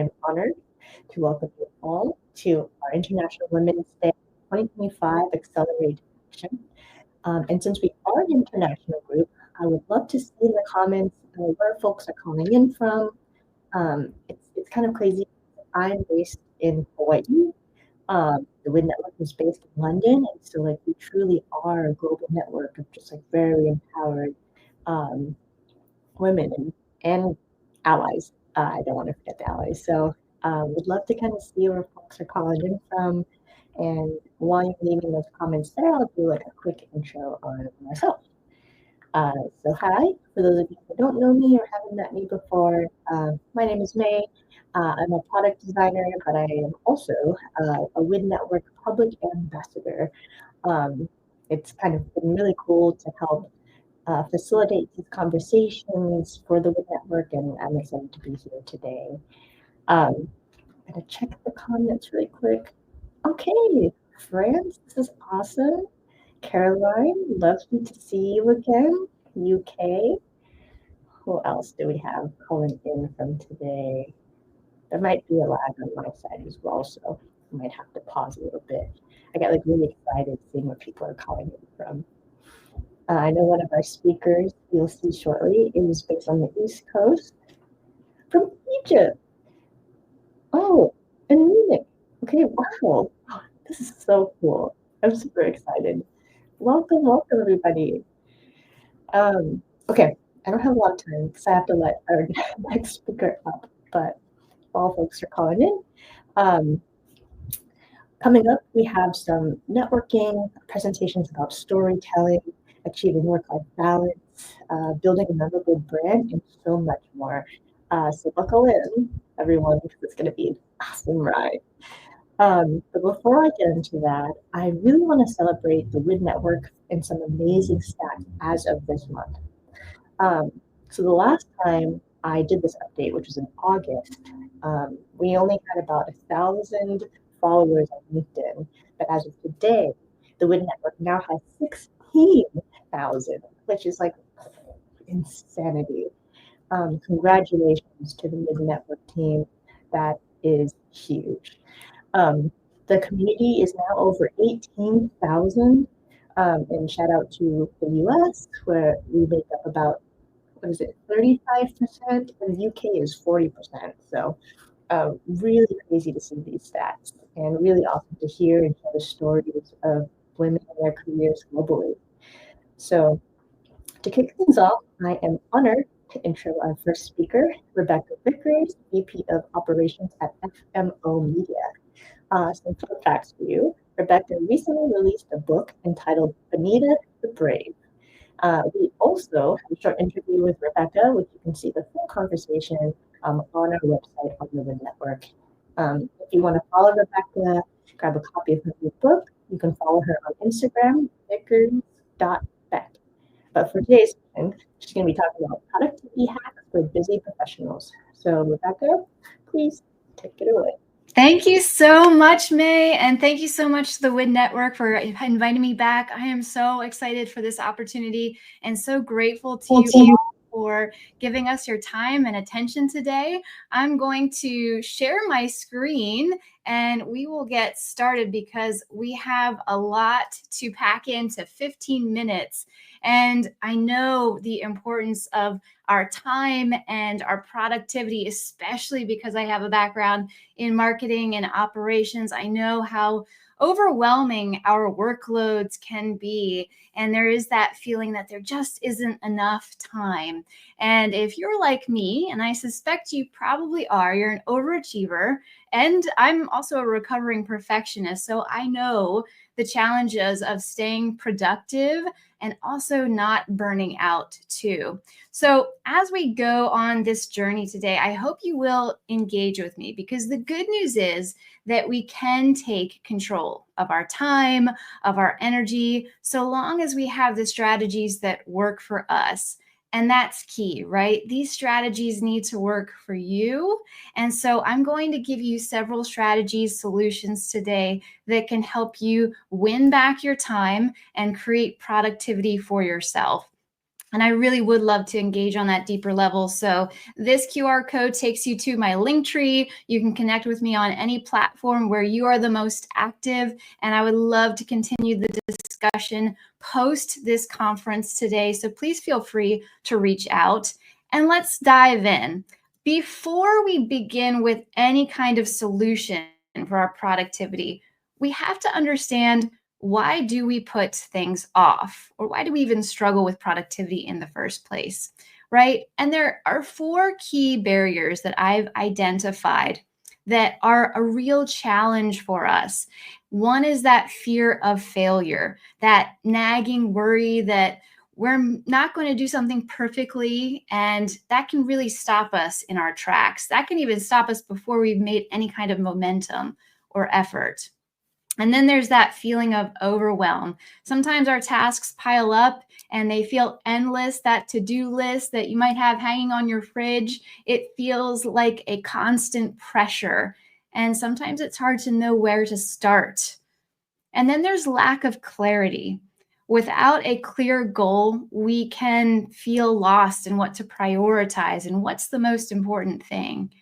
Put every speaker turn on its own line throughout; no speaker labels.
I'm honored to welcome you all to our International Women's Day 2025 Accelerated Action. And since we are an international group, I would love to see in the comments where folks are calling in from. It's kind of crazy. I'm based in Hawaii. The WIN network is based in London, and so like we truly are a global network of just like very empowered um, women and allies. I don't want to forget the allies. So would love to kind of see where folks are calling in from. And while you're leaving those comments there, I'll do like a quick intro on myself. Uh, so hi, for those of you who don't know me or haven't met me before, my name is May. I'm a product designer, but I am also a WIN Network public ambassador. Um, it's kind of been really cool to help facilitate these conversations for the WIN Network, and I'm excited to be here today. I'm going to check the comments really quick. Okay, France, this is awesome. Caroline, lovely to see you again. UK. Who else do we have calling in from today? There might be a lag on my side as well, so I might have to pause a little bit. I got like really excited seeing what people are calling in from. I know one of our speakers you'll see shortly is based on the East Coast from Egypt. Oh, and Munich. Okay, wow. This is so cool. I'm super excited. Welcome, everybody. Okay, I don't have a lot of time because I have to let our next speaker up, but all folks are calling in. Um, Coming up, we have some networking, presentations about storytelling, achieving work-life balance, building a memorable brand, and so much more. So buckle in, everyone, because it's going to be an awesome ride. But before I get into that, I really want to celebrate the WIN Network and some amazing stats as of this month. Um, so the last time I did this update, which was in August, we only had about 1,000 followers on LinkedIn. But as of today, the WIN Network now has 16,000, which is like insanity. Congratulations to the WIN Network team. That is huge. The community is now over 18,000. And shout out to the US, where we make up about, what is it, 35%, and the UK is 40%. So really crazy to see these stats, and really awesome to hear and hear the stories of women in their careers globally. So to kick things off, I am honored to intro our first speaker, Rebecca Vickers, VP of Operations at FMO Media. Some fun facts for you. Rebecca recently released a book entitled Bonita the Brave. We also have a short interview with Rebecca, which you can see the full conversation on our website on the WIN Network. If you want to follow Rebecca, grab a copy of her new book. You can follow her on Instagram, vickers.beck. But for today's session, she's going to be talking about productivity hacks for busy professionals. So Rebecca, please take it away.
Thank you so much, May, and thank you so much to the WIN Network for inviting me back. I am so excited for this opportunity and so grateful to you for giving us your time and attention today. I'm going to share my screen and we will get started because we have a lot to pack into 15 minutes. And I know the importance of our time and our productivity, especially because I have a background in marketing and operations. I know how overwhelming our workloads can be. And there is that feeling that there just isn't enough time. And if you're like me, and I suspect you probably are, you're an overachiever. And I'm also a recovering perfectionist. So I know the challenges of staying productive and also not burning out too. So as we go on this journey today, I hope you will engage with me, because the good news is that we can take control of our time, of our energy, so long as we have the strategies that work for us. And that's key, right? These strategies need to work for you. And so I'm going to give you several strategies, solutions today that can help you win back your time and create productivity for yourself. And I really would love to engage on that deeper level. So this QR code takes you to my Linktree. You can connect with me on any platform where you are the most active. And I would love to continue the discussion post this conference today. So please feel free to reach out and let's dive in. Before we begin with any kind of solution for our productivity, we have to understand, why do we put things off? Or why do we even struggle with productivity in the first place, right? And there are 4 key barriers that I've identified that are a real challenge for us. One is that fear of failure, that nagging worry that we're not going to do something perfectly, and that can really stop us in our tracks. That can even stop us before we've made any kind of momentum or effort. And then there's that feeling of overwhelm. Sometimes our tasks pile up and they feel endless. That to-do list that you might have hanging on your fridge, it feels like a constant pressure. And sometimes it's hard to know where to start. And then there's lack of clarity. Without a clear goal, we can feel lost in what to prioritize and what's the most important thing.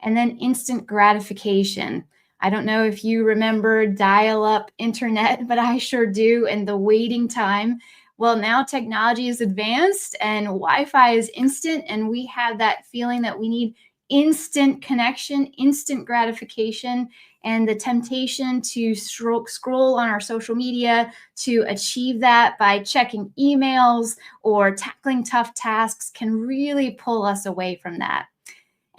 And then instant gratification. I don't know if you remember dial-up internet, but I sure do. And the waiting time. Well, now technology is advanced and Wi-Fi is instant, and we have that feeling that we need instant connection, instant gratification, and the temptation to scroll on our social media to achieve that by checking emails or tackling tough tasks can really pull us away from that.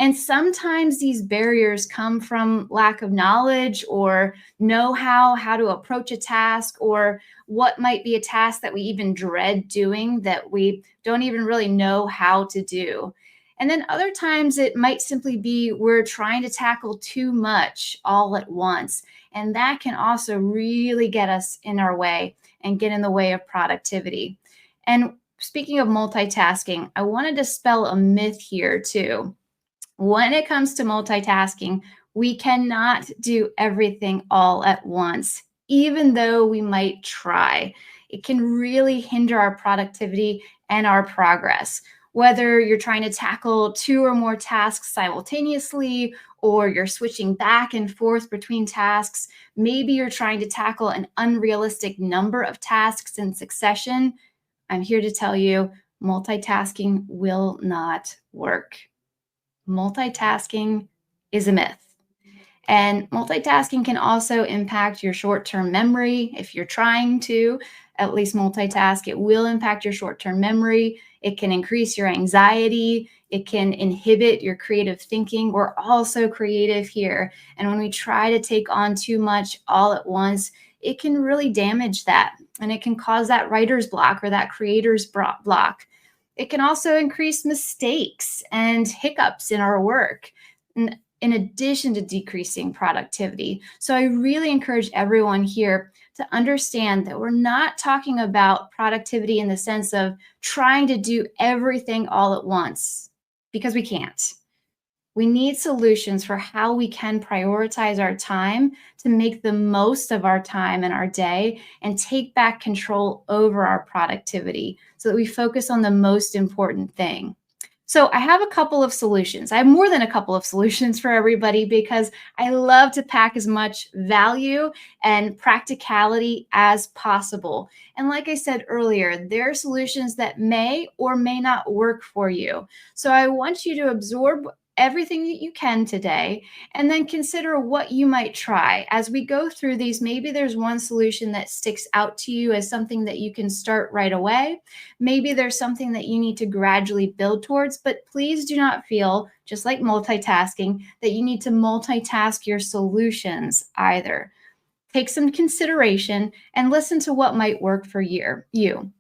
And sometimes these barriers come from lack of knowledge or know-how, how to approach a task, or what might be a task that we even dread doing that we don't even really know how to do. And then other times it might simply be we're trying to tackle too much all at once. And that can also really get us in our way and get in the way of productivity. And speaking of multitasking, I want to dispel a myth here too. When it comes to multitasking, we cannot do everything all at once, even though we might try. It can really hinder our productivity and our progress. Whether you're trying to tackle 2 or more tasks simultaneously, or you're switching back and forth between tasks, maybe you're trying to tackle an unrealistic number of tasks in succession, I'm here to tell you, multitasking will not work. Multitasking is a myth. And multitasking can also impact your short-term memory. If you're trying to at least multitask, it will impact your short-term memory. It can increase your anxiety. It can inhibit your creative thinking. We're all so creative here. And when we try to take on too much all at once, it can really damage that. And it can cause that writer's block or that creator's block. It can also increase mistakes and hiccups in our work, in addition to decreasing productivity. So I really encourage everyone here to understand that we're not talking about productivity in the sense of trying to do everything all at once, because we can't. We need solutions for how we can prioritize our time to make the most of our time and our day and take back control over our productivity so that we focus on the most important thing. So I have a couple of solutions. I have more than a couple of solutions for everybody because I love to pack as much value and practicality as possible. And like I said earlier, there are solutions that may or may not work for you. So I want you to absorb everything that you can today, and then consider what you might try. As we go through these, maybe there's one solution that sticks out to you as something that you can start right away. Maybe there's something that you need to gradually build towards, but please do not feel, just like multitasking, that you need to multitask your solutions either. Take some consideration and listen to what might work for you.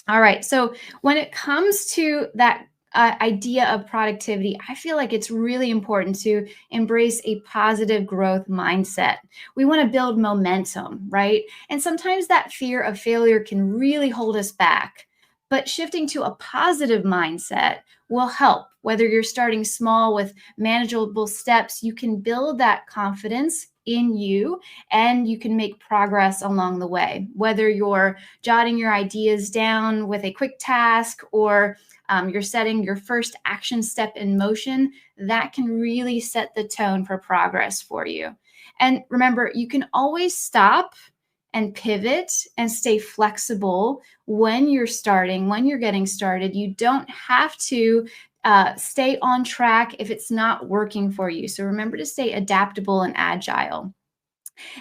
All right, so when it comes to that idea of productivity, I feel like it's really important to embrace a positive growth mindset. We want to build momentum, right? And sometimes that fear of failure can really hold us back. But shifting to a positive mindset will help. Whether you're starting small with manageable steps, you can build that confidence, in you, and you can make progress along the way. Whether you're jotting your ideas down with a quick task or you're setting your first action step in motion, that can really set the tone for progress for you. And remember, you can always stop and pivot and stay flexible when you're getting started. You don't have to stay on track if it's not working for you. So remember to stay adaptable and agile.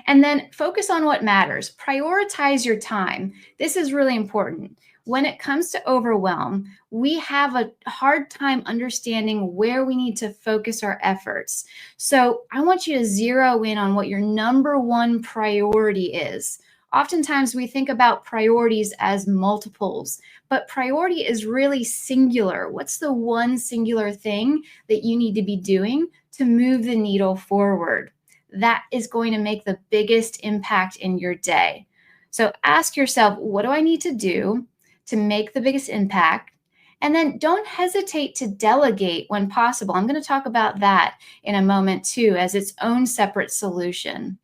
And then focus on what matters. Prioritize your time. This is really important. When it comes to overwhelm, we have a hard time understanding where we need to focus our efforts. So I want you to zero in on what your number one priority is. Oftentimes we think about priorities as multiples, but priority is really singular. What's the one singular thing that you need to be doing to move the needle forward? That is going to make the biggest impact in your day. So ask yourself, what do I need to do to make the biggest impact? And then don't hesitate to delegate when possible. I'm going to talk about that in a moment too, as its own separate solution.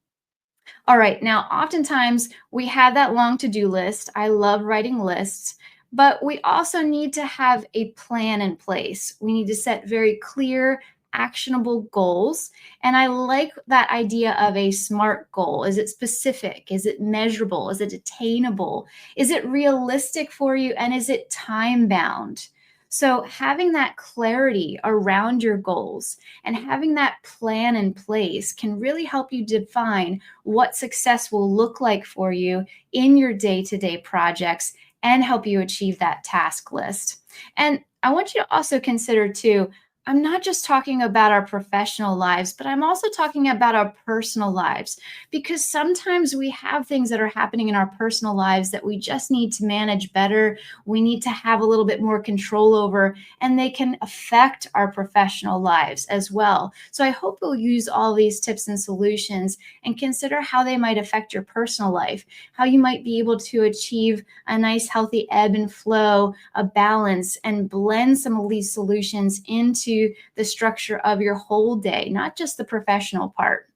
All right, now oftentimes we have that long to-do list. I love writing lists, but we also need to have a plan in place. We need to set very clear, actionable goals. And I like that idea of a SMART goal. Is it specific? Is it measurable? Is it attainable? Is it realistic for you? And is it time bound? So having that clarity around your goals and having that plan in place can really help you define what success will look like for you in your day-to-day projects and help you achieve that task list. And I want you to also consider too, I'm not just talking about our professional lives, but I'm also talking about our personal lives, because sometimes we have things that are happening in our personal lives that we just need to manage better. We need to have a little bit more control over, and they can affect our professional lives as well. So I hope you'll use all these tips and solutions and consider how they might affect your personal life, how you might be able to achieve a nice, healthy ebb and flow, a balance, and blend some of these solutions into the structure of your whole day, not just the professional part.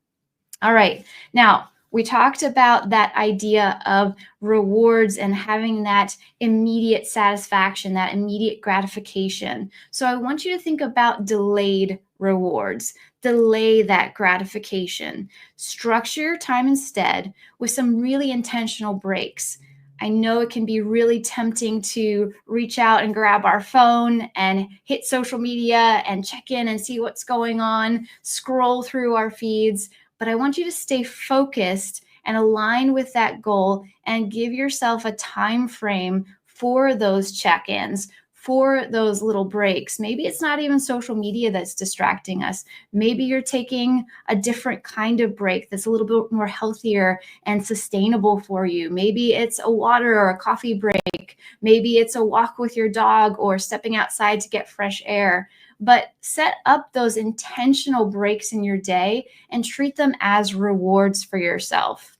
All right. Now, we talked about that idea of rewards and having that immediate satisfaction, that immediate gratification. So I want you to think about delayed rewards. Delay that gratification. Structure your time instead with some really intentional breaks. I know it can be really tempting to reach out and grab our phone and hit social media and check in and see what's going on, scroll through our feeds, but I want you to stay focused and align with that goal and give yourself a time frame for those check-ins, for those little breaks. Maybe it's not even social media that's distracting us. Maybe you're taking a different kind of break that's a little bit more healthier and sustainable for you. Maybe it's a water or a coffee break. Maybe it's a walk with your dog or stepping outside to get fresh air. But set up those intentional breaks in your day and treat them as rewards for yourself.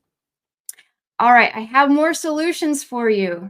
All right, I have more solutions for you.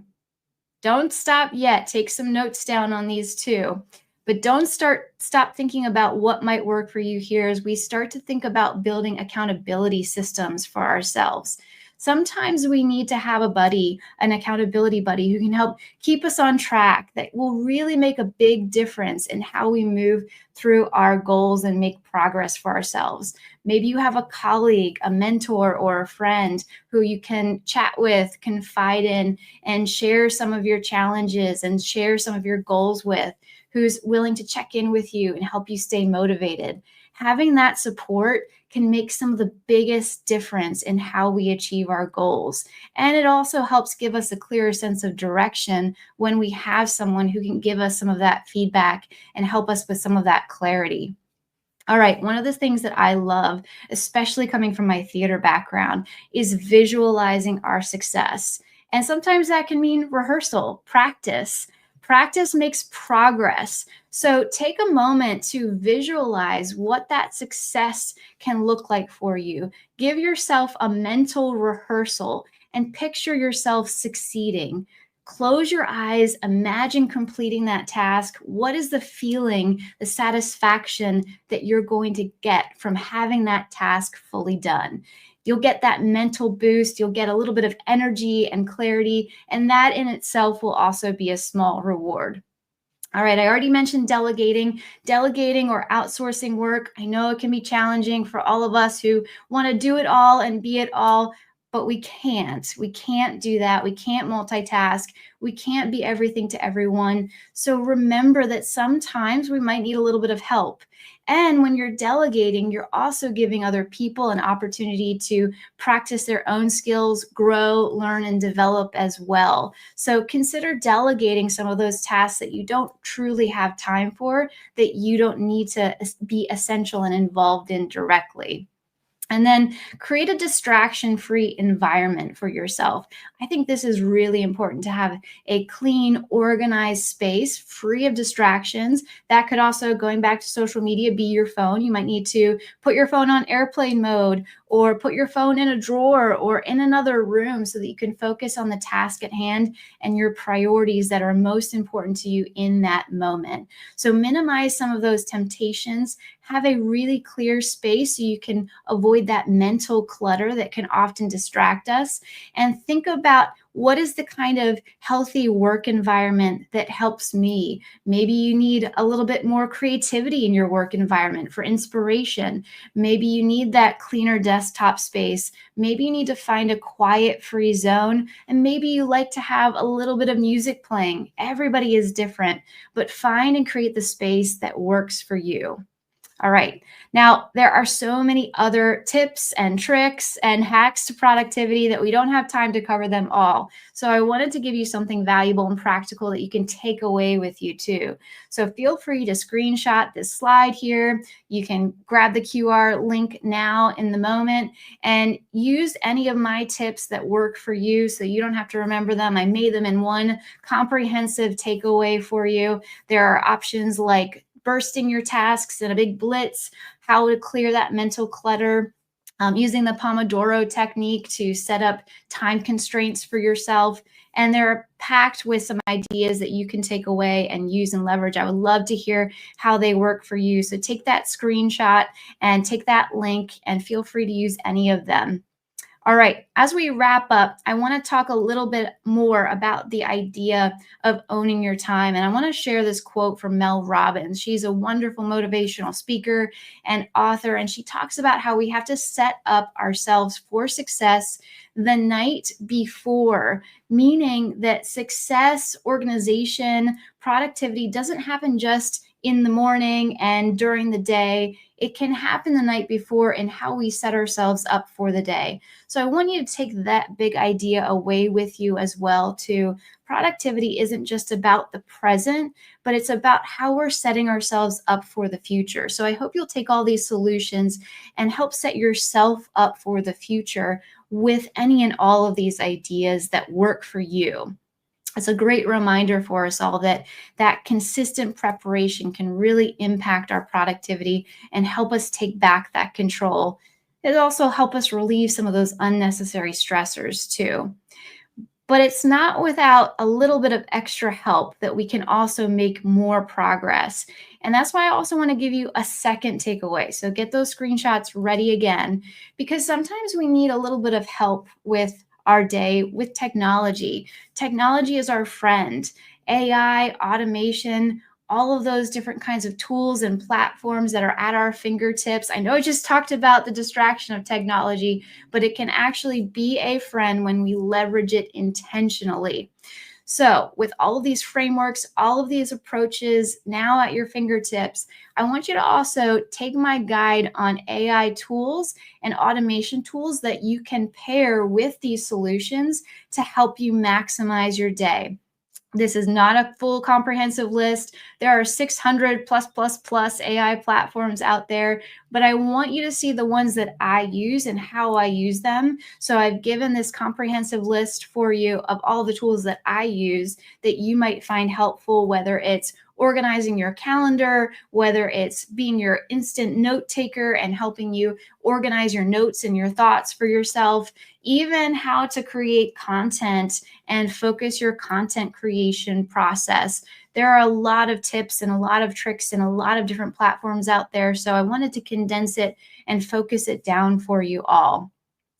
Don't stop yet. Take some notes down on these too. But don't stop thinking about what might work for you here as we start to think about building accountability systems for ourselves. Sometimes we need to have a buddy, an accountability buddy who can help keep us on track, that will really make a big difference in how we move through our goals and make progress for ourselves. Maybe you have a colleague, a mentor, or a friend who you can chat with, confide in, and share some of your challenges and share some of your goals with, who's willing to check in with you and help you stay motivated. Having that support can make some of the biggest difference in how we achieve our goals. And it also helps give us a clearer sense of direction when we have someone who can give us some of that feedback and help us with some of that clarity. All right, one of the things that I love, especially coming from my theater background, is visualizing our success. And sometimes that can mean rehearsal, practice. Practice makes progress. So take a moment to visualize what that success can look like for you. Give yourself a mental rehearsal and picture yourself succeeding. Close your eyes, imagine completing that task. What is the feeling, the satisfaction that you're going to get from having that task fully done? You'll get that mental boost, you'll get a little bit of energy and clarity, and that in itself will also be a small reward. All right, I already mentioned delegating or outsourcing work. I know it can be challenging for all of us who want to do it all and be it all, but we can't. We can't do that. We can't multitask. We can't be everything to everyone. So remember that sometimes we might need a little bit of help. And when you're delegating, you're also giving other people an opportunity to practice their own skills, grow, learn, and develop as well. So consider delegating some of those tasks that you don't truly have time for, that you don't need to be essential and involved in directly. And then create a distraction-free environment for yourself. I think this is really important to have a clean, organized space free of distractions. That could also, going back to social media, be your phone. You might need to put your phone on airplane mode or put your phone in a drawer or in another room so that you can focus on the task at hand and your priorities that are most important to you in that moment. So minimize some of those temptations. Have a really clear space so you can avoid that mental clutter that can often distract us. And think about, what is the kind of healthy work environment that helps me? Maybe you need a little bit more creativity in your work environment for inspiration. Maybe you need that cleaner desktop space. Maybe you need to find a quiet, free zone. And maybe you like to have a little bit of music playing. Everybody is different, but find and create the space that works for you. All right. Now, there are so many other tips and tricks and hacks to productivity that we don't have time to cover them all. So I wanted to give you something valuable and practical that you can take away with you too. So feel free to screenshot this slide here. You can grab the QR link now in the moment and use any of my tips that work for you so you don't have to remember them. I made them in one comprehensive takeaway for you. There are options like bursting your tasks in a big blitz, how to clear that mental clutter, using the Pomodoro technique to set up time constraints for yourself. And they're packed with some ideas that you can take away and use and leverage. I would love to hear how they work for you. So take that screenshot and take that link and feel free to use any of them. All right, as we wrap up, I want to talk a little bit more about the idea of owning your time. And I want to share this quote from Mel Robbins. She's a wonderful motivational speaker and author, and she talks about how we have to set up ourselves for success the night before, meaning that success, organization, productivity doesn't happen just in the morning and during the day. It can happen the night before in how we set ourselves up for the day. So I want you to take that big idea away with you as well too. Productivity isn't just about the present, but it's about how we're setting ourselves up for the future. So I hope you'll take all these solutions and help set yourself up for the future with any and all of these ideas that work for you. It's a great reminder for us all that consistent preparation can really impact our productivity and help us take back that control. It also helps us relieve some of those unnecessary stressors too. But it's not without a little bit of extra help that we can also make more progress. And that's why I also want to give you a second takeaway. So get those screenshots ready again, because sometimes we need a little bit of help with our day with technology. Technology is our friend. AI, automation, all of those different kinds of tools and platforms that are at our fingertips. I know I just talked about the distraction of technology, but it can actually be a friend when we leverage it intentionally. So with all of these frameworks, all of these approaches now at your fingertips, I want you to also take my guide on AI tools and automation tools that you can pair with these solutions to help you maximize your day. This is not a full comprehensive list. There are 600 plus AI platforms out there, but I want you to see the ones that I use and how I use them. So I've given this comprehensive list for you of all the tools that I use that you might find helpful, whether it's organizing your calendar, whether it's being your instant note taker and helping you organize your notes and your thoughts for yourself, even how to create content and focus your content creation process. There are a lot of tips and a lot of tricks and a lot of different platforms out there. So I wanted to condense it and focus it down for you all.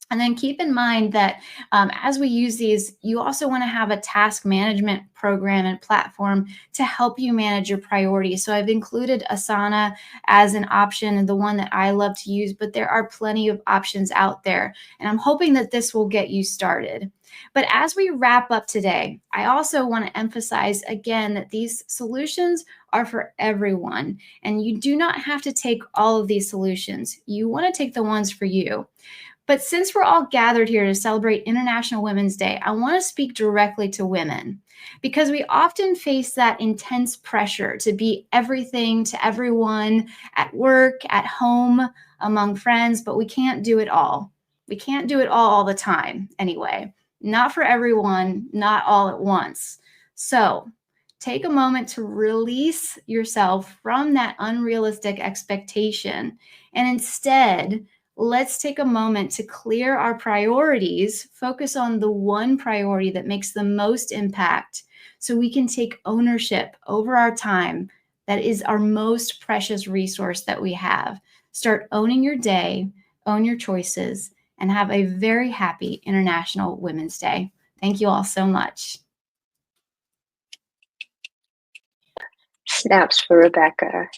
And then keep in mind that as we use these, you also want to have a task management program and platform to help you manage your priorities. So I've included Asana as an option and the one that I love to use, but there are plenty of options out there. And I'm hoping that this will get you started. But as we wrap up today, I also want to emphasize again that these solutions are for everyone. And you do not have to take all of these solutions. You want to take the ones for you. But since we're all gathered here to celebrate International Women's Day, I want to speak directly to women because we often face that intense pressure to be everything to everyone at work, at home, among friends, but we can't do it all. We can't do it all the time anyway. Not for everyone, not all at once. So take a moment to release yourself from that unrealistic expectation and instead let's take a moment to clear our priorities, focus on the one priority that makes the most impact so we can take ownership over our time. That is our most precious resource that we have. Start owning your day, own your choices, and have a very happy International Women's Day. Thank you all so much.
Snaps for Rebecca.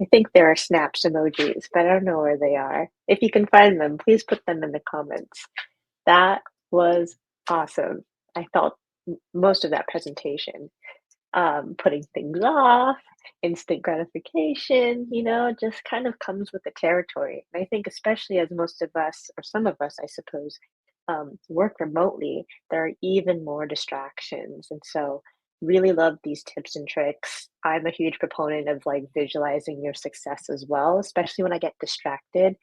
I think there are snaps emojis, but I don't know where they are. If you can find them, please put them in the comments. That was awesome. I felt most of that presentation, putting things off, instant gratification, just kind of comes with the territory. And I think especially as most of us, or some of us, I suppose, work remotely, there are even more distractions. And so really love these tips and tricks. I'm a huge proponent of like visualizing your success as well, especially when I get distracted.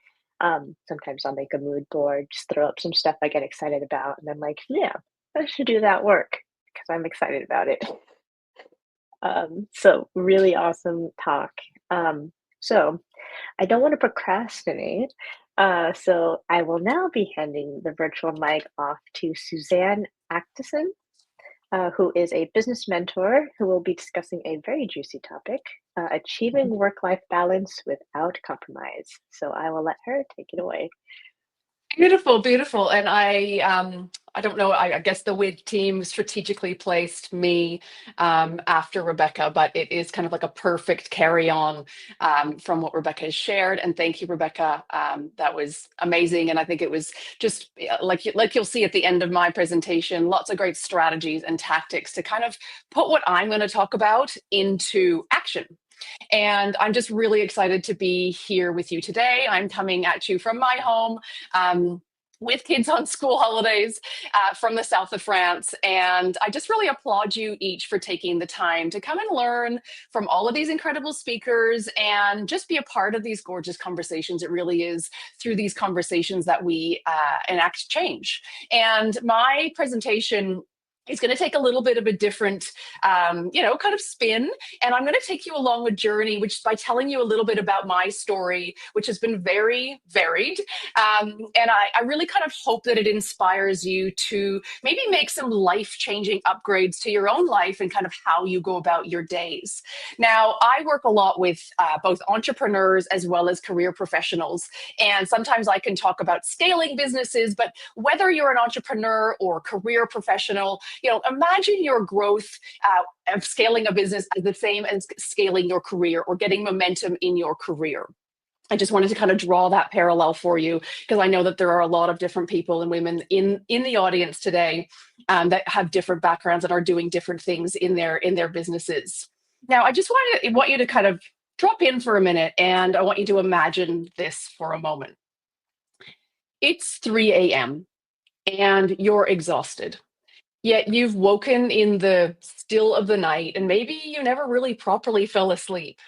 Sometimes I'll make a mood board, just throw up some stuff I get excited about, and I'm like, yeah, I should do that work because I'm excited about it. So really awesome talk. So I don't want to procrastinate. So I will now be handing the virtual mic off to Suzanne Actison, who is a business mentor who will be discussing a very juicy topic, achieving work-life balance without compromise. So I will let her take it away.
Beautiful, beautiful. And I don't know, I guess the WID team strategically placed me after Rebecca, but it is kind of like a perfect carry on from what Rebecca has shared. And thank you, Rebecca. That was amazing. And I think it was just like you'll see at the end of my presentation, lots of great strategies and tactics to kind of put what I'm going to talk about into action. And I'm just really excited to be here with you today. I'm coming at you from my home with kids on school holidays from the south of France. And I just really applaud you each for taking the time to come and learn from all of these incredible speakers and just be a part of these gorgeous conversations. It really is through these conversations that we enact change. And my presentation is going to take a little bit of a different, kind of spin. And I'm going to take you along a journey, which by telling you a little bit about my story, which has been very varied. And I really kind of hope that it inspires you to maybe make some life-changing upgrades to your own life and kind of how you go about your days. Now, I work a lot with both entrepreneurs as well as career professionals. And sometimes I can talk about scaling businesses, but whether you're an entrepreneur or career professional, imagine your growth of scaling a business as the same as scaling your career or getting momentum in your career. I just wanted to kind of draw that parallel for you because I know that there are a lot of different people and women in the audience today that have different backgrounds and are doing different things in their businesses. Now, I just want you to kind of drop in for a minute, and I want you to imagine this for a moment. It's 3 a.m. and you're exhausted. Yet you've woken in the still of the night, and maybe you never really properly fell asleep.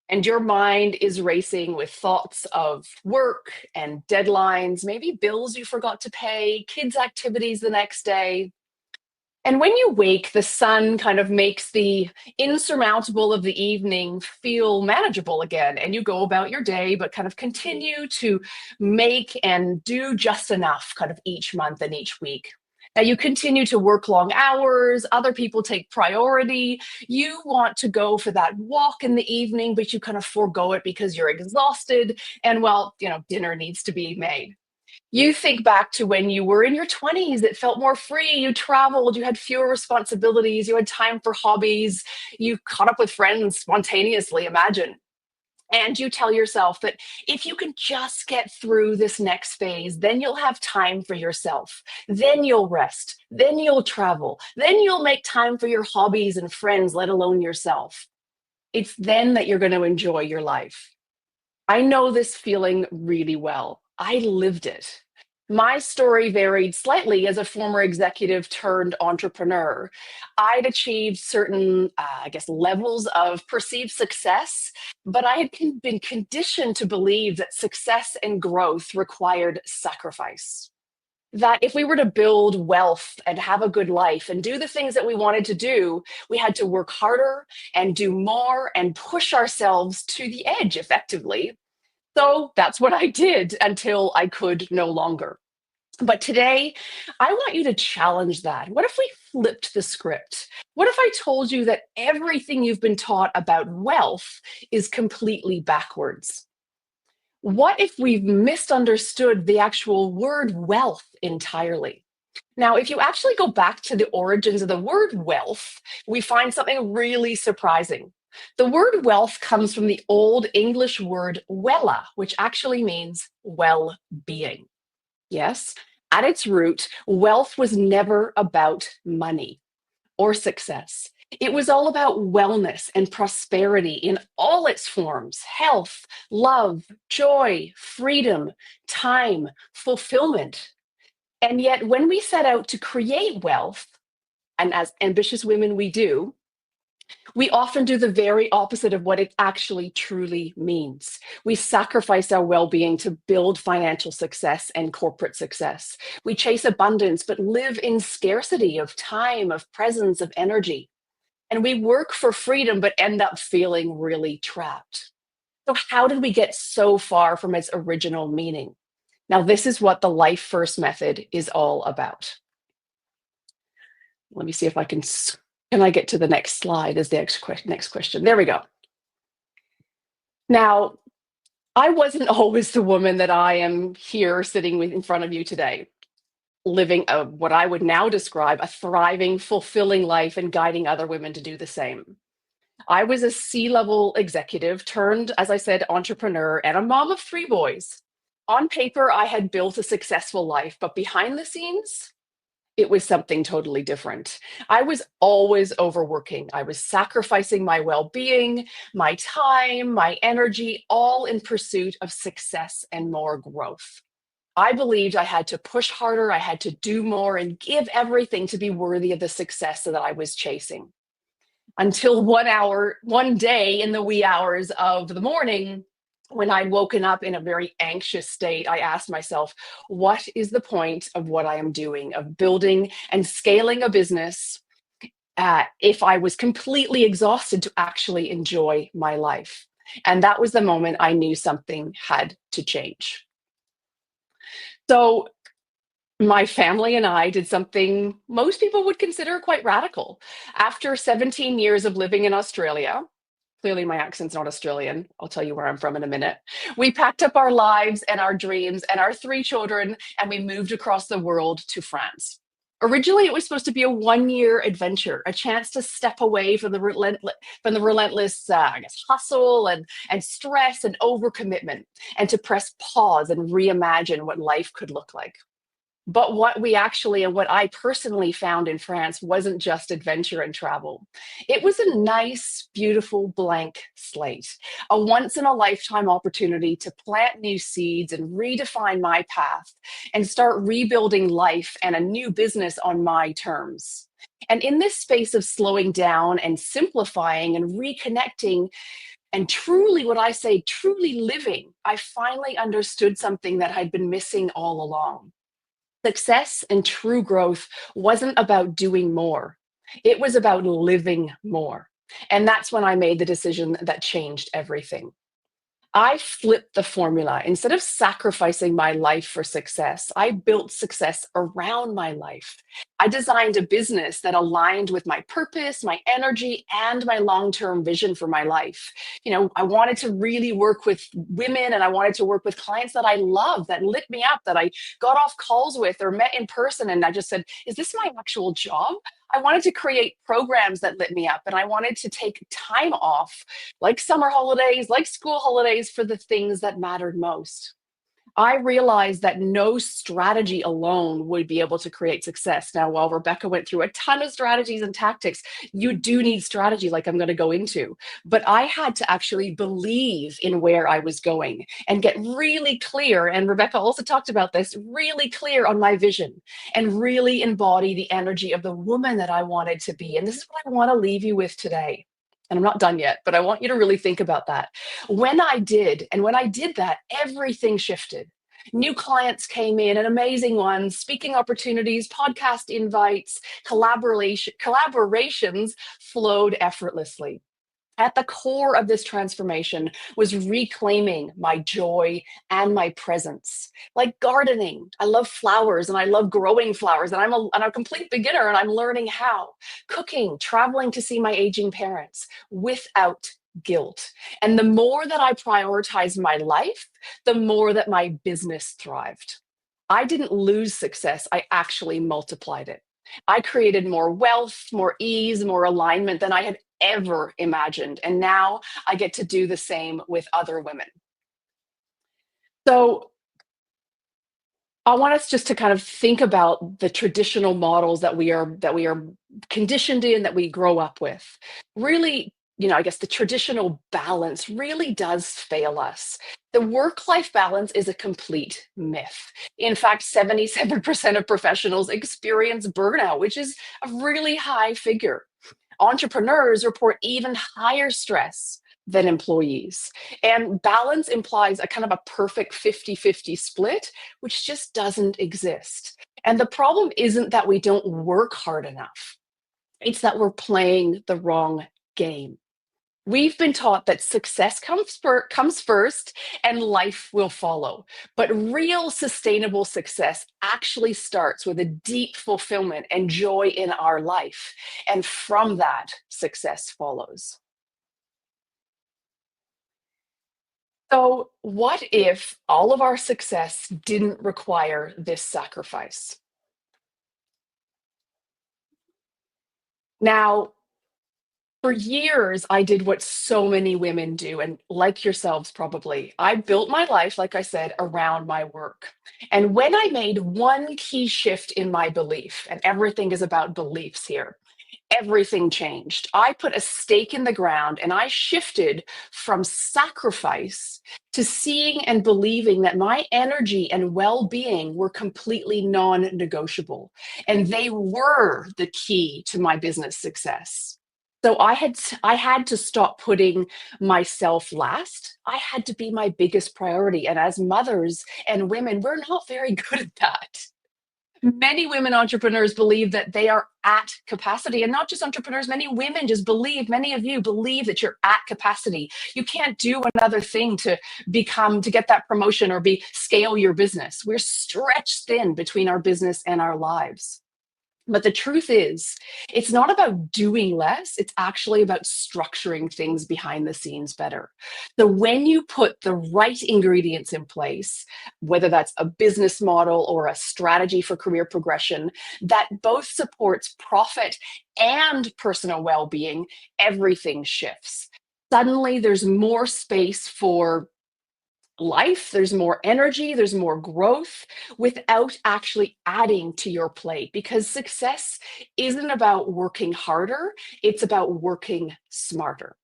And your mind is racing with thoughts of work and deadlines, maybe bills you forgot to pay, kids' activities the next day. And when you wake, the sun kind of makes the insurmountable of the evening feel manageable again. And you go about your day, but kind of continue to make and do just enough kind of each month and each week. Now you continue to work long hours, other people take priority. You want to go for that walk in the evening, but you kind of forego it because you're exhausted. And well, dinner needs to be made. You think back to when you were in your 20s, it felt more free. You traveled, you had fewer responsibilities, you had time for hobbies, you caught up with friends spontaneously, imagine. And you tell yourself that if you can just get through this next phase, then you'll have time for yourself. Then you'll rest. Then you'll travel. Then you'll make time for your hobbies and friends, let alone yourself. It's then that you're going to enjoy your life. I know this feeling really well. I lived it. My story varied slightly as a former executive turned entrepreneur. I'd achieved certain, levels of perceived success, but I had been conditioned to believe that success and growth required sacrifice. That if we were to build wealth and have a good life and do the things that we wanted to do, we had to work harder and do more and push ourselves to the edge effectively. So that's what I did until I could no longer. But today, I want you to challenge that. What if we flipped the script? What if I told you that everything you've been taught about wealth is completely backwards? What if we've misunderstood the actual word wealth entirely? Now, if you actually go back to the origins of the word wealth, we find something really surprising. The word wealth comes from the Old English word wella, which actually means well-being. Yes, at its root, wealth was never about money or success. It was all about wellness and prosperity in all its forms: health, love, joy, freedom, time, fulfillment. And yet, when we set out to create wealth, and as ambitious women we do, we often do the very opposite of what it actually truly means. We sacrifice our well-being to build financial success and corporate success. We chase abundance, but live in scarcity of time, of presence, of energy. And we work for freedom, but end up feeling really trapped. So how did we get so far from its original meaning? Now, this is what the Life First method is all about. Let me see if I can get to the next slide as the next question. There we go. Now, I wasn't always the woman that I am here sitting in front of you today, living what I would now describe a thriving, fulfilling life and guiding other women to do the same. I was a C-level executive turned, as I said, entrepreneur and a mom of 3 boys. On paper, I had built a successful life, but behind the scenes, it was something totally different. I was always overworking. I was sacrificing my well-being, my time, my energy, all in pursuit of success and more growth. I believed I had to push harder, I had to do more and give everything to be worthy of the success that I was chasing. Until one day in the wee hours of the morning, when I'd woken up in a very anxious state, I asked myself, what is the point of what I am doing, of building and scaling a business, if I was completely exhausted to actually enjoy my life? And that was the moment I knew something had to change. So my family and I did something most people would consider quite radical. After 17 years of living in Australia, clearly my accent's not Australian, I'll tell you where I'm from in a minute, we packed up our lives and our dreams and our 3 children, and we moved across the world to France. Originally, it was supposed to be a 1-year adventure, a chance to step away from the relentless hustle and stress and overcommitment, and to press pause and reimagine what life could look like. But what we actually, and what I personally found in France, wasn't just adventure and travel. It was a nice, beautiful blank slate, a once-in-a-lifetime opportunity to plant new seeds and redefine my path and start rebuilding life and a new business on my terms. And in this space of slowing down and simplifying and reconnecting and truly, what I say, truly living, I finally understood something that I'd been missing all along. Success and true growth wasn't about doing more. It was about living more. And that's when I made the decision that changed everything. I flipped the formula. Instead of sacrificing my life for success, I built success around my life. I designed a business that aligned with my purpose, my energy, and my long-term vision for my life. I wanted to really work with women, and I wanted to work with clients that I love, that lit me up, that I got off calls with or met in person. And I just said, is this my actual job? I wanted to create programs that lit me up, and I wanted to take time off, like summer holidays, like school holidays, for the things that mattered most. I realized that no strategy alone would be able to create success. Now, while Rebecca went through a ton of strategies and tactics, you do need strategy, like I'm going to go into. But I had to actually believe in where I was going and get really clear. And Rebecca also talked about this, really clear on my vision, and really embody the energy of the woman that I wanted to be. And this is what I want to leave you with today. And I'm not done yet, but I want you to really think about that. When I did that, everything shifted. New clients came in, and amazing ones, speaking opportunities, podcast invites, collaborations flowed effortlessly. At the core of this transformation was reclaiming my joy and my presence. Like gardening, I love flowers and I love growing flowers, and I'm a complete beginner and I'm learning how. Cooking, traveling to see my aging parents without guilt. And the more that I prioritized my life, the more that my business thrived. I didn't lose success, I actually multiplied it. I created more wealth, more ease, more alignment than I had ever imagined. And now I get to do the same with other women. So I want us just to kind of think about the traditional models that we are conditioned in, that we grow up with. Really, I guess the traditional balance really does fail us. The work-life balance is a complete myth. In fact, 77% of professionals experience burnout, which is a really high figure. Entrepreneurs report even higher stress than employees. And balance implies a kind of a perfect 50-50 split, which just doesn't exist. And the problem isn't that we don't work hard enough. It's that we're playing the wrong game. We've been taught that success comes first and life will follow. But real sustainable success actually starts with a deep fulfillment and joy in our life. And from that, success follows. So, what if all of our success didn't require this sacrifice? Now, for years, I did what so many women do, and like yourselves probably, I built my life, like I said, around my work. And when I made one key shift in my belief, and everything is about beliefs here, everything changed. I put a stake in the ground and I shifted from sacrifice to seeing and believing that my energy and well-being were completely non-negotiable, and they were the key to my business success. So I had to stop putting myself last. I had to be my biggest priority. And as mothers and women, we're not very good at that. Many women entrepreneurs believe that they are at capacity, and not just entrepreneurs, many women just believe, many of you believe that you're at capacity. You can't do another thing to get that promotion or scale your business. We're stretched thin between our business and our lives. But the truth is, it's not about doing less, it's actually about structuring things behind the scenes better. So when you put the right ingredients in place, whether that's a business model or a strategy for career progression that both supports profit and personal well-being, everything shifts. Suddenly, there's more space for life, there's more energy, there's more growth without actually adding to your plate, because success isn't about working harder, it's about working smarter.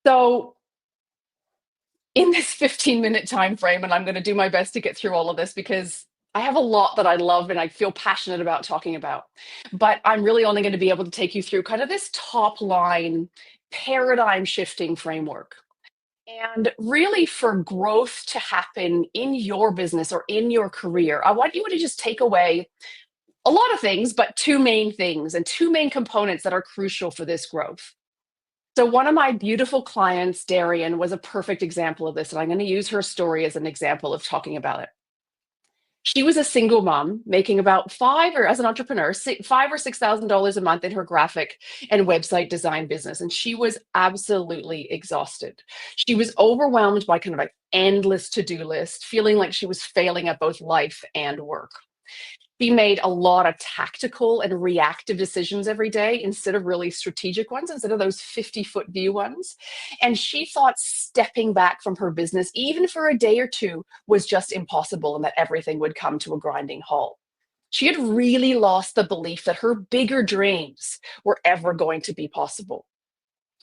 So in this 15-minute time frame, and I'm going to do my best to get through all of this because I have a lot that I love and I feel passionate about talking about, but I'm really only going to be able to take you through kind of this top line paradigm shifting framework. And really, for growth to happen in your business or in your career, I want you to just take away a lot of things, but two main things and two main components that are crucial for this growth. So, one of my beautiful clients, Darian, was a perfect example of this. And I'm going to use her story as an example of talking about it. She was a single mom making about as an entrepreneur, $5,000 or $6,000 a month in her graphic and website design business. And she was absolutely exhausted. She was overwhelmed by kind of an endless to-do list, feeling like she was failing at both life and work. She made a lot of tactical and reactive decisions every day instead of really strategic ones, instead of those 50-foot view ones. And she thought stepping back from her business, even for a day or two, was just impossible and that everything would come to a grinding halt. She had really lost the belief that her bigger dreams were ever going to be possible.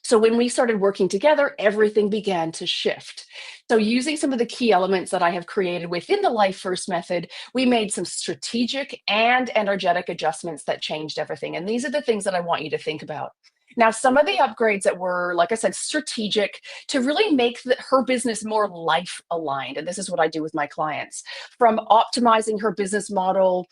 So when we started working together, everything began to shift. So using some of the key elements that I have created within the Life First method, we made some strategic and energetic adjustments that changed everything. And these are the things that I want you to think about. Now, some of the upgrades that were, like I said, strategic to really make her business more life aligned. And this is what I do with my clients, from optimizing her business model,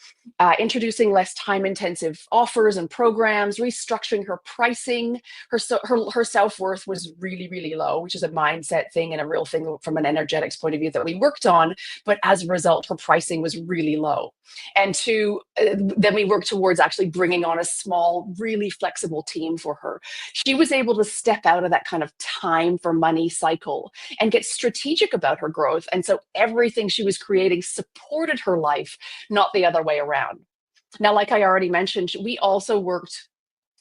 introducing less time intensive offers and programs, restructuring her pricing. Her self-worth was really, really low, which is a mindset thing and a real thing from an energetics point of view that we worked on. But as a result, her pricing was really low. And then we worked towards actually bringing on a small, really flexible team for her. She was able to step out of that kind of time for money cycle and get strategic about her growth. And so everything she was creating supported her life, not the other way around. Now, like I already mentioned, we also worked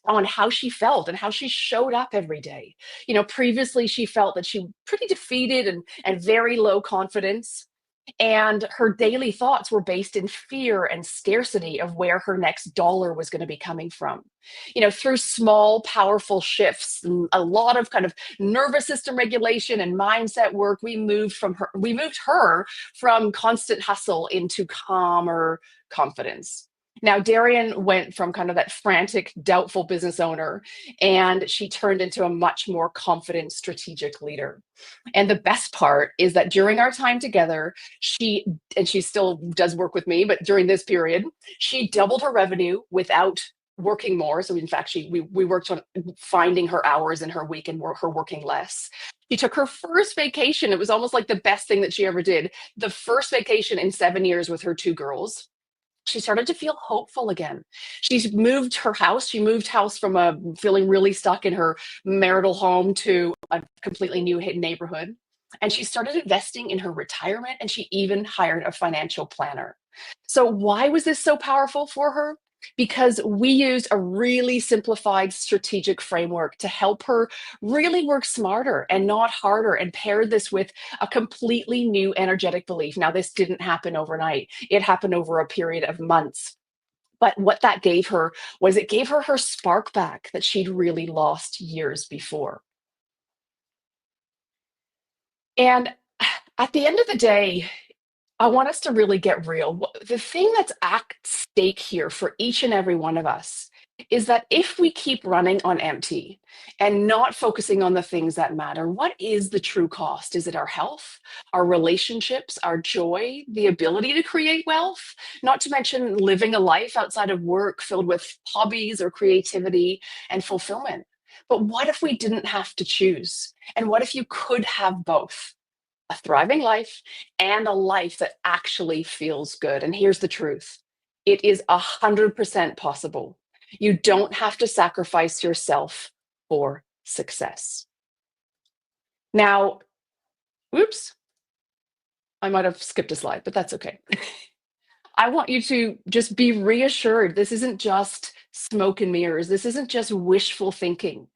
on how she felt and how she showed up every day. Previously she felt that she was pretty defeated and very low confidence. And her daily thoughts were based in fear and scarcity of where her next dollar was going to be coming from. Through small, powerful shifts and a lot of kind of nervous system regulation and mindset work, we moved her from constant hustle into calmer confidence. Now, Darian went from kind of that frantic, doubtful business owner, and she turned into a much more confident, strategic leader. And the best part is that during our time together, she still does work with me, but during this period, she doubled her revenue without working more. So in fact, we worked on finding her hours in her week and her working less. She took her first vacation. It was almost like the best thing that she ever did. The first vacation in 7 years with her two girls. She started to feel hopeful again. She's moved her house. She moved house from feeling really stuck in her marital home to a completely new neighborhood. And she started investing in her retirement, and she even hired a financial planner. So why was this so powerful for her? Because we used a really simplified strategic framework to help her really work smarter and not harder, and paired this with a completely new energetic belief. Now, this didn't happen overnight. It happened over a period of months. But what that gave her was it gave her spark back that she'd really lost years before. And at the end of the day, I want us to really get real. The thing that's at stake here for each and every one of us is that if we keep running on empty and not focusing on the things that matter, what is the true cost? Is it our health, our relationships, our joy, the ability to create wealth? Not to mention living a life outside of work filled with hobbies or creativity and fulfillment. But what if we didn't have to choose? And what if you could have both? A thriving life and a life that actually feels good. And here's the truth. It is 100% possible. You don't have to sacrifice yourself for success. Now, oops, I might have skipped a slide, but that's okay. I want you to just be reassured. This isn't just smoke and mirrors. This isn't just wishful thinking.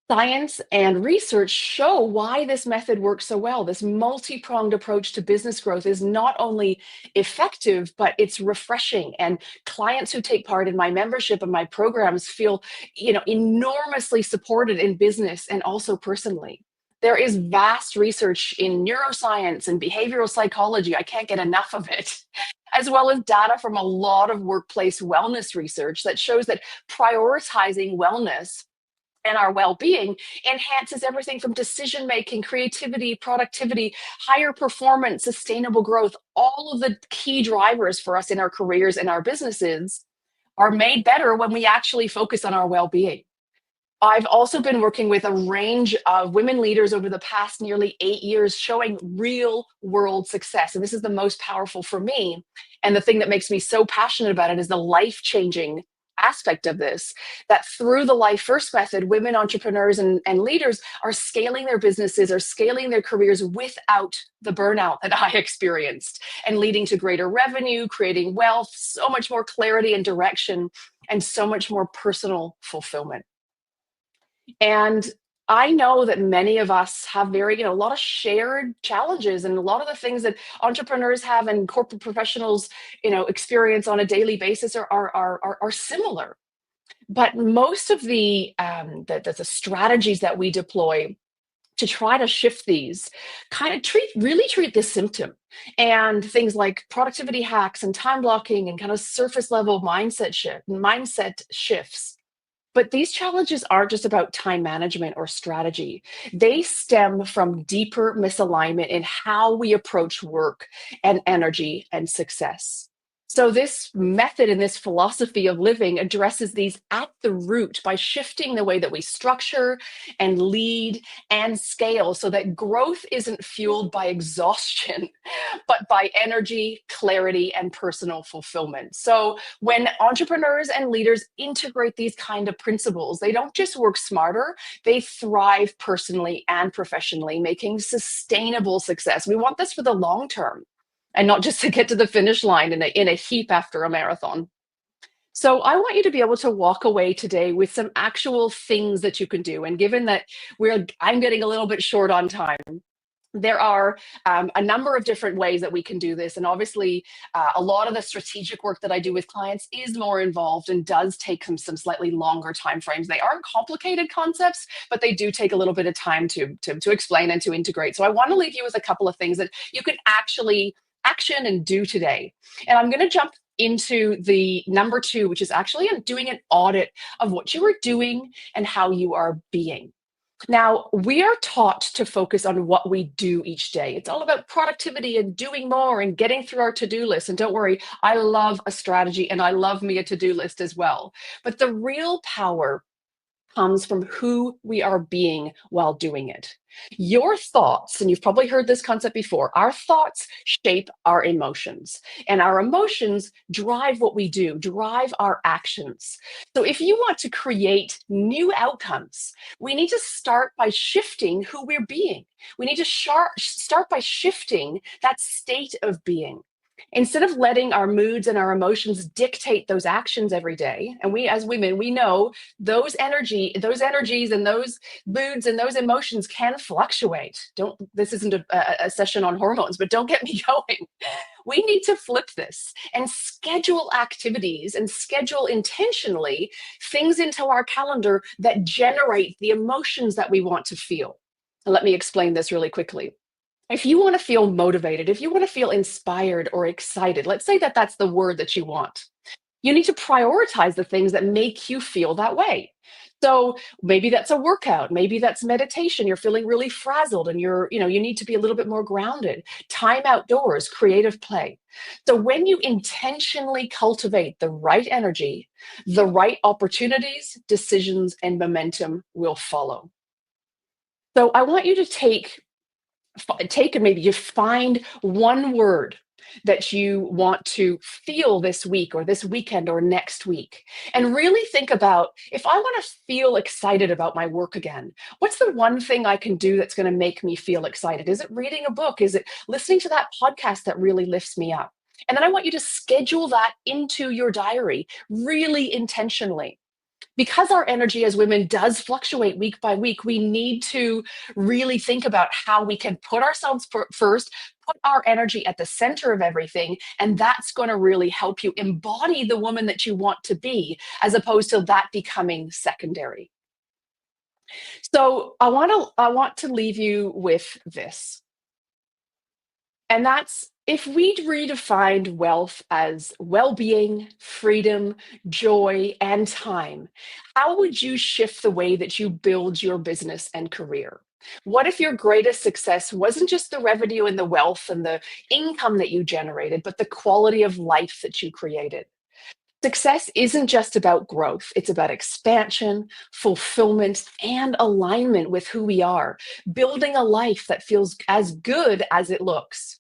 Science and research show why this method works so well. This multi-pronged approach to business growth is not only effective, but it's refreshing. And clients who take part in my membership and my programs feel, enormously supported in business and also personally. There is vast research in neuroscience and behavioral psychology. I can't get enough of it, as well as data from a lot of workplace wellness research that shows that prioritizing wellness and our well-being enhances everything from decision making, creativity, productivity, higher performance, sustainable growth. All of the key drivers for us in our careers and our businesses are made better when we actually focus on our well-being. I've also been working with a range of women leaders over the past nearly 8 years, showing real world success. And this is the most powerful for me. And the thing that makes me so passionate about it is the life-changing aspect of this, that through the Life First method, women entrepreneurs and leaders are scaling their businesses, are scaling their careers without the burnout that I experienced, and leading to greater revenue, creating wealth, so much more clarity and direction, and so much more personal fulfillment. And I know that many of us have a lot of shared challenges, and a lot of the things that entrepreneurs have and corporate professionals, experience on a daily basis are similar. But most of the strategies that we deploy to try to shift these kind of treat this symptom, and things like productivity hacks and time blocking and kind of surface level mindset shifts. But these challenges aren't just about time management or strategy. They stem from deeper misalignment in how we approach work and energy and success. So this method and this philosophy of living addresses these at the root by shifting the way that we structure and lead and scale, so that growth isn't fueled by exhaustion, but by energy, clarity, and personal fulfillment. So when entrepreneurs and leaders integrate these kind of principles, they don't just work smarter, they thrive personally and professionally, making sustainable success. We want this for the long term, and not just to get to the finish line in a heap after a marathon. So I want you to be able to walk away today with some actual things that you can do. And given that I'm getting a little bit short on time, there are a number of different ways that we can do this. And obviously, a lot of the strategic work that I do with clients is more involved and does take some slightly longer timeframes. They aren't complicated concepts, but they do take a little bit of time to explain and to integrate. So I want to leave you with a couple of things that you can actually action and do today. And I'm going to jump into the number 2, which is actually doing an audit of what you are doing and how you are being. Now, we are taught to focus on what we do each day. It's all about productivity and doing more and getting through our to-do list. And don't worry, I love a strategy and I love me a to-do list as well. But the real power comes from who we are being while doing it. Your thoughts, and you've probably heard this concept before, our thoughts shape our emotions, and our emotions drive what we do, drive our actions. So if you want to create new outcomes, we need to start by shifting who we're being. We need to start by shifting that state of being. Instead of letting our moods and our emotions dictate those actions every day, and we as women, we know those energies and those moods and those emotions can fluctuate. This isn't a session on hormones, but don't get me going. We need to flip this and schedule activities and schedule intentionally things into our calendar that generate the emotions that we want to feel. And let me explain this really quickly. If you want to feel motivated, if you want to feel inspired or excited, let's say that that's the word that you want. You need to prioritize the things that make you feel that way. So maybe that's a workout, maybe that's meditation. You're feeling really frazzled and you need to be a little bit more grounded. Time outdoors, creative play. So when you intentionally cultivate the right energy, the right opportunities, decisions, and momentum will follow. So I want you to take and maybe you find one word that you want to feel this week or this weekend or next week, and really think about, if I want to feel excited about my work again, what's the one thing I can do that's going to make me feel excited? Is it reading a book? Is it listening to that podcast that really lifts me up? And then I want you to schedule that into your diary really intentionally. Because our energy as women does fluctuate week by week, we need to really think about how we can put ourselves first, put our energy at the center of everything, and that's going to really help you embody the woman that you want to be, as opposed to that becoming secondary. So I want to leave you with this. And that's If we'd redefined wealth as well-being, freedom, joy, and time, how would you shift the way that you build your business and career? What if your greatest success wasn't just the revenue and the wealth and the income that you generated, but the quality of life that you created? Success isn't just about growth, it's about expansion, fulfillment, and alignment with who we are, building a life that feels as good as it looks.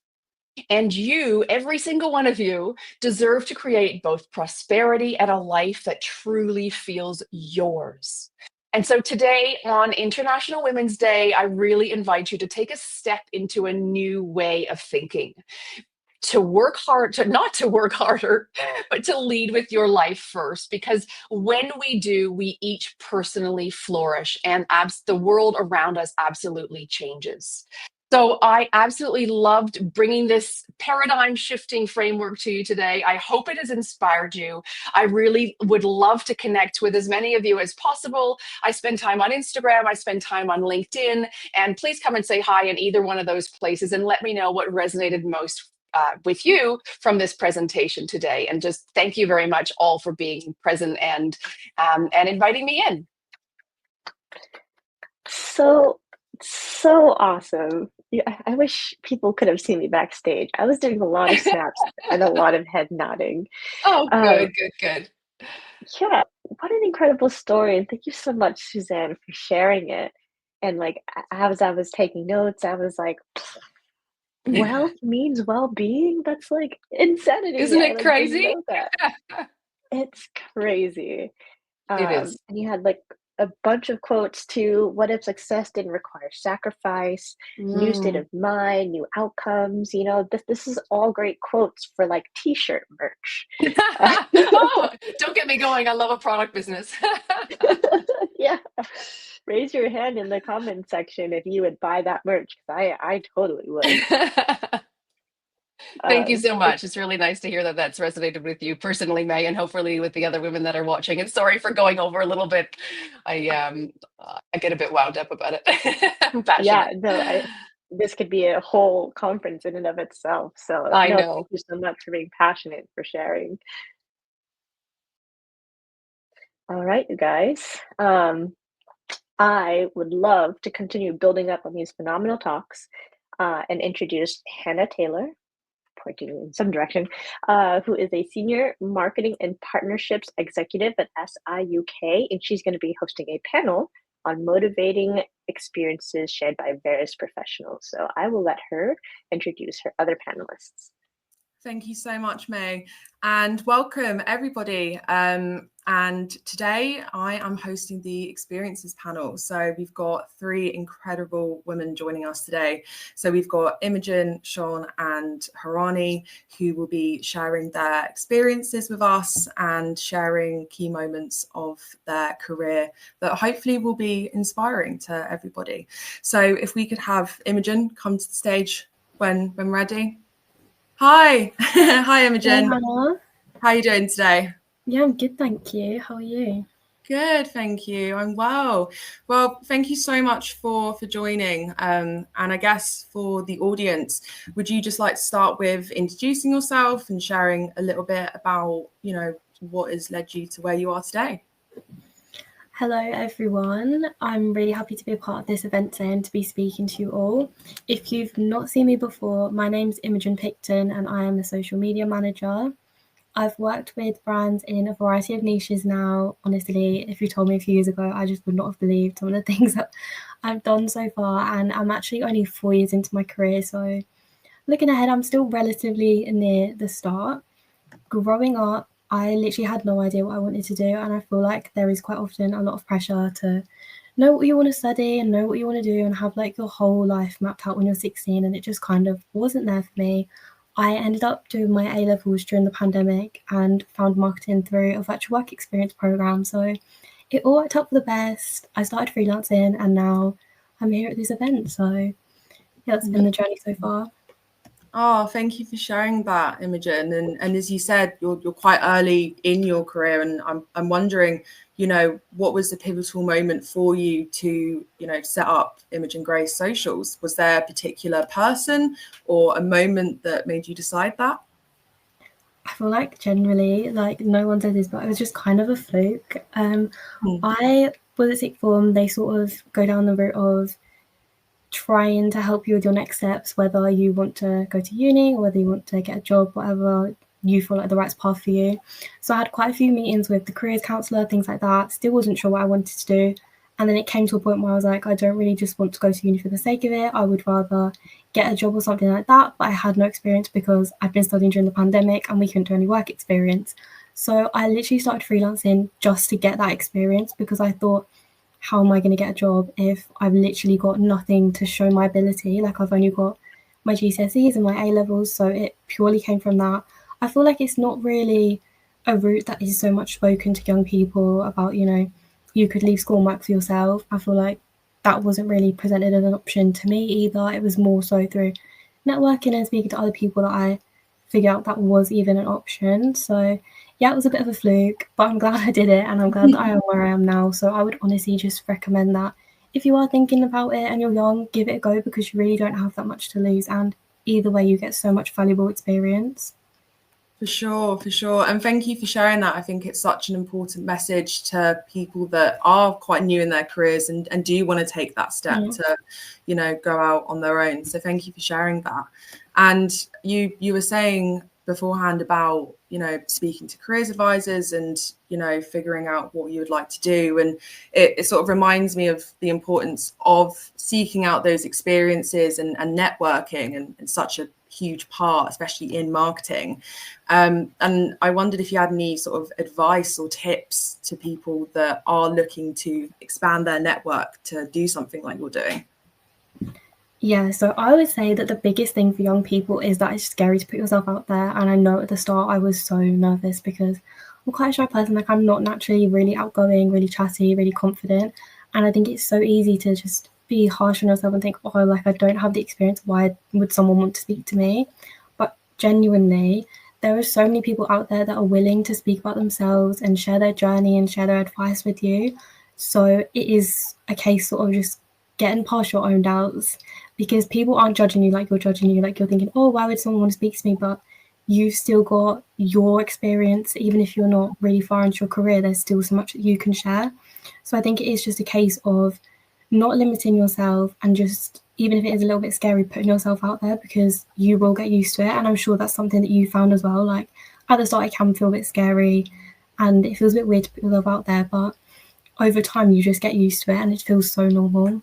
And you, every single one of you, deserve to create both prosperity and a life that truly feels yours. And so today, on International Women's Day, I really invite you to take a step into a new way of thinking, to work hard, to not to work harder, but to lead with your life first. Because when we do, we each personally flourish, and the world around us absolutely changes. So I absolutely loved bringing this paradigm shifting framework to you today. I hope it has inspired you. I really would love to connect with as many of you as possible. I spend time on Instagram, I spend time on LinkedIn, and please come and say hi in either one of those places and let me know what resonated most with you from this presentation today. And just thank you very much all for being present and inviting me in.
So awesome. Yeah, I wish people could have seen me backstage. I was doing a lot of snaps and a lot of head nodding.
Oh,
Um,
good.
yeah, what an incredible story. And thank you so much, Suzanne, for sharing it. And like, as I was taking notes, I was like, wealth means well-being? That's like insanity.
Isn't
I
it
like didn't
crazy?
know that. It's crazy.
It is.
And you had like a bunch of quotes too. What if success didn't require sacrifice? New state
Mm.
of mind, new outcomes. You know, this is all great quotes for like t-shirt merch.
Oh, don't get me going. I love a product business.
Yeah. Raise your hand in the comment section if you would buy that merch, because I totally would.
Thank you so
It's
much. It's really nice to hear that that's resonated with you personally, May, and hopefully with the other women that are watching. And sorry for going over a little bit. I get a bit wound up about it. I'm
yeah,
passionate.
no, this could be a whole conference in and of itself. So
I
no,
know.
thank you so much for being passionate, for sharing. All right, you guys. I would love to continue building up on these phenomenal talks and introduce Hannah Taylor, pointing in some direction, who is a senior marketing and partnerships executive at SIUK, and she's going to be hosting a panel on motivating experiences shared by various professionals. So I will let her introduce her other panelists.
Thank you so much, May, and welcome everybody. And today I am hosting the Experiences panel. So we've got three incredible women joining us today. So we've got Imogen, Sean, and Harani, who will be sharing their experiences with us and sharing key moments of their career that hopefully will be inspiring to everybody. So if we could have Imogen come to the stage when ready. Hi. Hi, Imogen.
Hey, Hannah.
How are you doing today?
Yeah, I'm good, thank you. How are you?
Good, thank you. I'm well. Well, thank you so much for joining. And I guess for the audience, would you just like to start with introducing yourself and sharing a little bit about, what has led you to where you are today?
Hello, everyone. I'm really happy to be a part of this event today and to be speaking to you all. If you've not seen me before, my name's Imogen Picton and I am a social media manager. I've worked with brands in a variety of niches now. Honestly, if you told me a few years ago, I just would not have believed some of the things that I've done so far. And I'm actually only 4 years into my career. So looking ahead, I'm still relatively near the start. Growing up, I literally had no idea what I wanted to do. And I feel like there is quite often a lot of pressure to know what you want to study and know what you want to do and have like your whole life mapped out when you're 16. And it just kind of wasn't there for me. I ended up doing my A-levels during the pandemic and found marketing through a virtual work experience program. So it all worked out for the best. I started freelancing and now I'm here at this event. So yeah, that's been the journey so far.
Oh, thank you for sharing that, Imogen. And as you said, you're quite early in your career, and I'm wondering, what was the pivotal moment for you to, set up Imogen Grace Socials? Was there a particular person or a moment that made you decide that?
I feel like generally, like no one said this, but it was just kind of a fluke. I was at sixth form. They sort of go down the route of trying to help you with your next steps, whether you want to go to uni or whether you want to get a job, whatever you feel like the right path for you. So I had quite a few meetings with the careers counsellor, things like that. Still wasn't sure what I wanted to do. And then it came to a point where I was like, I don't really just want to go to uni for the sake of it. I would rather get a job or something like that. But I had no experience because I'd been studying during the pandemic and we couldn't do any work experience. So I literally started freelancing just to get that experience, because I thought, how am I going to get a job if I've literally got nothing to show my ability? Like, I've only got my GCSEs and my A levels. So it purely came from that. I feel like it's not really a route that is so much spoken to young people about, you could leave school and work for yourself. I feel like that wasn't really presented as an option to me either. It was more so through networking and speaking to other people that I figured out that was even an option. So yeah, it was a bit of a fluke, but I'm glad I did it, and I'm glad that I am where I am now. So I would honestly just recommend that if you are thinking about it and you're young, give it a go, because you really don't have that much to lose. And either way, you get so much valuable experience.
For sure. And thank you for sharing that. I think it's such an important message to people that are quite new in their careers and do want to take that step to, go out on their own. So thank you for sharing that. And you were saying beforehand about, speaking to careers advisors and, figuring out what you would like to do. And it sort of reminds me of the importance of seeking out those experiences and networking and such a huge part, especially in marketing. And I wondered if you had any sort of advice or tips to people that are looking to expand their network to do something like you're doing.
Yeah, so I would say that the biggest thing for young people is that it's scary to put yourself out there. And I know at the start I was so nervous because I'm quite a shy person. Like, I'm not naturally really outgoing, really chatty, really confident. And I think it's so easy to just be harsh on yourself and think, oh, like, I don't have the experience. Why would someone want to speak to me? But genuinely, there are so many people out there that are willing to speak about themselves and share their journey and share their advice with you. So it is a case sort of just getting past your own doubts, because people aren't judging you like you're judging you. Like, you're thinking, oh, why would someone want to speak to me? But you've still got your experience. Even if you're not really far into your career, there's still so much that you can share. So I think it is just a case of not limiting yourself, and just, even if it is a little bit scary, putting yourself out there, because you will get used to it. And I'm sure that's something that you found as well. Like, at the start, it can feel a bit scary and it feels a bit weird to put yourself out there, but over time you just get used to it and it feels so normal.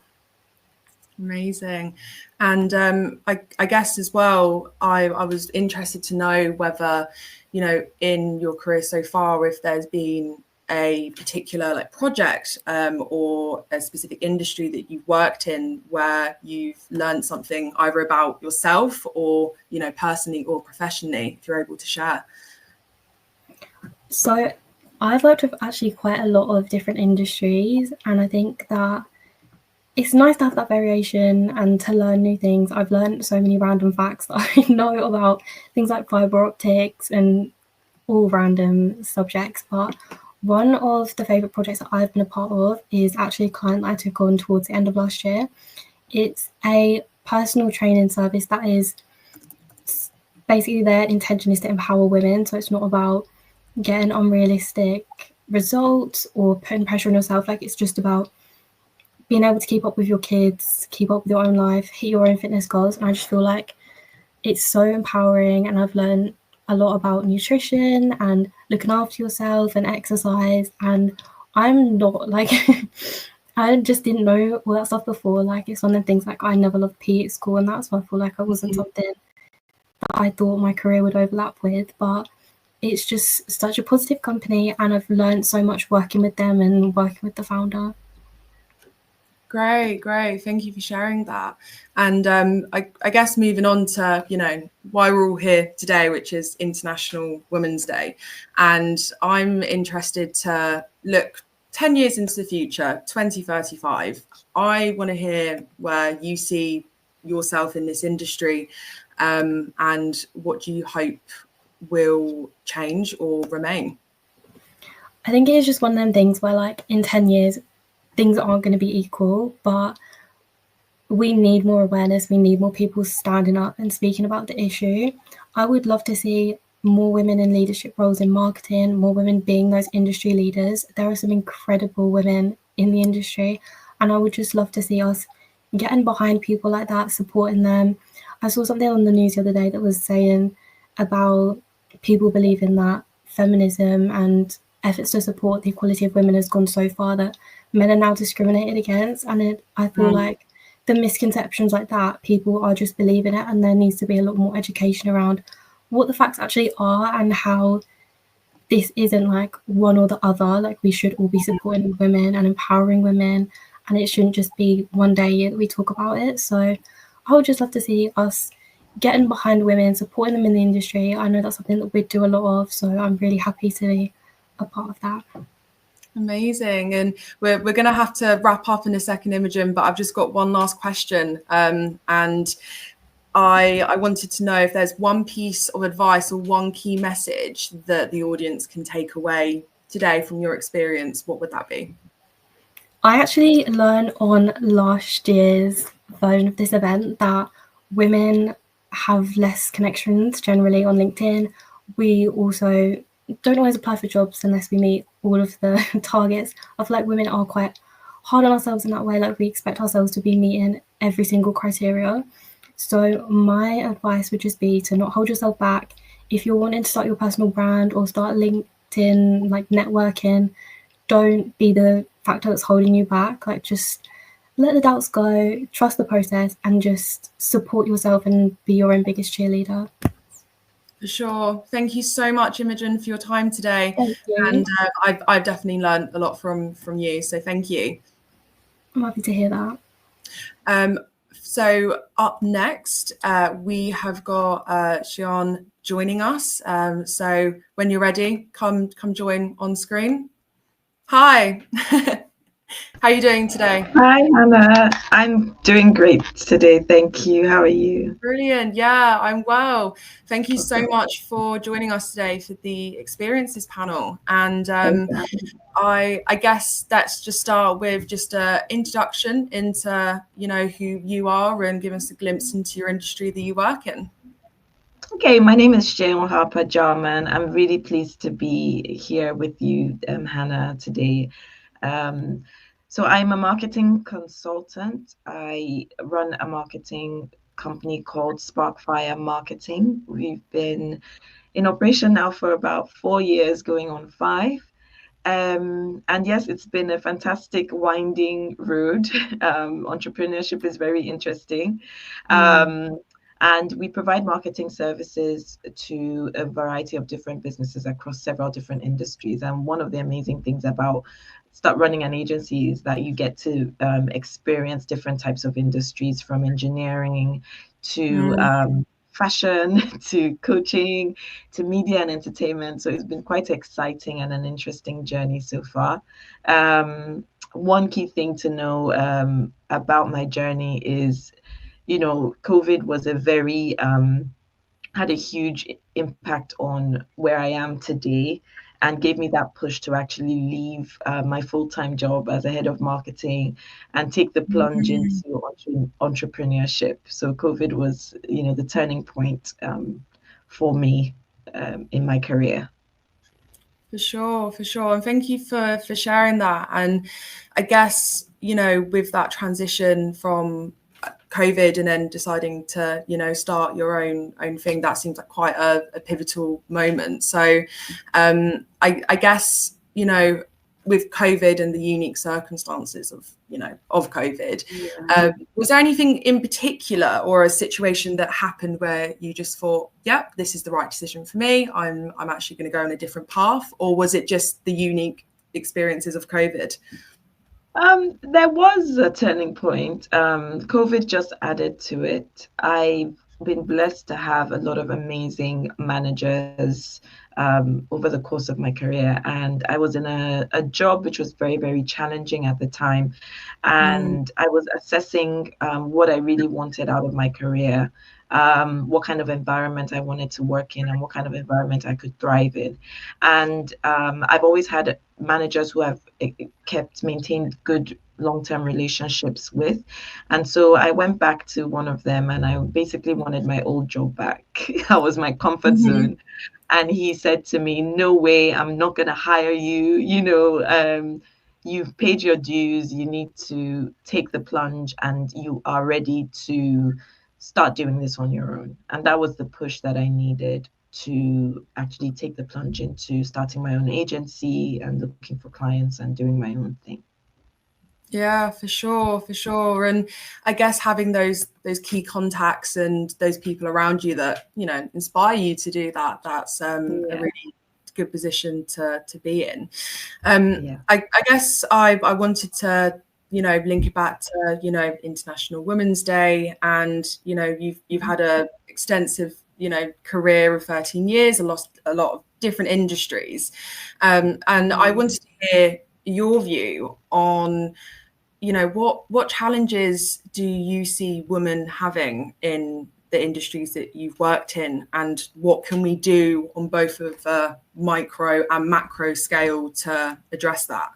Amazing. And I guess as well, I was interested to know whether, in your career so far, if there's been a particular project or a specific industry that you've worked in where you've learned something either about yourself or, personally or professionally, if you're able to share.
So I've worked with actually quite a lot of different industries, and I think that it's nice to have that variation and to learn new things. I've learned so many random facts that I know about things like fiber optics and all random subjects. But one of the favourite projects that I've been a part of is actually a client that I took on towards the end of last year. It's a personal training service that is basically, their intention is to empower women. So it's not about getting unrealistic results or putting pressure on yourself. Like, it's just about being able to keep up with your kids, keep up with your own life, hit your own fitness goals. And I just feel like it's so empowering, and I've learned a lot about nutrition and looking after yourself and exercise. And I'm not like I just didn't know all that stuff before. Like, it's one of the things, like, I never loved PE at school, and that's why I feel like I wasn't something that I thought my career would overlap with. But it's just such a positive company, and I've learned so much working with them and working with the founder.
Great. Thank you for sharing that. And I guess moving on to, why we're all here today, which is International Women's Day. And I'm interested to look 10 years into the future, 2035. I want to hear where you see yourself in this industry, and what do you hope will change or remain?
I think it is just one of them things where, like, in 10 years, things aren't going to be equal, but we need more awareness. We need more people standing up and speaking about the issue. I would love to see more women in leadership roles in marketing, more women being those industry leaders. There are some incredible women in the industry, and I would just love to see us getting behind people like that, supporting them. I saw something on the news the other day that was saying about people believing that feminism and efforts to support the equality of women has gone so far that men are now discriminated against. And I feel like the misconceptions like that, people are just believing it, and there needs to be a lot more education around what the facts actually are and how this isn't like one or the other. Like, we should all be supporting women and empowering women, and it shouldn't just be one day that we talk about it. So I would just love to see us getting behind women, supporting them in the industry. I know that's something that we do a lot of, so I'm really happy to be a part of that.
Amazing. And we're going to have to wrap up in a second, Imogen, but I've just got one last question. And I wanted to know if there's one piece of advice or one key message that the audience can take away today from your experience. What would that be?
I actually learned on last year's version of this event that women have less connections generally on LinkedIn. We also don't always apply for jobs unless we meet all of the targets. I feel like women are quite hard on ourselves in that way. Like, we expect ourselves to be meeting every single criteria. So my advice would just be to not hold yourself back. If you're wanting to start your personal brand or start LinkedIn, like, networking, don't be the factor that's holding you back. Like, just let the doubts go, trust the process, and just support yourself and be your own biggest cheerleader.
For sure. Thank you so much, Imogen, for your time today.
Thank you.
And I've definitely learned a lot from you. So thank you.
I'm happy to hear that.
So up next, we have got Xian joining us. So when you're ready, come join on screen. Hi. How are you doing today?
Hi, Hannah. I'm doing great today. Thank you. How are you?
Brilliant. Yeah, I'm well. Thank you so much for joining us today for the Experiences panel. And I guess let's just start with just an introduction into, who you are, and give us a glimpse into your industry that you work in.
Okay, my name is Xian Harper Jarman. I'm really pleased to be here with you, Hannah, today. So I'm a marketing consultant. I run a marketing company called Sparkfire Marketing. We've been in operation now for about 4 years, going on 5. And yes, it's been a fantastic winding road. Entrepreneurship is very interesting. And we provide marketing services to a variety of different businesses across several different industries. And one of the amazing things about start running an agency is that you get to experience different types of industries, from engineering to fashion to coaching to media and entertainment. So it's been quite exciting and an interesting journey so far. One key thing to know about my journey is, COVID was had a huge impact on where I am today, and gave me that push to actually leave my full-time job as a head of marketing and take the plunge into entrepreneurship. So COVID was, the turning point for me in my career.
For sure. And thank you for sharing that. And I guess, with that transition from COVID and then deciding to, start your own thing, that seems like quite a pivotal moment. So I guess, with COVID and the unique circumstances of COVID, was there anything in particular or a situation that happened where you just thought, yep, this is the right decision for me, I'm actually going to go on a different path? Or was it just the unique experiences of COVID?
There was a turning point. COVID just added to it. I've been blessed to have a lot of amazing managers over the course of my career, and I was in a job which was very, very challenging at the time, and I was assessing what I really wanted out of my career. what kind of environment I wanted to work in and what kind of environment I could thrive in. And I've always had managers who have maintained good long-term relationships with. And so I went back to one of them and I basically wanted my old job back. That was my comfort zone. And he said to me, no way, I'm not going to hire you. You've paid your dues. You need to take the plunge and you are ready to start doing this on your own. And that was the push that I needed to actually take the plunge into starting my own agency and looking for clients and doing my own thing.
Yeah, for sure. And I guess having those key contacts and those people around you that, inspire you to do that, that's a really good position to be in. I guess I wanted to, link it back to, International Women's Day, and, you've had a extensive, career of 13 years, a lot of different industries. And I wanted to hear your view on, what challenges do you see women having in the industries that you've worked in, and what can we do on both of the micro and macro scale to address that?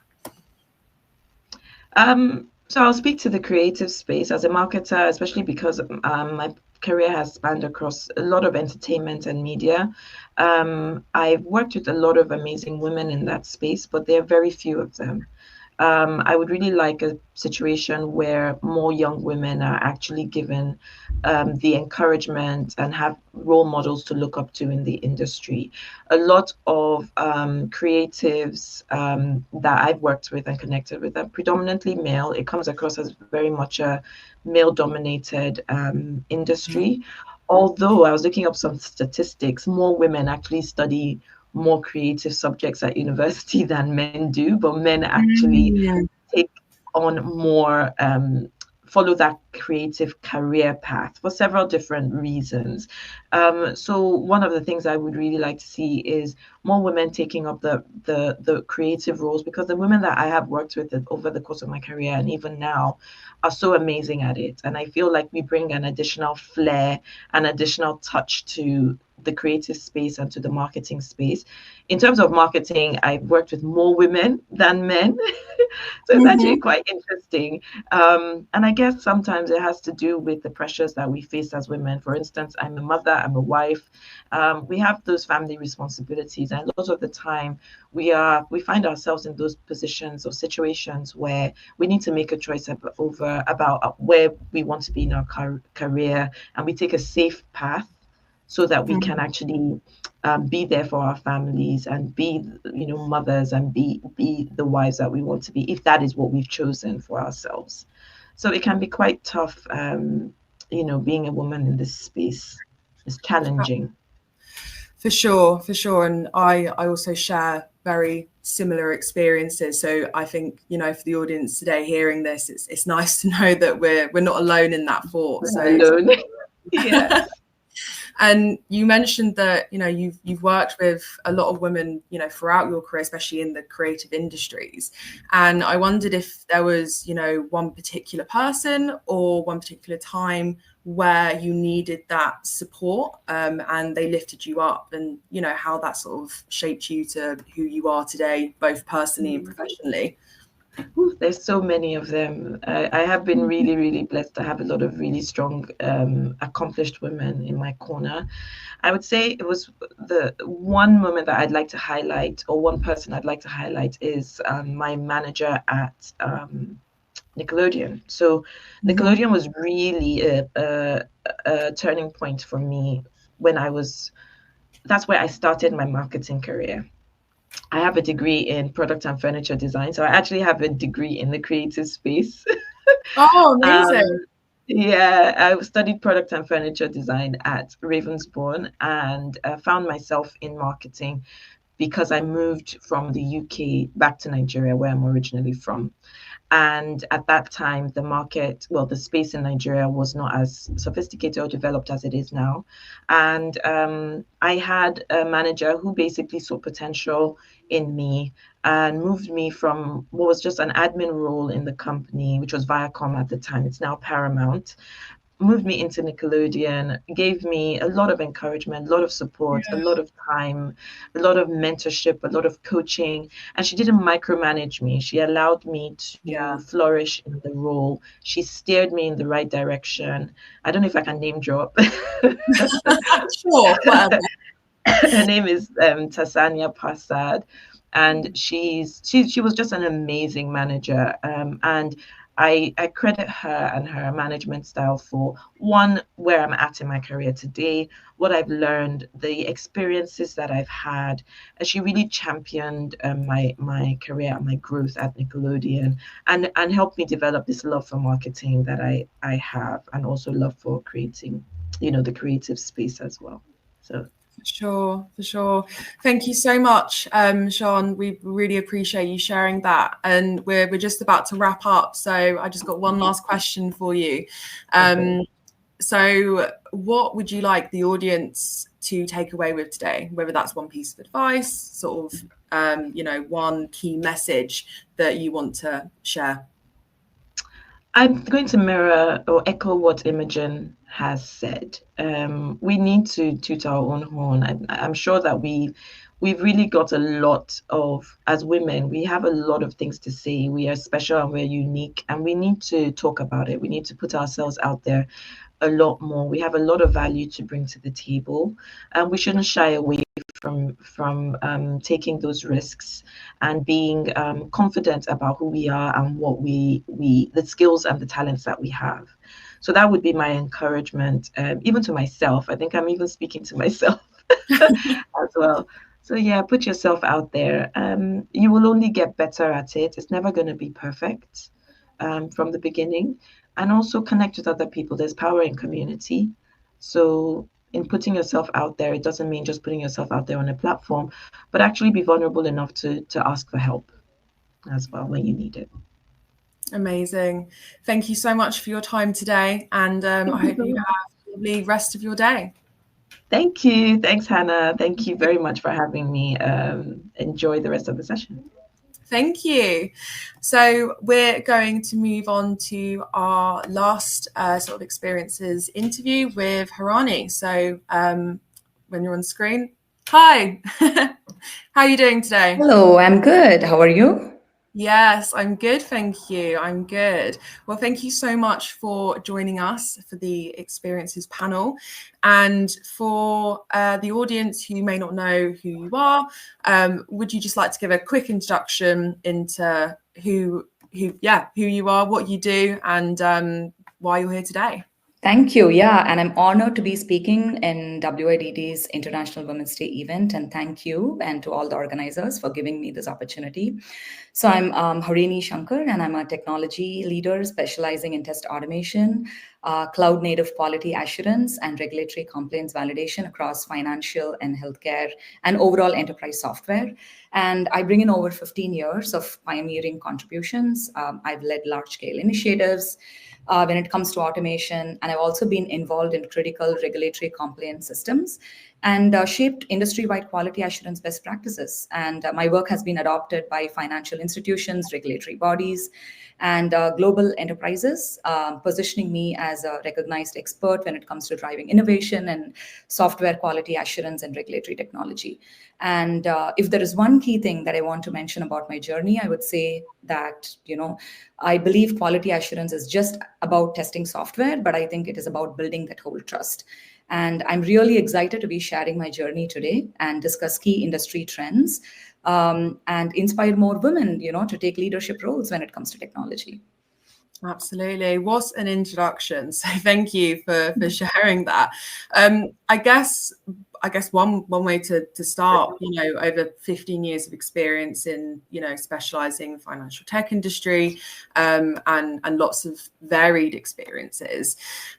So I'll speak to the creative space as a marketer, especially because my career has spanned across a lot of entertainment and media. I've worked with a lot of amazing women in that space, but there are very few of them. I would really like a situation where more young women are actually given the encouragement and have role models to look up to in the industry. A lot of creatives that I've worked with and connected with are predominantly male. It comes across as very much a male-dominated industry. Although I was looking up some statistics, more women actually study more creative subjects at university than men do, but men actually take on more, follow that creative career path for several different reasons. So one of the things I would really like to see is more women taking up the creative roles, because the women that I have worked with over the course of my career and even now are so amazing at it. And I feel like we bring an additional flair, an additional touch to the creative space and to the marketing space. In terms of marketing, I've worked with more women than men. So it's actually quite interesting. And I guess sometimes it has to do with the pressures that we face as women. For instance, I'm a mother, I'm a wife. We have those family responsibilities. And a lot of the time we find ourselves in those positions or situations where we need to make a choice about where we want to be in our career, and we take a safe path so that we can actually be there for our families and be, mothers and be the wives that we want to be, if that is what we've chosen for ourselves. So it can be quite tough, being a woman in this space is challenging. For
sure. And I also share very similar experiences. So I think, for the audience today hearing this, it's nice to know that we're not alone in that thought.
Alone. Yeah.
And you mentioned that, you've worked with a lot of women, throughout your career, especially in the creative industries. And I wondered if there was, one particular person or one particular time where you needed that support, and they lifted you up, and, how that sort of shaped you to who you are today, both personally and professionally.
Ooh, there's so many of them. I have been really, really blessed to have a lot of really strong, accomplished women in my corner. I would say it was the one moment that I'd like to highlight, or one person I'd like to highlight, is my manager at Nickelodeon. So Nickelodeon was really a turning point for me that's where I started my marketing career. I have a degree in product and furniture design. So I actually have a degree in the creative space.
Oh, amazing.
Yeah, I studied product and furniture design at Ravensbourne, and found myself in marketing because I moved from the UK back to Nigeria, where I'm originally from. And at that time, the space in Nigeria was not as sophisticated or developed as it is now. And I had a manager who basically saw potential in me and moved me from what was just an admin role in the company, which was Viacom at the time. It's now Paramount, moved me into Nickelodeon, gave me a lot of encouragement, a lot of support, a lot of time, a lot of mentorship, a lot of coaching. And she didn't micromanage me. She allowed me to flourish in the role. She steered me in the right direction. I don't know if I can name drop.
Sure, whatever.
Her name is Tasania Passad, and she was just an amazing manager. And I credit her and her management style for one, where I'm at in my career today, what I've learned, the experiences that I've had. And she really championed my career and my growth at Nickelodeon, and helped me develop this love for marketing that I have, and also love for creating, the creative space as well. So.
For sure. Thank you so much, Sean. We really appreciate you sharing that. And we're just about to wrap up. So I just got one last question for you. So what would you like the audience to take away with today? Whether that's one piece of advice, sort of, one key message that you want to share.
I'm going to mirror or echo what Imogen has said. We need to toot our own horn. I'm sure that we've really got a lot of, as women, we have a lot of things to say. We are special and we're unique, and we need to talk about it. We need to put ourselves out there a lot more. We have a lot of value to bring to the table, and we shouldn't shy away from taking those risks and being confident about who we are and what we the skills and the talents that we have. So that would be my encouragement, even to myself. I think I'm even speaking to myself as well. So yeah, put yourself out there. You will only get better at it. It's never going to be perfect from the beginning. And also connect with other people. There's power in community. So in putting yourself out there, it doesn't mean just putting yourself out there on a platform, but actually be vulnerable enough to ask for help as well when you need it.
Amazing. Thank you so much for your time today. And I hope you have a lovely rest of your day.
Thank you. Thanks, Hannah. Thank you very much for having me. Enjoy the rest of the session.
Thank you. So we're going to move on to our last sort of experiences interview with Harani. So when you're on screen, hi, how are you doing today?
Hello, I'm good. How are you?
Yes, I'm good. Thank you. I'm good. Well, thank you so much for joining us for the Experiences panel. And for the audience who may not know who you are, would you just like to give a quick introduction into who you are, what you do, and why you're here today?
Thank you. Yeah, and I'm honored to be speaking in WIDD's International Women's Day event. And thank you and to all the organizers for giving me this opportunity. So I'm Harini Shankar, and I'm a technology leader specializing in test automation, cloud native quality assurance, and regulatory compliance validation across financial and healthcare and overall enterprise software. And I bring in over 15 years of pioneering contributions. I've led large-scale initiatives when it comes to automation, and I've also been involved in critical regulatory compliance systems and shaped industry-wide quality assurance best practices. And my work has been adopted by financial institutions, regulatory bodies, and global enterprises, positioning me as a recognized expert when it comes to driving innovation and software quality assurance and regulatory technology. And if there is one key thing that I want to mention about my journey, I would say that, I believe quality assurance is just about testing software, but I think it is about building that whole trust. And I'm really excited to be sharing my journey today and discuss key industry trends and inspire more women, to take leadership roles when it comes to technology.
Absolutely. What an introduction. So thank you for sharing that. I guess one way to start, over 15 years of experience in, specializing in financial tech industry, and lots of varied experiences.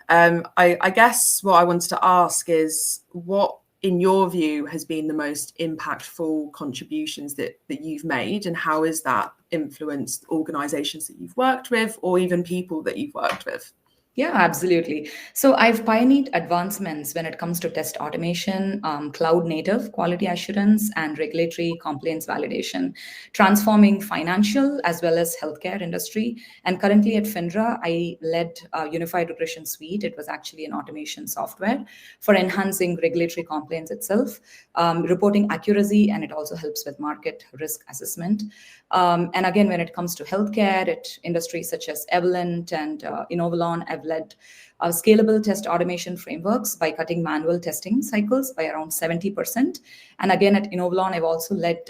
I guess what I wanted to ask is, what, in your view, has been the most impactful contributions that you've made, and how has that influenced organizations that you've worked with, or even people that you've worked with?
Yeah, absolutely. So I've pioneered advancements when it comes to test automation, cloud native quality assurance, and regulatory compliance validation, transforming financial as well as healthcare industry. And currently at FINRA, I led Unified Regression Suite. It was actually an automation software for enhancing regulatory compliance itself, reporting accuracy, and it also helps with market risk assessment. And again, when it comes to healthcare, at industries such as Evolent and Inovalon, I've led scalable test automation frameworks by cutting manual testing cycles by around 70%. And again, at Inovalon, I've also led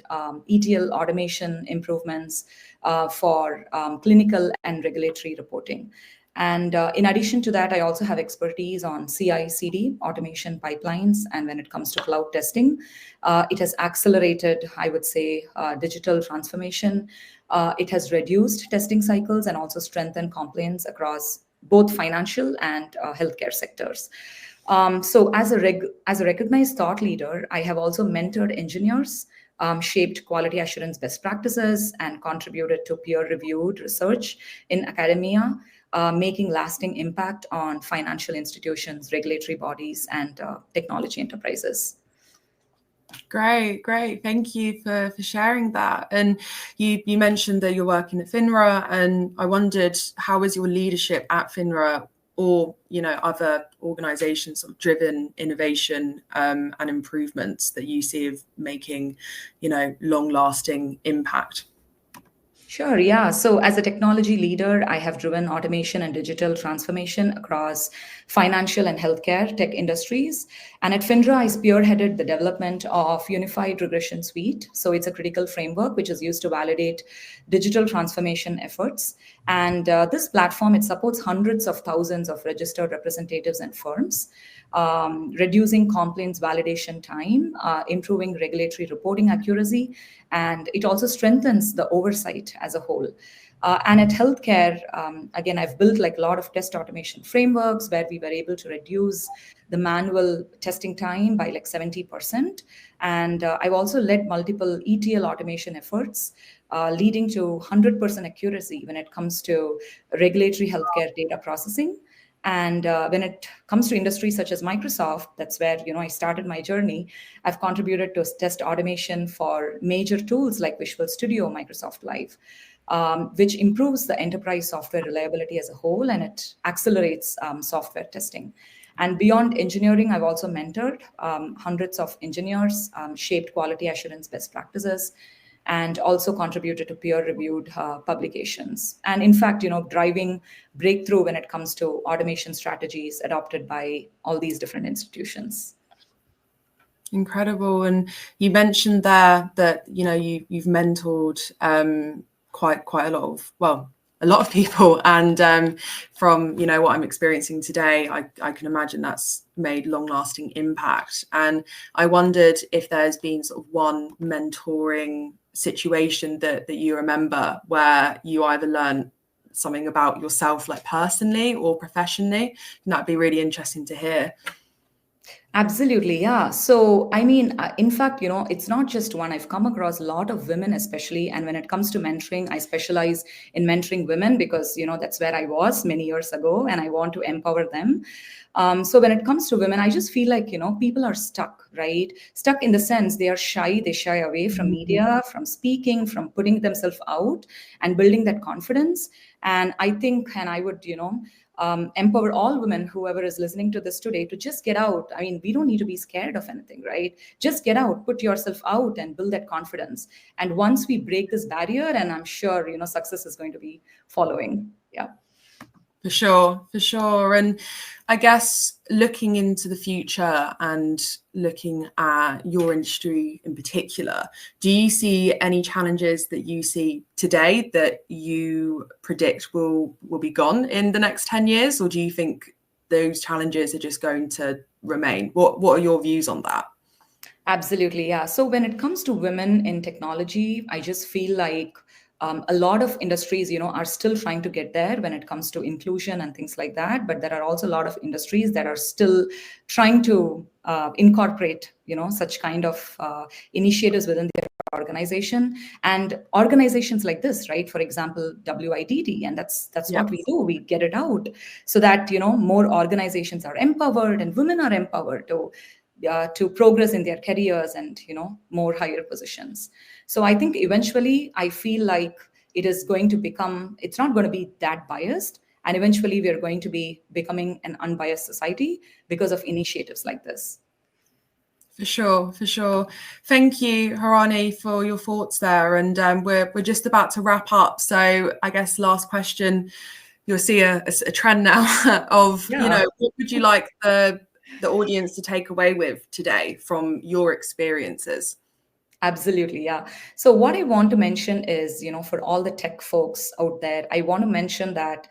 ETL automation improvements for clinical and regulatory reporting. And in addition to that, I also have expertise on CI/CD automation pipelines. And when it comes to cloud testing, it has accelerated, I would say, digital transformation. It has reduced testing cycles and also strengthened compliance across both financial and healthcare sectors. So as a recognized thought leader, I have also mentored engineers, shaped quality assurance best practices, and contributed to peer-reviewed research in academia, making lasting impact on financial institutions, regulatory bodies, and technology enterprises.
Great. Thank you for sharing that. And you mentioned that you're working at FINRA, and I wondered, how is your leadership at FINRA or other organizations sort of driven innovation and improvements that you see of making long-lasting impact?
Sure, yeah. So as a technology leader, I have driven automation and digital transformation across financial and healthcare tech industries. And at FINRA, I spearheaded the development of Unified Regression Suite. So it's a critical framework which is used to validate digital transformation efforts. And this platform, it supports hundreds of thousands of registered representatives and firms, reducing compliance validation time, improving regulatory reporting accuracy, and it also strengthens the oversight as a whole. And at healthcare, again, I've built like a lot of test automation frameworks where we were able to reduce the manual testing time by like 70%. And I've also led multiple ETL automation efforts, leading to 100% accuracy when it comes to regulatory healthcare data processing. And when it comes to industries such as Microsoft, that's where I started my journey. I've contributed to test automation for major tools like Visual Studio, Microsoft Live, which improves the enterprise software reliability as a whole, and it accelerates software testing. And beyond engineering, I've also mentored hundreds of engineers, shaped quality assurance best practices, and also contributed to peer-reviewed publications. And in fact, driving breakthrough when it comes to automation strategies adopted by all these different institutions.
Incredible. And you mentioned there that you've mentored quite a lot of people, and from what I'm experiencing today, I can imagine that's made long-lasting impact. And I wondered if there's been sort of one mentoring situation that you remember where you either learned something about yourself, like personally or professionally, and that'd be really interesting to hear.
Absolutely, yeah. So, I mean, in fact, it's not just one. I've come across a lot of women, especially. And when it comes to mentoring, I specialize in mentoring women because, that's where I was many years ago, and I want to empower them. So when it comes to women, I just feel like, people are stuck, right? Stuck in the sense they are shy. They shy away from media, from speaking, from putting themselves out and building that confidence. And I think, and I would, empower all women, whoever is listening to this today, to just get out. I mean, we don't need to be scared of anything, right? Just get out, put yourself out and build that confidence. And once we break this barrier, and I'm sure, success is going to be following. Yeah.
For sure. And I guess looking into the future and looking at your industry in particular, do you see any challenges that you see today that you predict will be gone in the next 10 years? Or do you think those challenges are just going to remain? What are your views on that?
Absolutely, yeah. So when it comes to women in technology, I just feel like A lot of industries, are still trying to get there when it comes to inclusion and things like that. But there are also a lot of industries that are still trying to incorporate, such kind of initiatives within their organization. And organizations like this, right? For example, WIDD, and that's what we do. We get it out so that more organizations are empowered and women are empowered to progress in their careers and more higher positions. So I think eventually I feel like it is going to become, it's not going to be that biased, and eventually we are going to be becoming an unbiased society because of initiatives like this.
For sure, for sure. Thank you, Harani, for your thoughts there. And we're just about to wrap up. So I guess last question, you'll see a trend now of, what would you like the audience to take away with today from your experiences?
Absolutely, yeah. So what I want to mention is, for all the tech folks out there, I want to mention that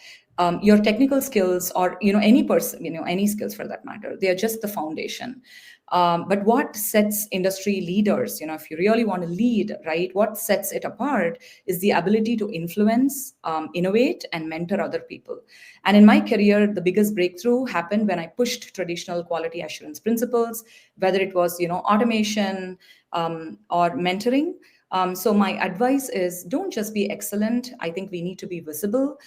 your technical skills, or any person, any skills for that matter, they are just the foundation. But what sets industry leaders, if you really want to lead, right, what sets it apart is the ability to influence, innovate, and mentor other people. And in my career, the biggest breakthrough happened when I pushed traditional quality assurance principles, whether it was, automation or mentoring. So my advice is, don't just be excellent. I think we need to be visible,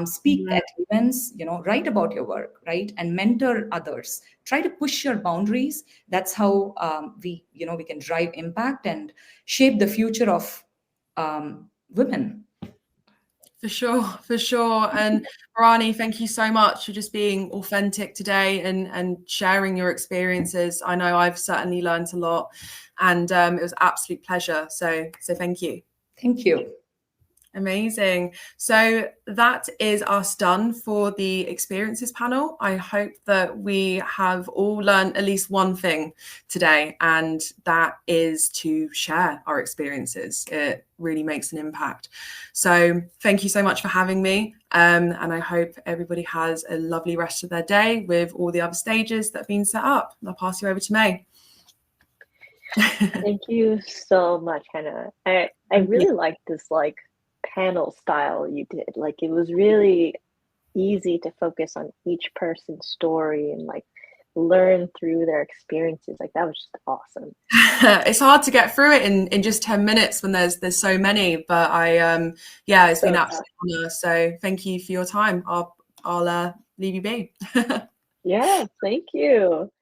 speak at events, write about your work, right? And mentor others. Try to push your boundaries. That's how we can drive impact and shape the future of women.
For sure, for sure. And Harani, thank you so much for just being authentic today and sharing your experiences. I know I've certainly learned a lot, and it was an absolute pleasure. So thank you.
Thank you.
Amazing. So that is us done for the experiences panel. I hope that we have all learned at least one thing today, and that is to share our experiences. It really makes an impact. So thank you so much for having me. And I hope everybody has a lovely rest of their day with all the other stages that have been set up. I'll pass you over to May.
Thank you so much, Hannah. I really like this panel style you did. It was really easy to focus on each person's story and learn through their experiences. That was just awesome.
It's hard to get through it in just 10 minutes when there's so many, but it's been absolute honor. So thank you for your time. I'll leave you be.
Yeah, thank you.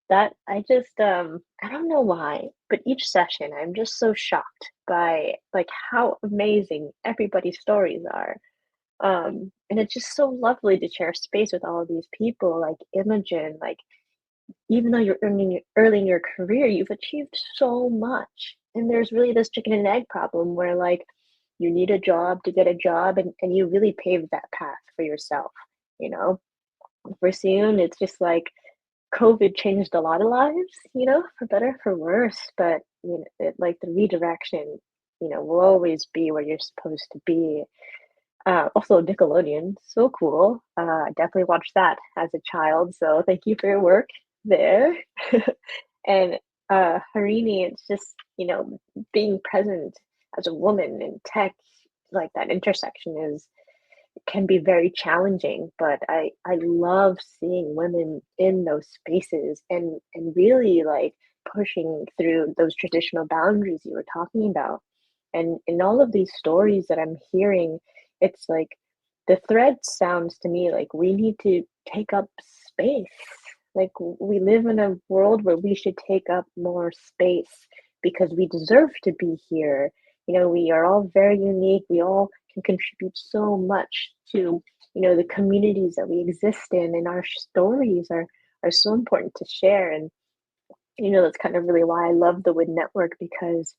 That I just I don't know why, but each session I'm just so shocked by how amazing everybody's stories are. And it's just so lovely to share space with all of these people like Imogen. Even though you're early in your career, you've achieved so much. And there's really this chicken and egg problem where you need a job to get a job, and you really paved that path for yourself. For Siyun, it's just COVID changed a lot of lives, for better, for worse. But the redirection, will always be where you're supposed to be. Also, Nickelodeon, so cool. I definitely watched that as a child. So thank you for your work there. And Harini, it's just being present as a woman in tech, that intersection can be very challenging, but I love seeing women in those spaces and really pushing through those traditional boundaries you were talking about. And in all of these stories that I'm hearing, it's the thread sounds to me we need to take up space. We live in a world where we should take up more space because we deserve to be here. We are all very unique. We all can contribute so much to the communities that we exist in, and our stories are so important to share. And that's kind of really why I love the WID network, because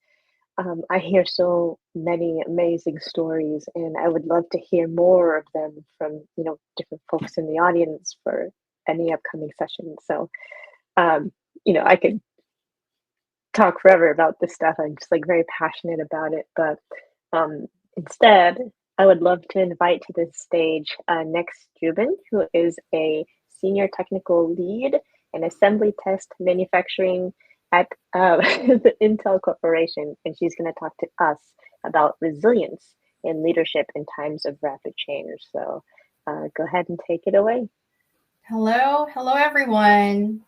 I hear so many amazing stories, and I would love to hear more of them from different folks in the audience for any upcoming sessions. So I could talk forever about this stuff. I'm just very passionate about it, but instead I would love to invite to this stage next Jubin, who is a senior technical lead in assembly test manufacturing at the Intel Corporation, and she's going to talk to us about resilience in leadership in times of rapid change. So go ahead and take it away.
Hello everyone.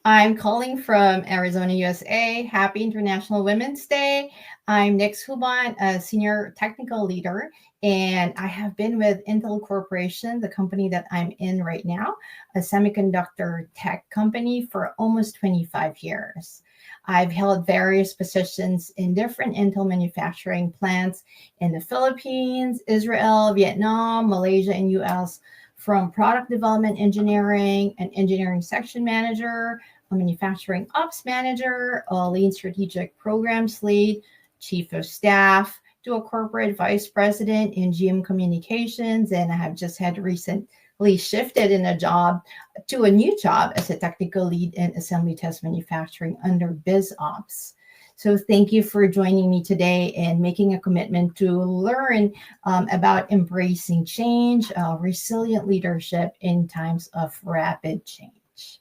I'm calling from Arizona, USA. Happy International Women's Day. I'm Nix Huban, a senior technical leader, and I have been with Intel Corporation, the company that I'm in right now, a semiconductor tech company, for almost 25 years. I've held various positions in different Intel manufacturing plants in the Philippines, Israel, Vietnam, Malaysia, and US, from product development engineering, an engineering section manager, a manufacturing ops manager, a lean strategic programs lead, chief of staff, to a corporate vice president in GM Communications. And I have just had recently shifted in a job to a new job as a technical lead in assembly test manufacturing under Biz Ops. So thank you for joining me today and making a commitment to learn about embracing change, resilient leadership in times of rapid change.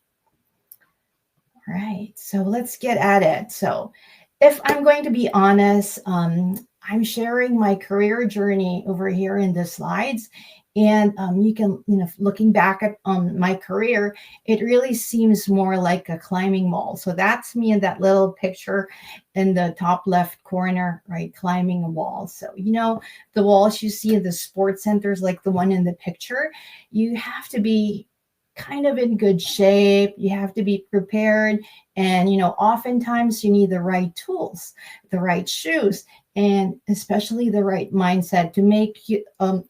All right, so let's get at it. So if I'm going to be honest, I'm sharing my career journey over here in the slides. And you can, looking back at my career, it really seems more like a climbing wall. So that's me in that little picture in the top left corner, right? Climbing a wall. So, the walls you see in the sports centers, like the one in the picture, you have to be kind of in good shape. You have to be prepared. And, oftentimes you need the right tools, the right shoes, and especially the right mindset to make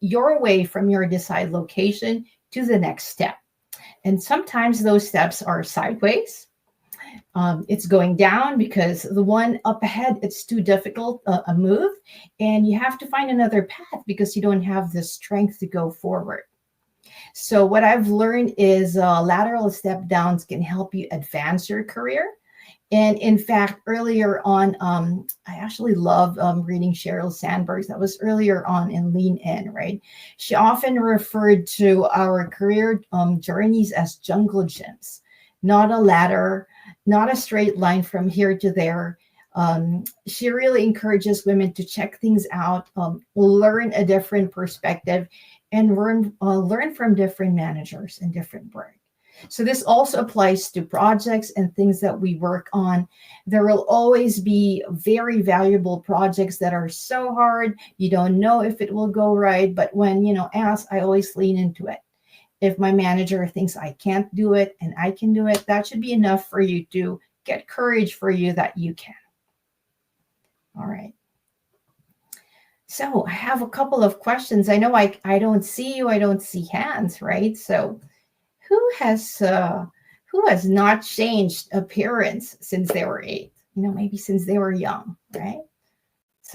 your way from your desired location to the next step. And sometimes those steps are sideways. It's going down because the one up ahead, it's too difficult a move. And you have to find another path because you don't have the strength to go forward. So what I've learned is lateral step downs can help you advance your career. And in fact, earlier on, I actually love reading Sheryl Sandberg. That was earlier on in Lean In, right? She often referred to our career journeys as jungle gyms, not a ladder, not a straight line from here to there. She really encourages women to check things out, learn a different perspective, and learn from different managers and different work. So this also applies to projects and things that we work on. There will always be very valuable projects that are so hard, you don't know if it will go right, but when, asked, I always lean into it. If my manager thinks I can't do it and I can do it, that should be enough for you to get courage for you that you can. All right. So I have a couple of questions. I know I don't see you, I don't see hands, right? So who has not changed appearance since they were 8? Maybe since they were young, right?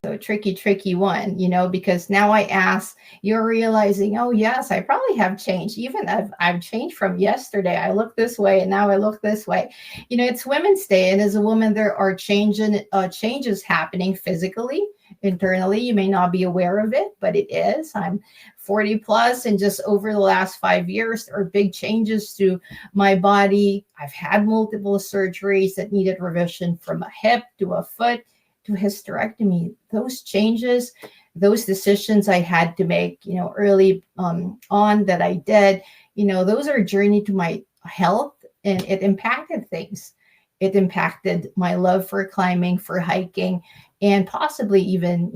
So tricky one, because now I ask, you're realizing, oh yes, I probably have changed. Even I've changed from yesterday. I look this way and now I look this way. It's Women's Day, and as a woman, there are changes happening physically, internally. You may not be aware of it, but it is. I'm 40 plus, and just over the last 5 years, there are big changes to my body. I've had multiple surgeries that needed revision, from a hip to a foot to hysterectomy. Those changes, those decisions I had to make, early on that I did, those are a journey to my health, and it impacted things. It impacted my love for climbing, for hiking, and possibly even,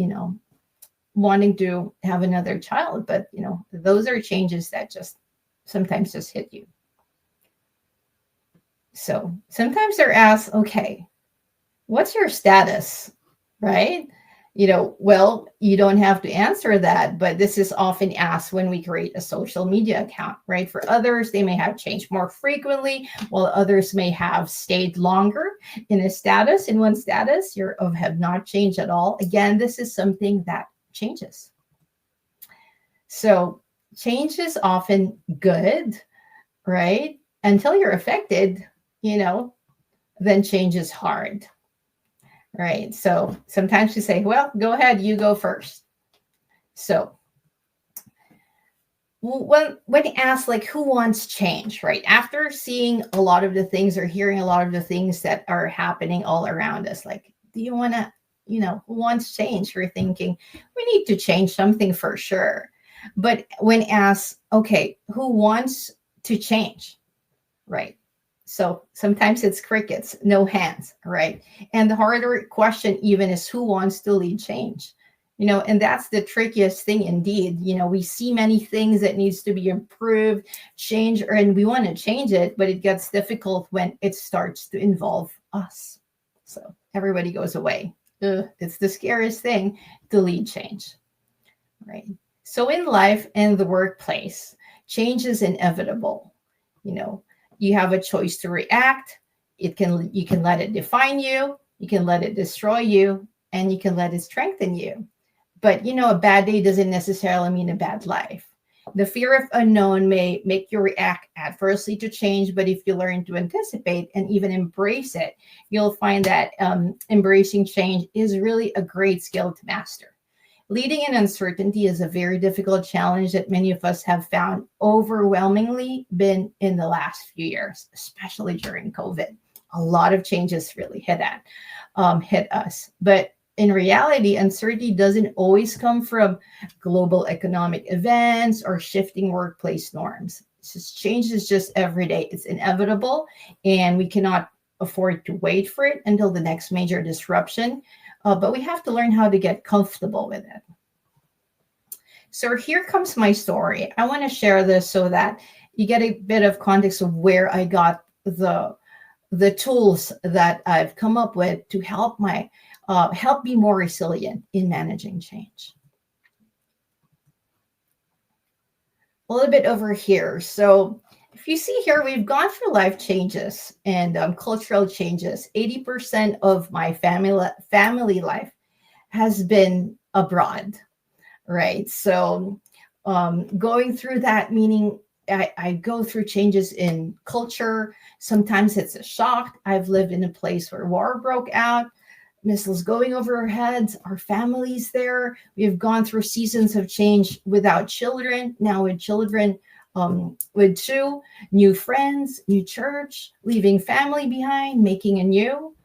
wanting to have another child. But, those are changes that just sometimes just hit you. So sometimes they're asked, okay, what's your status, right? Well, you don't have to answer that, but this is often asked when we create a social media account, right? For others, they may have changed more frequently, while others may have stayed longer in one status, have not changed at all. Again, this is something that changes. So change is often good, right? Until you're affected, then change is hard. Right. So sometimes you say, well, go ahead, you go first. So when asked, like, who wants change, right? After seeing a lot of the things or hearing a lot of the things that are happening all around us, like, do you want to, who wants change? You're thinking, we need to change something for sure. But when asked, okay, who wants to change? Right. So sometimes it's crickets, no hands, right? And the harder question even is who wants to lead change? And that's the trickiest thing indeed. We see many things that needs to be improved, change, and we want to change it, but it gets difficult when it starts to involve us. So everybody goes away. It's the scariest thing to lead change, right? So in life and the workplace, change is inevitable. You have a choice to react. You can let it define you. You can let it destroy you, and you can let it strengthen you. But, a bad day doesn't necessarily mean a bad life. The fear of unknown may make you react adversely to change, but if you learn to anticipate and even embrace it, you'll find that embracing change is really a great skill to master. Leading in uncertainty is a very difficult challenge that many of us have found overwhelmingly been in the last few years, especially during COVID. A lot of changes really hit us. But in reality, uncertainty doesn't always come from global economic events or shifting workplace norms. Change is just every day. It's inevitable, and we cannot afford to wait for it until the next major disruption. But we have to learn how to get comfortable with it. So here comes my story. I want to share this so that you get a bit of context of where I got the tools that I've come up with to help be more resilient in managing change. A little bit over here. So if you see here, we've gone through life changes and cultural changes. 80% of my family life has been abroad, right? So going through that, meaning I go through changes in culture. Sometimes it's a shock. I've lived in a place where war broke out, missiles going over our heads, our families there. We've gone through seasons of change without children, now with children, with 2 new friends, new church, leaving family behind, making a new,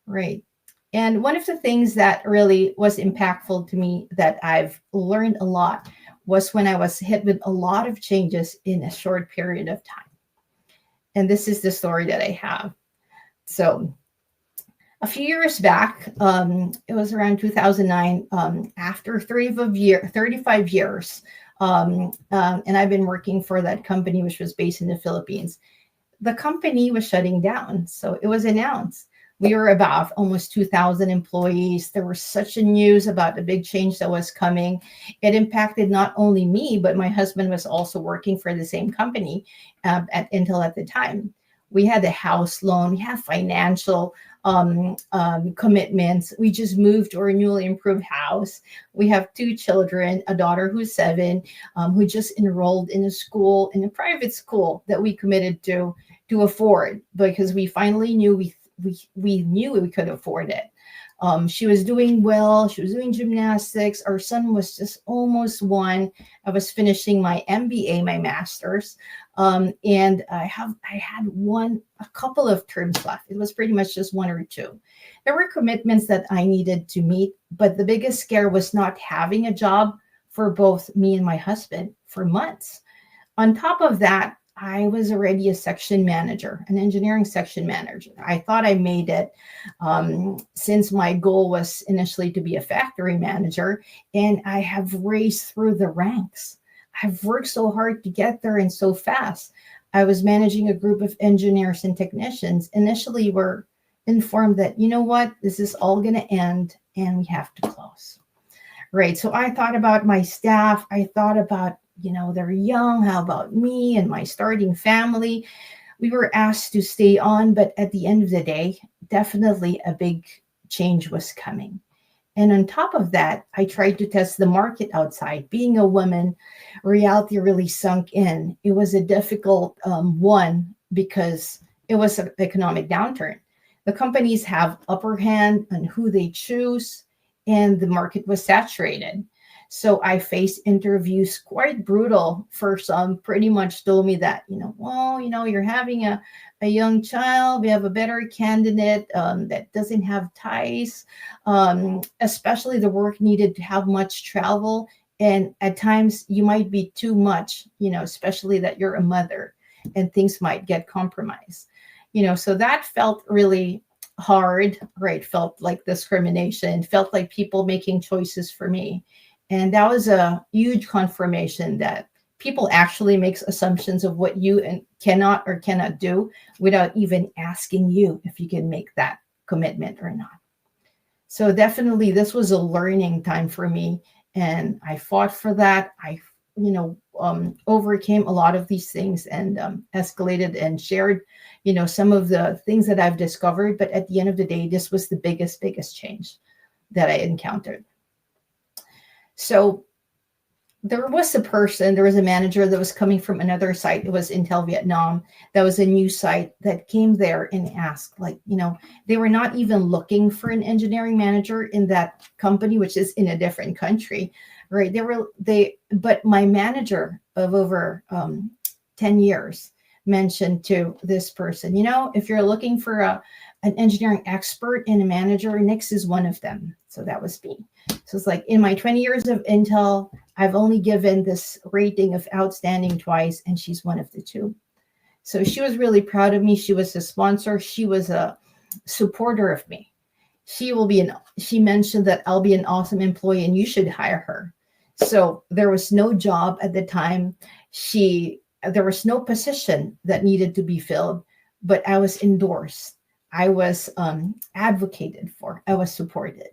right? And one of the things that really was impactful to me that I've learned a lot was when I was hit with a lot of changes in a short period of time. And this is the story that I have. So a few years back, it was around 2009, after 35 years, and I've been working for that company, which was based in the Philippines. The company was shutting down. So it was announced. We were about almost 2,000 employees. There was such a news about the big change that was coming. It impacted not only me, but my husband was also working for the same company at Intel at the time. We had a house loan. We had financial commitments. We just moved to a newly improved house. We have 2 children, a daughter who's 7, who just enrolled in a private school that we committed to afford, because we finally knew we knew we could afford it. She was doing well. She was doing gymnastics. Our son was just almost 1. I was finishing my MBA, my master's, and I had a couple of terms left. It was pretty much just 1 or 2. There were commitments that I needed to meet, but the biggest scare was not having a job for both me and my husband for months. On top of that, I was already a section manager, an engineering section manager. I thought I made it since my goal was initially to be a factory manager, and I have raced through the ranks. I've worked so hard to get there and so fast. I was managing a group of engineers and technicians. Initially, we're informed that, you know what, this is all going to end and we have to close. Right. So I thought about my staff. I thought about, they're young. How about me and my starting family? We were asked to stay on, but at the end of the day, definitely a big change was coming. And on top of that, I tried to test the market outside. Being a woman, reality really sunk in. It was a difficult one because it was an economic downturn. The companies have upper hand on who they choose, and the market was saturated. So I faced interviews quite brutal for some, pretty much told me that, well, you're having a young child. We have a better candidate that doesn't have ties, especially the work needed to have much travel. And at times you might be too much, especially that you're a mother and things might get compromised. So that felt really hard, right? Felt like discrimination, felt like people making choices for me. And that was a huge confirmation that people actually make assumptions of what you cannot or cannot do without even asking you if you can make that commitment or not. So definitely this was a learning time for me. And I fought for that. I overcame a lot of these things and escalated and shared, some of the things that I've discovered. But at the end of the day, this was the biggest change that I encountered. So there was a manager that was coming from another site. It was Intel Vietnam. That was a new site that came there and asked, they were not even looking for an engineering manager in that company, which is in a different country, right? But my manager of over 10 years mentioned to this person, if you're looking for an engineering expert and a manager, Nix is one of them. So that was me. So it's like in my 20 years of Intel, I've only given this rating of outstanding twice, and she's one of the two. So she was really proud of me. She was a sponsor. She was a supporter of me. She mentioned that I'll be an awesome employee and you should hire her. So there was no job at the time. There was no position that needed to be filled, but I was endorsed. I was advocated for. I was supported.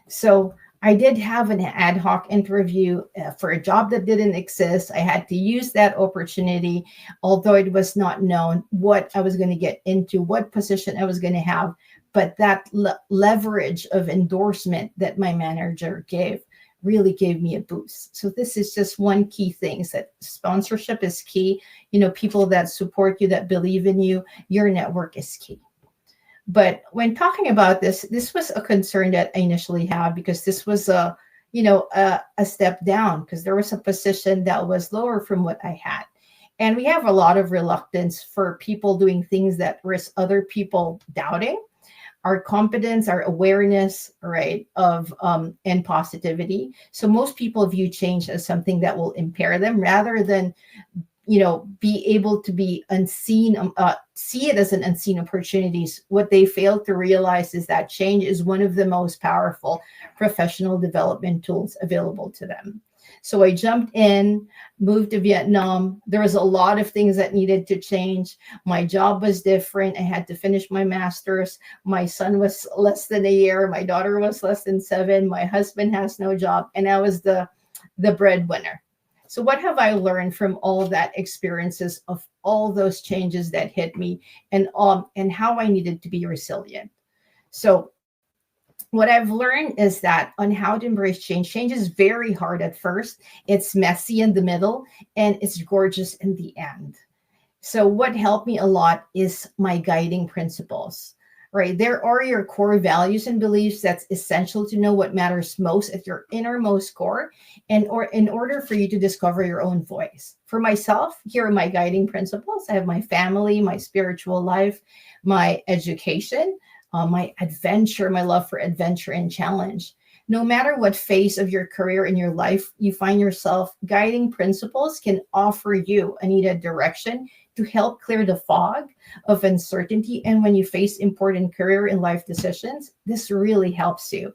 So I did have an ad hoc interview for a job that didn't exist. I had to use that opportunity, although it was not known what I was going to get into, what position I was going to have. But that leverage of endorsement that my manager gave really gave me a boost. So this is just one key thing, is that sponsorship is key. People that support you, that believe in you, your network is key. But when talking about this was a concern that I initially had, because this was a step down, because there was a position that was lower from what I had. And we have a lot of reluctance for people doing things that risk other people doubting our competence, our awareness, right, of and positivity. So most people view change as something that will impair them rather than be able to be unseen, see it as an unseen opportunities. What they fail to realize is that change is one of the most powerful professional development tools available to them. So I jumped in, moved to Vietnam. There was a lot of things that needed to change. My job was different. I had to finish my master's. My son was less than a year. My daughter was less than 7. My husband has no job. And I was the breadwinner. So what have I learned from all that experiences of all those changes that hit me, and how I needed to be resilient? So what I've learned is that on how to embrace change. Change is very hard at first. It's messy in the middle, and it's gorgeous in the end. So what helped me a lot is my guiding principles, right? There are your core values and beliefs. That's essential to know what matters most at your innermost core, and or in order for you to discover your own voice. For myself, here are my guiding principles. I have my family, my spiritual life, my education, my adventure, my love for adventure and challenge. No matter what phase of your career in your life you find yourself, guiding principles can offer you a needed direction to help clear the fog of uncertainty. And when you face important career and life decisions, this really helps you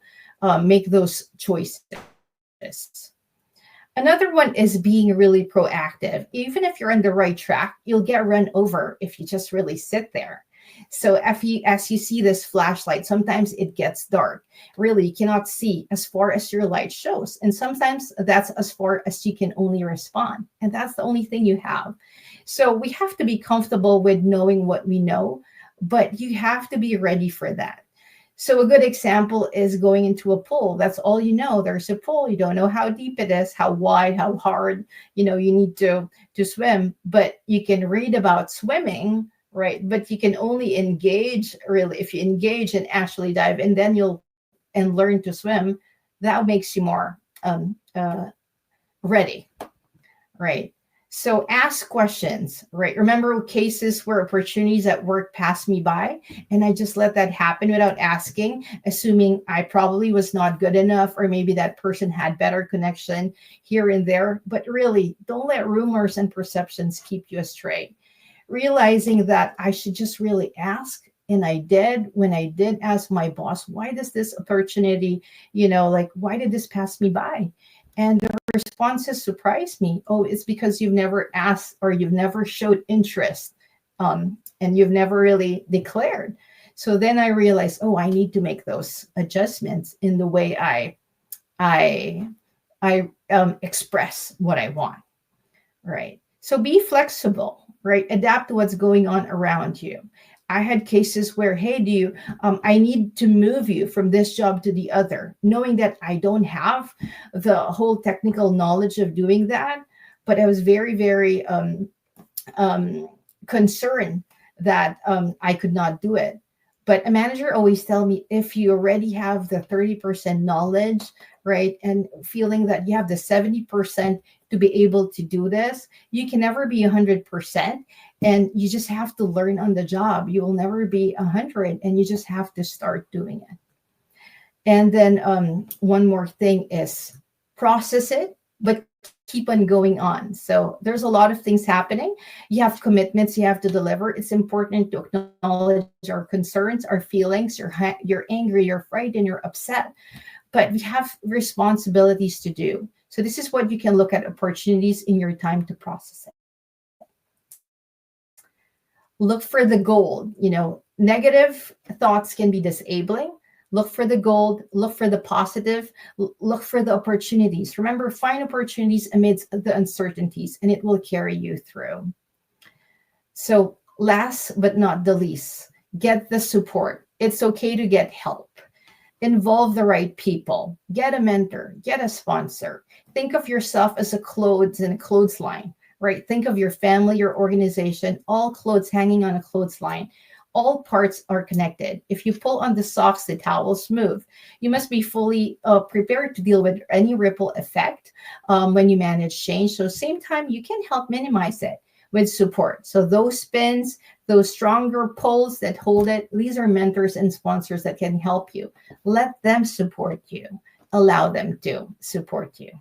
make those choices. Another one is being really proactive. Even if you're on the right track, you'll get run over if you just really sit there. So as you see this flashlight, sometimes it gets dark. Really, you cannot see as far as your light shows. And sometimes that's as far as you can only respond. And that's the only thing you have. So we have to be comfortable with knowing what we know, but you have to be ready for that. So a good example is going into a pool. That's all you know. There's a pool. You don't know how deep it is, how wide, how hard, you need to swim. But you can read about swimming, right? But you can only engage, really, if you engage and actually dive, and then you'll learn to swim. That makes you more ready, right? So ask questions, right? Remember cases where opportunities at work passed me by and I just let that happen without asking, assuming I probably was not good enough, or maybe that person had better connection here and there. But really, don't let rumors and perceptions keep you astray. Realizing that I should just really ask. And I did. When I did ask my boss, why does this opportunity, like, why did this pass me by? And the responses surprised me. Oh, it's because you've never asked, or you've never showed interest, and you've never really declared. So then I realized, oh, I need to make those adjustments in the way I express what I want, right? So be flexible, right? Adapt to what's going on around you. I had cases where, hey, I need to move you from this job to the other, knowing that I don't have the whole technical knowledge of doing that. But I was very, very concerned that I could not do it. But a manager always tell me, if you already have the 30% knowledge, right, and feeling that you have the 70% to be able to do this, you can never be 100%. And you just have to learn on the job. You will never be 100, and you just have to start doing it. And then one more thing is process it, but keep on going on. So there's a lot of things happening. You have commitments you have to deliver. It's important to acknowledge our concerns, our feelings. You're angry, you're frightened, you're upset, but we have responsibilities to do. So this is what you can look at opportunities in your time to process it. Look for the gold. Negative thoughts can be disabling. Look for the gold, look for the positive, look for the opportunities. Remember, find opportunities amidst the uncertainties, and it will carry you through. So last but not the least, get the support. It's okay to get help. Involve the right people. Get a mentor, get a sponsor. Think of yourself as a clothes and a clothesline, right? Think of your family, your organization, all clothes hanging on a clothesline. All parts are connected. If you pull on the socks, the towels move. You must be fully prepared to deal with any ripple effect when you manage change. So same time, you can help minimize it with support. So those spins, those stronger pulls that hold it, these are mentors and sponsors that can help you. Let them support you. Allow them to support you.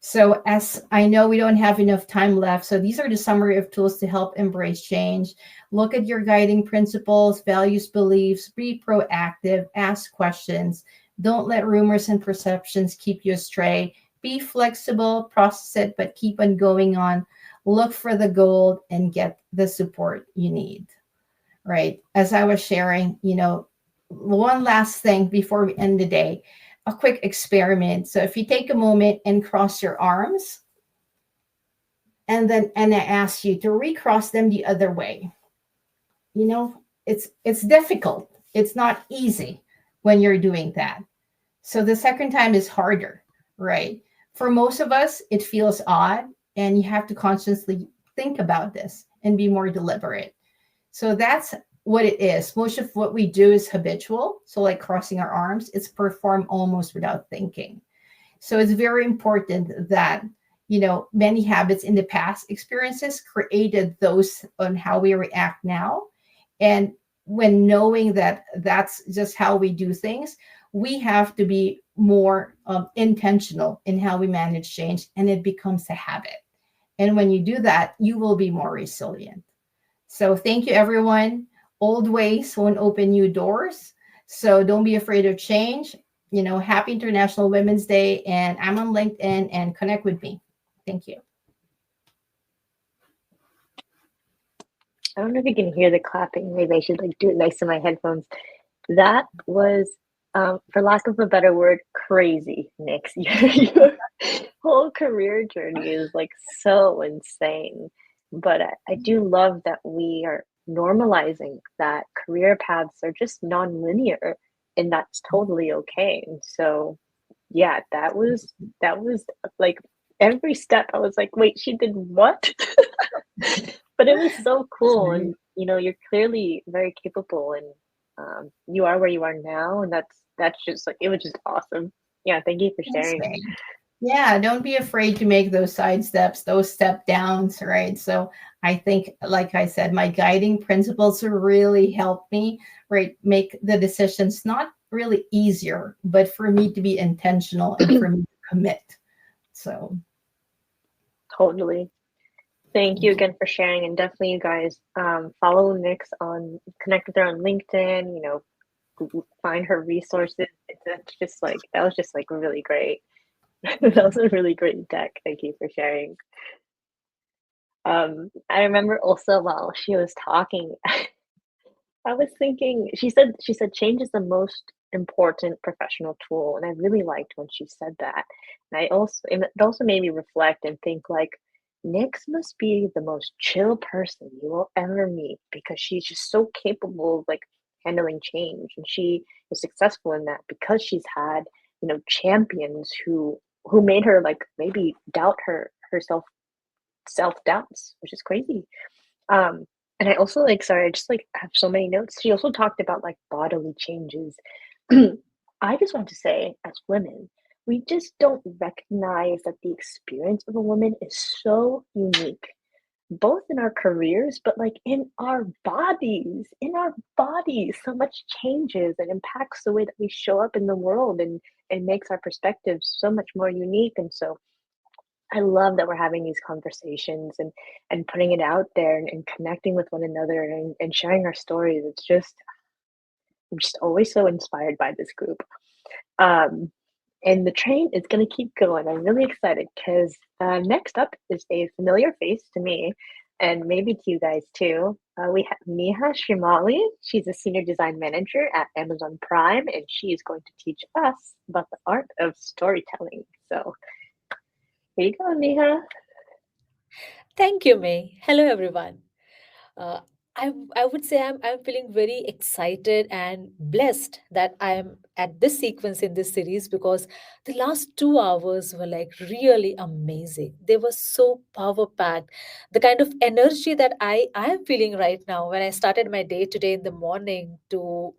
So as I know we don't have enough time left, so these are the summary of tools to help embrace change. Look at your guiding principles, values, beliefs, be proactive, ask questions. Don't let rumors and perceptions keep you astray. Be flexible, process it, but keep on going on. Look for the gold and get the support you need, right? As I was sharing, one last thing before we end the day, a quick experiment. So if you take a moment and cross your arms, and I ask you to recross them the other way. It's difficult. It's not easy when you're doing that. So the second time is harder, right? For most of us, it feels odd, and you have to consciously think about this and be more deliberate. So that's what it is. Most of what we do is habitual. So like crossing our arms, it's performed almost without thinking. So it's very important that, many habits in the past experiences created those on how we react now. And when knowing that that's just how we do things, we have to be more intentional in how we manage change, and it becomes a habit. And when you do that, you will be more resilient. So thank you, everyone. Old ways won't open new doors. So don't be afraid of change. Happy International Women's Day. And I'm on LinkedIn, and connect with me. Thank you.
I don't know if you can hear the clapping. Maybe I should do it nice in my headphones. That was, for lack of a better word, crazy, Nix. Your whole career journey is so insane. But I do love that we are normalizing that career paths are just non-linear, and that's totally okay. And so, yeah, that was every step I was like, wait, she did what? But it was so cool. And you're clearly very capable, and you are where you are now, and that's just it was just awesome. Yeah, thank you for
Thanks,
sharing.
May. Yeah, don't be afraid to make those side steps, those step downs, right? So I think, like I said, my guiding principles really helped me, right, make the decisions not really easier, but for me to be intentional and for me to commit. So
Totally. Thank you again for sharing, and definitely you guys follow Nyx on, connect with her on LinkedIn, you know, find her resources. It's just like, that was just like really great. That was a really great deck. Thank you for sharing. I remember also while she was talking, I was thinking, she said change is the most important professional tool, and I really liked when she said that. And it also made me reflect and think like, Nyx must be the most chill person you will ever meet, because she's just so capable of like handling change, and she is successful in that because she's had, you know, champions who made her like maybe doubt herself, self-doubts, which is crazy. And I also like, sorry, I just like have so many notes. She also talked about like bodily changes. I just want to say, as women, we just don't recognize that the experience of a woman is so unique, both in our careers, but like in our bodies. In our bodies, so much changes and impacts the way that we show up in the world, and makes our perspectives so much more unique. And so I love that we're having these conversations and putting it out there, and connecting with one another, and sharing our stories. It's just, I'm just always so inspired by this group. And the train is going to keep going. I'm really excited because next up is a familiar face to me, and maybe to you guys too. We have Neha Shrimali. She's a senior design manager at Amazon Prime, and she is going to teach us about the art of storytelling. So here you go, Neha.
Thank you, May. Hello, everyone. Uh, I would say I'm feeling very excited and blessed that I'm at this sequence in this series, because the last 2 hours were like really amazing. They were so power packed. The kind of energy that I am feeling right now when I started my day today in the morning to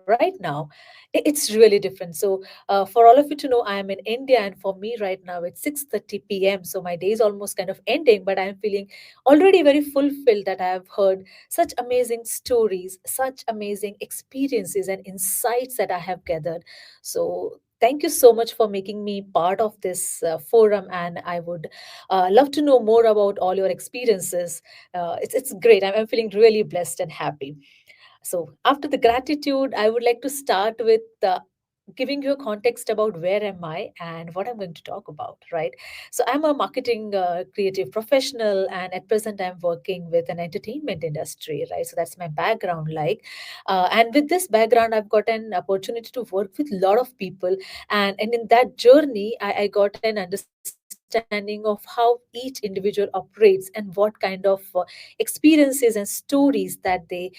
right now, it's really different. So for all of you to know, I am in India, and for me right now it's 6:30 p.m. So my day is almost kind of ending, but I'm feeling already very fulfilled that I have heard such amazing stories, such amazing experiences and insights that I have gathered. So thank you so much for making me part of this forum, and I would love to know more about all your experiences. It's great. I'm feeling really blessed and happy. So, after the gratitude, I would like to start with giving you a context about where am I and what I'm going to talk about, right? So, I'm a marketing creative professional, and at present, I'm working with an entertainment industry, right? So, that's my background, like. And with this background, I've got an opportunity to work with a lot of people, and in that journey, I got an understanding of how each individual operates and what kind of experiences and stories that they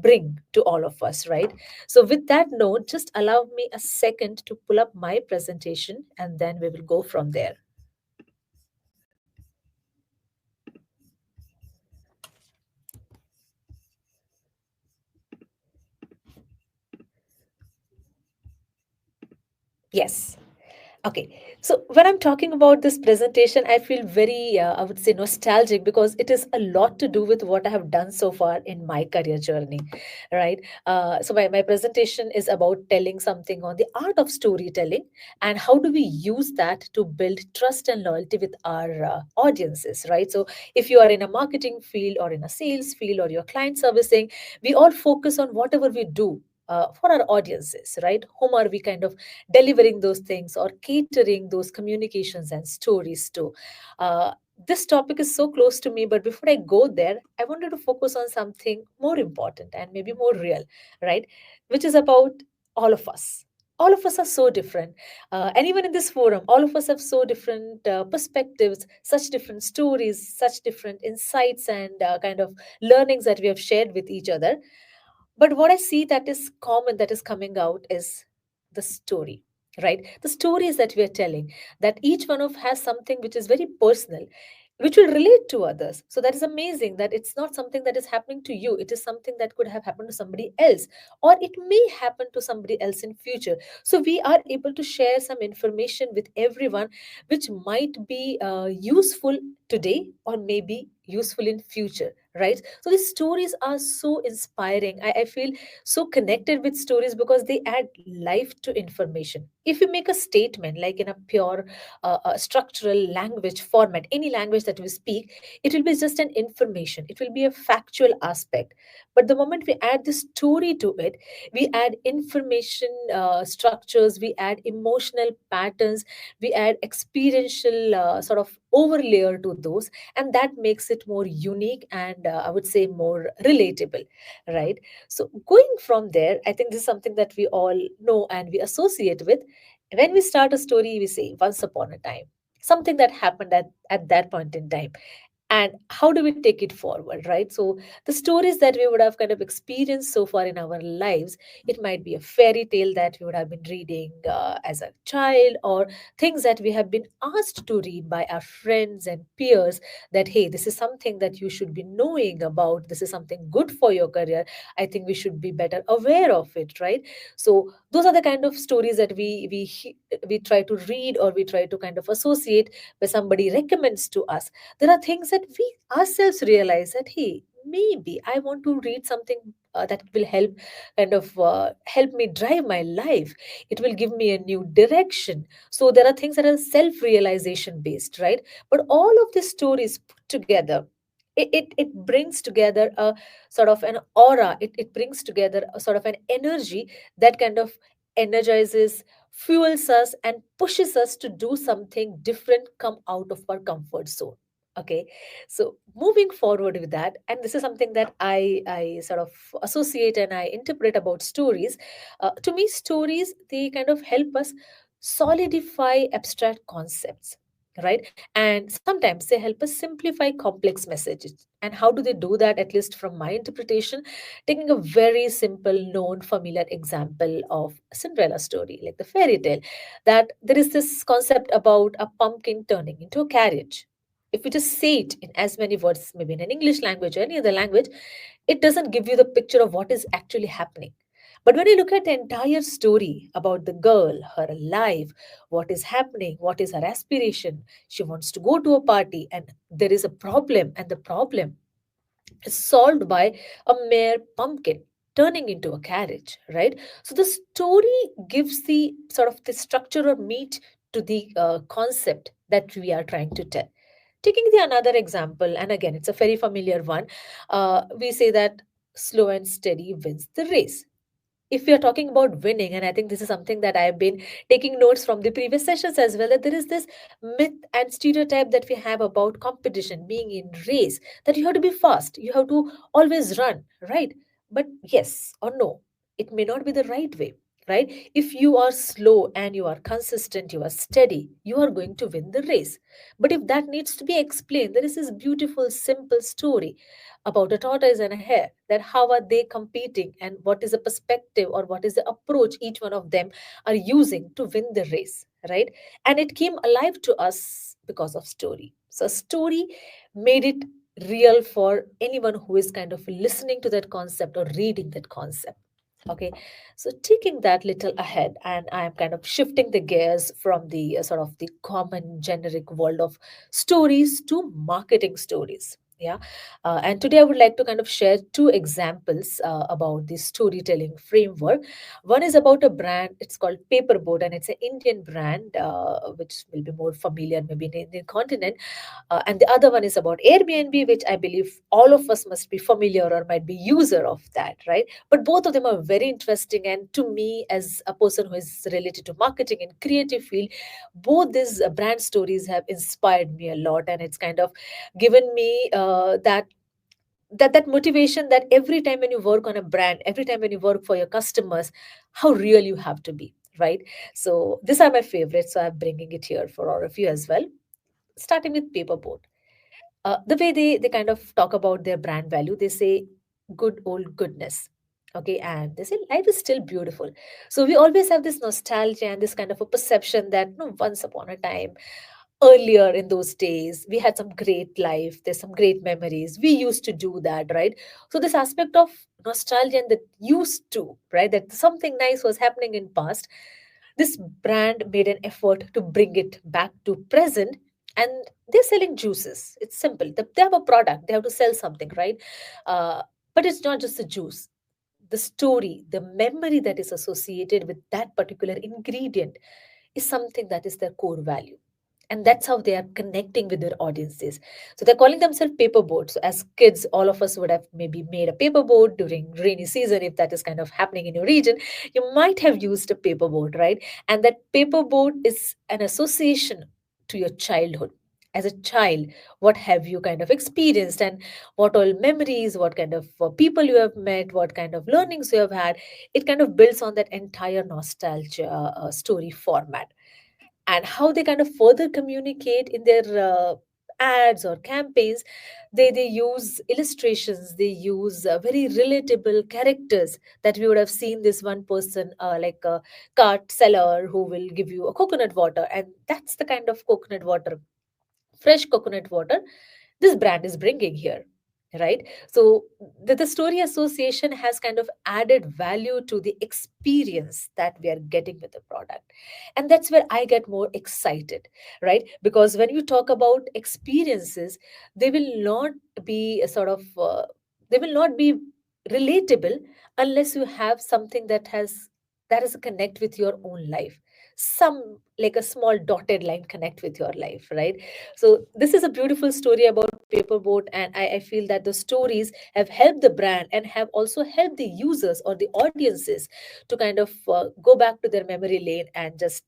bring to all of us, right? So, with that note, just allow me a second to pull up my presentation, and then we will go from there. Yes. Okay, so when I'm talking about this presentation, I feel very, I would say, nostalgic, because it is a lot to do with what I have done so far in my career journey, right? So my presentation is about telling something on the art of storytelling, and how do we use that to build trust and loyalty with our audiences, right? So if you are in a marketing field or in a sales field or you're client servicing, we all focus on whatever we do. For our audiences, right? Whom are we kind of delivering those things or catering those communications and stories to? This topic is so close to me, but before I go there, I wanted to focus on something more important and maybe more real, right? Which is about all of us. All of us are so different. And even in this forum, all of us have so different perspectives, such different stories, such different insights and kind of learnings that we have shared with each other. But what I see that is common, that is coming out, is the story, right? The stories that we are telling, that each one of has something which is very personal. which will relate to others. So that is amazing that it's not something that is happening to you. It is something that could have happened to somebody else, or it may happen to somebody else in future. So we are able to share some information with everyone, which might be useful today or maybe useful in future, right? So these stories are so inspiring. I feel so connected with stories because they add life to information. If you make a statement like in a pure structural language format, any language that we speak, it will be just an information. It will be a factual aspect. But the moment we add the story to it, we add information structures, we add emotional patterns, we add experiential sort of overlayer to those, and that makes it more unique and I would say more relatable, right? So going from there, I think this is something that we all know and we associate with. When we start a story, we say once upon a time, something that happened at that point in time. And how do we take it forward, right? So the stories that we would have kind of experienced so far in our lives, it might be a fairy tale that we would have been reading as a child, or things that we have been asked to read by our friends and peers, that hey, this is something that you should be knowing about, this is something good for your career, I think we should be better aware of it, right? So those are the kind of stories that we try to read, or we try to kind of associate where somebody recommends to us. There are things that we ourselves realize that hey, maybe I want to read something that will help me drive my life. It will give me a new direction. So there are things that are self realization based, right? But all of these stories put together, it brings together a sort of an aura. It brings together a sort of an energy that kind of energizes, fuels us, and pushes us to do something different, come out of our comfort zone. Okay, so moving forward with that, and this is something that I sort of associate and I interpret about stories. To me, stories, they kind of help us solidify abstract concepts, right? And sometimes they help us simplify complex messages. And how do they do that? At least from my interpretation, taking a very simple, known, familiar example of a Cinderella story, like the fairy tale, that there is this concept about a pumpkin turning into a carriage. If you just say it in as many words, maybe in an English language or any other language, it doesn't give you the picture of what is actually happening. But when you look at the entire story about the girl, her life, what is happening, what is her aspiration, she wants to go to a party and there is a problem, and the problem is solved by a mere pumpkin turning into a carriage, right? So the story gives the sort of the structure or meat to the concept that we are trying to tell. Taking the another example, and again, it's a very familiar one, we say that slow and steady wins the race. If we are talking about winning, and I think this is something that I've been taking notes from the previous sessions as well, that there is this myth and stereotype that we have about competition being in race, that you have to be fast, you have to always run, right? But yes or no, it may not be the right way, right? If you are slow and you are consistent, you are steady, you are going to win the race. But if that needs to be explained, there is this beautiful simple story about a tortoise and a hare, that how are they competing and what is the perspective or what is the approach each one of them are using to win the race, right? And it came alive to us because of story. So story made it real for anyone who is kind of listening to that concept or reading that concept. Okay, so taking that little ahead, and I am kind of shifting the gears from the sort of the common generic world of stories to marketing stories. Yeah, and today I would like to kind of share two examples about the storytelling framework. One is about a brand, it's called Paperboard, and it's an Indian brand, which will be more familiar maybe in the Indian continent. And the other one is about Airbnb, which I believe all of us must be familiar or might be user of that, right? But both of them are very interesting. And to me, as a person who is related to marketing and creative field, both these brand stories have inspired me a lot. And it's kind of given me that motivation, that every time when you work on a brand, every time when you work for your customers, how real you have to be, right? So these are my favorites. So I'm bringing it here for all of you as well. Starting with Paperboard. The way they kind of talk about their brand value, they say good old goodness. Okay, and they say life is still beautiful. So we always have this nostalgia and this kind of a perception that no, once upon a time earlier in those days we had some great life, there's some great memories, we used to do that, right? So this aspect of nostalgia and that used to, right, that something nice was happening in past, this brand made an effort to bring it back to present. And they're selling juices. It's simple. They have a product, they have to sell something, right? But it's not just the juice. The story, the memory that is associated with that particular ingredient is something that is their core value. And that's how they are connecting with their audiences. So they're calling themselves paperboard. So as kids, all of us would have maybe made a paperboard during rainy season. If that is kind of happening in your region, you might have used a paperboard, right? And that paperboard is an association to your childhood. As a child, what have you kind of experienced, and what all memories, what kind of people you have met, what kind of learnings you have had. It kind of builds on that entire nostalgia story format. And how they kind of further communicate in their ads or campaigns, they use illustrations, they use very relatable characters, that we would have seen this one person like a cart seller who will give you a coconut water, and that's the kind of coconut water, fresh coconut water, this brand is bringing here, right? So the story association has kind of added value to the experience that we are getting with the product. And that's where I get more excited, right? Because when you talk about experiences, they will not be a sort of they will not be relatable unless you have something that is a connect with your own life, some like a small dotted line connect with your life, right? So this is a beautiful story about paperboat, and I feel that the stories have helped the brand and have also helped the users or the audiences to kind of go back to their memory lane and just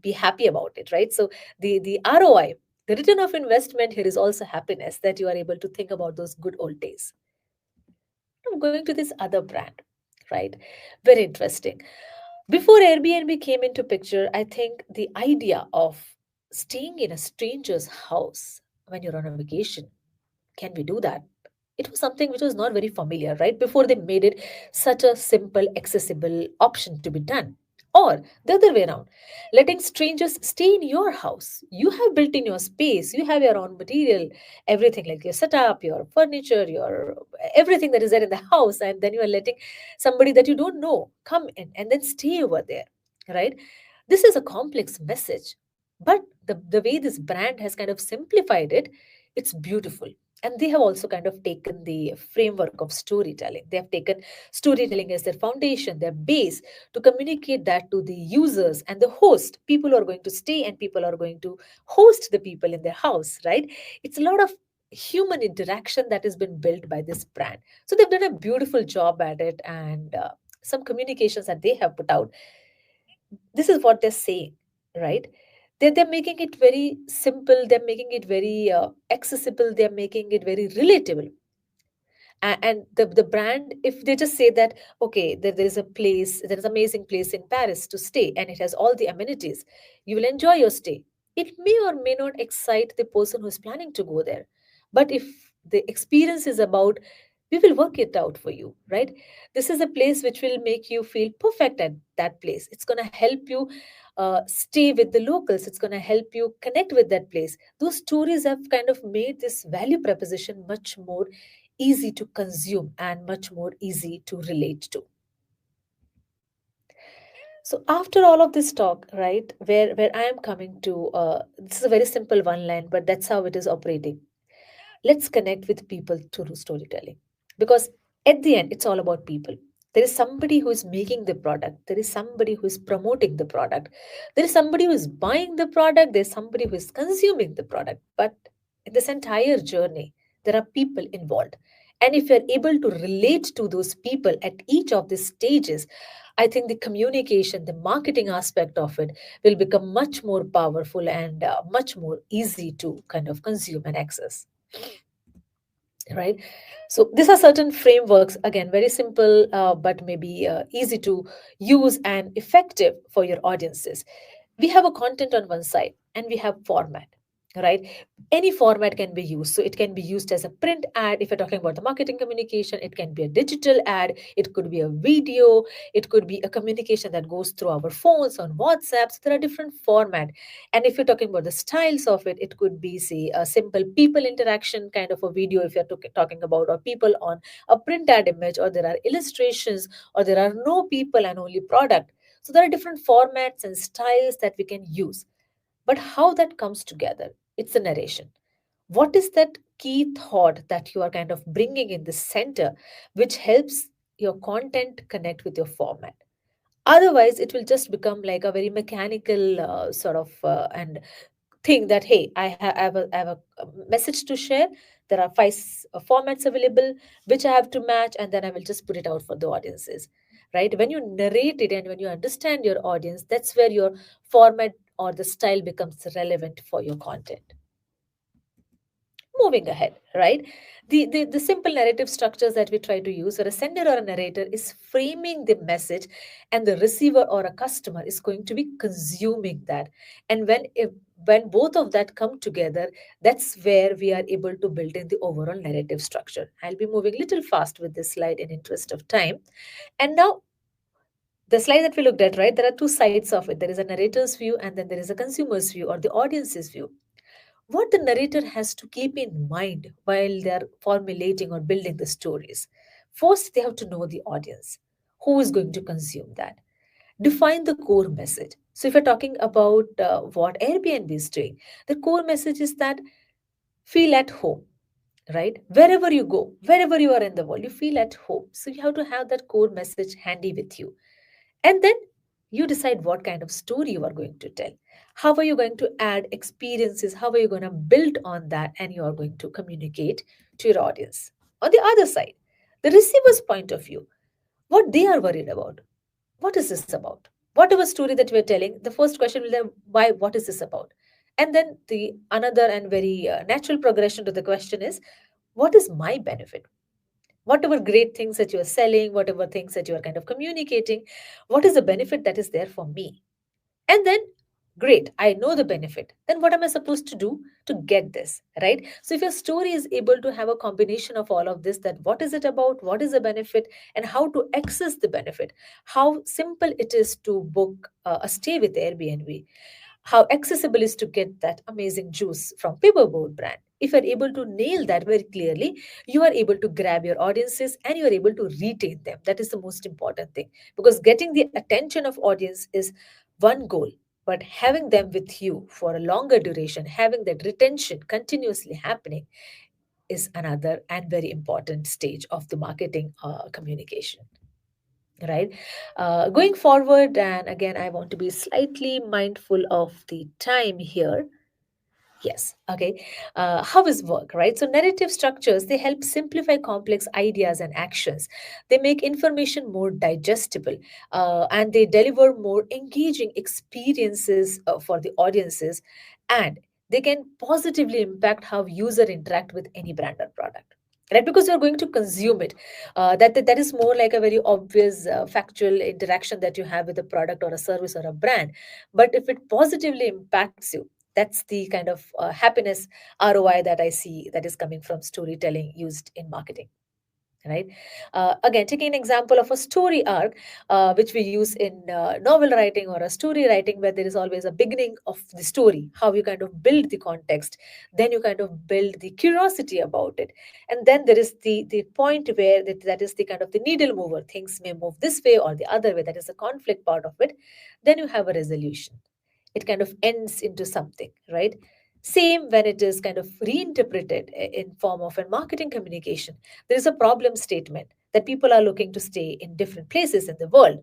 be happy about it, right? So the ROI, the return of investment here is also happiness, that you are able to think about those good old days. I'm going to this other brand, right? Very interesting. Before Airbnb came into picture, I think the idea of staying in a stranger's house when you're on a vacation, can we do that? It was something which was not very familiar, right? Before they made it such a simple, accessible option to be done. Or the other way around, letting strangers stay in your house. You have built in your space, you have your own material, everything like your setup, your furniture, your everything that is there in the house, and then you are letting somebody that you don't know come in and then stay over there, right? This is a complex message, but the way this brand has kind of simplified it, it's beautiful. And they have also kind of taken the framework of storytelling. They have taken storytelling as their foundation, their base, to communicate that to the users and the host, people who are going to stay and people are going to host the people in their house, right? It's a lot of human interaction that has been built by this brand. So they've done a beautiful job at it, and some communications that they have put out, this is what they're saying, right? They're making it very simple, they're making it very accessible, they're making it very relatable. And the brand, if they just say that, okay, there is a place, there is an amazing place in Paris to stay and it has all the amenities, you will enjoy your stay, it may or may not excite the person who is planning to go there. But if the experience is about, we will work it out for you, right? This is a place which will make you feel perfect at that place. It's going to help you stay with the locals, it's going to help you connect with that place. Those stories have kind of made this value proposition much more easy to consume and much more easy to relate to. So after all of this talk, right, where I am coming to, this is a very simple one line, but that's how it is operating. Let's connect with people through storytelling, because at the end, it's all about people. There is somebody who is making the product, there is somebody who is promoting the product, there is somebody who is buying the product, there's somebody who is consuming the product. But in this entire journey, there are people involved. And if you're able to relate to those people at each of these stages, I think the communication, the marketing aspect of it will become much more powerful and much more easy to kind of consume and access. Right? So these are certain frameworks, again, very simple, but maybe easy to use and effective for your audiences. We have a content on one side and we have format. right? Any format can be used. So it can be used as a print ad. If you're talking about the marketing communication, it can be a digital ad, it could be a video, it could be a communication that goes through our phones on WhatsApp. So there are different format. And if you're talking about the styles of it, it could be, say, a simple people interaction kind of a video if you're talking about, or people on a print ad image, or there are illustrations, or there are no people and only product. So there are different formats and styles that we can use. But how that comes together, it's a narration. What is that key thought that you are kind of bringing in the center, which helps your content connect with your format? Otherwise, it will just become like a very mechanical sort of and thing that, hey, I have a message to share. There are five formats available, which I have to match, and then I will just put it out for the audiences. Right? When you narrate it and when you understand your audience, that's where your format or the style becomes relevant for your content. Moving ahead, right? The simple narrative structures that we try to use, where a sender or a narrator is framing the message and the receiver or a customer is going to be consuming that. And when both of that come together, that's where we are able to build in the overall narrative structure. I'll be moving a little fast with this slide in interest of time. And now the slide that we looked at, right? There are two sides of it. There is a narrator's view and then there is a consumer's view or the audience's view. What the narrator has to keep in mind while they're formulating or building the stories. First, they have to know the audience. Who is going to consume that? Define the core message. So, if you're talking about what Airbnb is doing, the core message is that feel at home, right? Wherever you go, wherever you are in the world, you feel at home. So, you have to have that core message handy with you. And then you decide what kind of story you are going to tell. How are you going to add experiences? How are you going to build on that? And you are going to communicate to your audience. On the other side, the receiver's point of view, what they are worried about. What is this about? Whatever story that we're telling, the first question will be why, what is this about? And then the another and very natural progression to the question is, what is my benefit? Whatever great things that you are selling, whatever things that you are kind of communicating, what is the benefit that is there for me? And then, great, I know the benefit. Then what am I supposed to do to get this, right? So if your story is able to have a combination of all of this, that what is it about, what is the benefit, and how to access the benefit, how simple it is to book a stay with Airbnb, how accessible is to get that amazing juice from Paperboard brand. If you're able to nail that very clearly, you are able to grab your audiences and you are able to retain them. That is the most important thing, because getting the attention of audience is one goal, but having them with you for a longer duration, having that retention continuously happening, is another and very important stage of the marketing communication, right? Going forward, and again, I want to be slightly mindful of the time here. Yes. Okay. How is work, right? So narrative structures, they help simplify complex ideas and actions. They make information more digestible, and they deliver more engaging experiences for the audiences, and they can positively impact how user interact with any brand or product. Right, because you're going to consume it. That is more like a very obvious factual interaction that you have with a product or a service or a brand. But if it positively impacts you, that's the kind of happiness ROI that I see that is coming from storytelling used in marketing, right? Again, taking an example of a story arc, which we use in novel writing or a story writing, where there is always a beginning of the story, how you kind of build the context, then you kind of build the curiosity about it, and then there is the point where that is the kind of the needle mover. Things may move this way or the other way. That is the conflict part of it. Then you have a resolution. It kind of ends into something, right? Same when it is kind of reinterpreted in form of a marketing communication. There is a problem statement that people are looking to stay in different places in the world.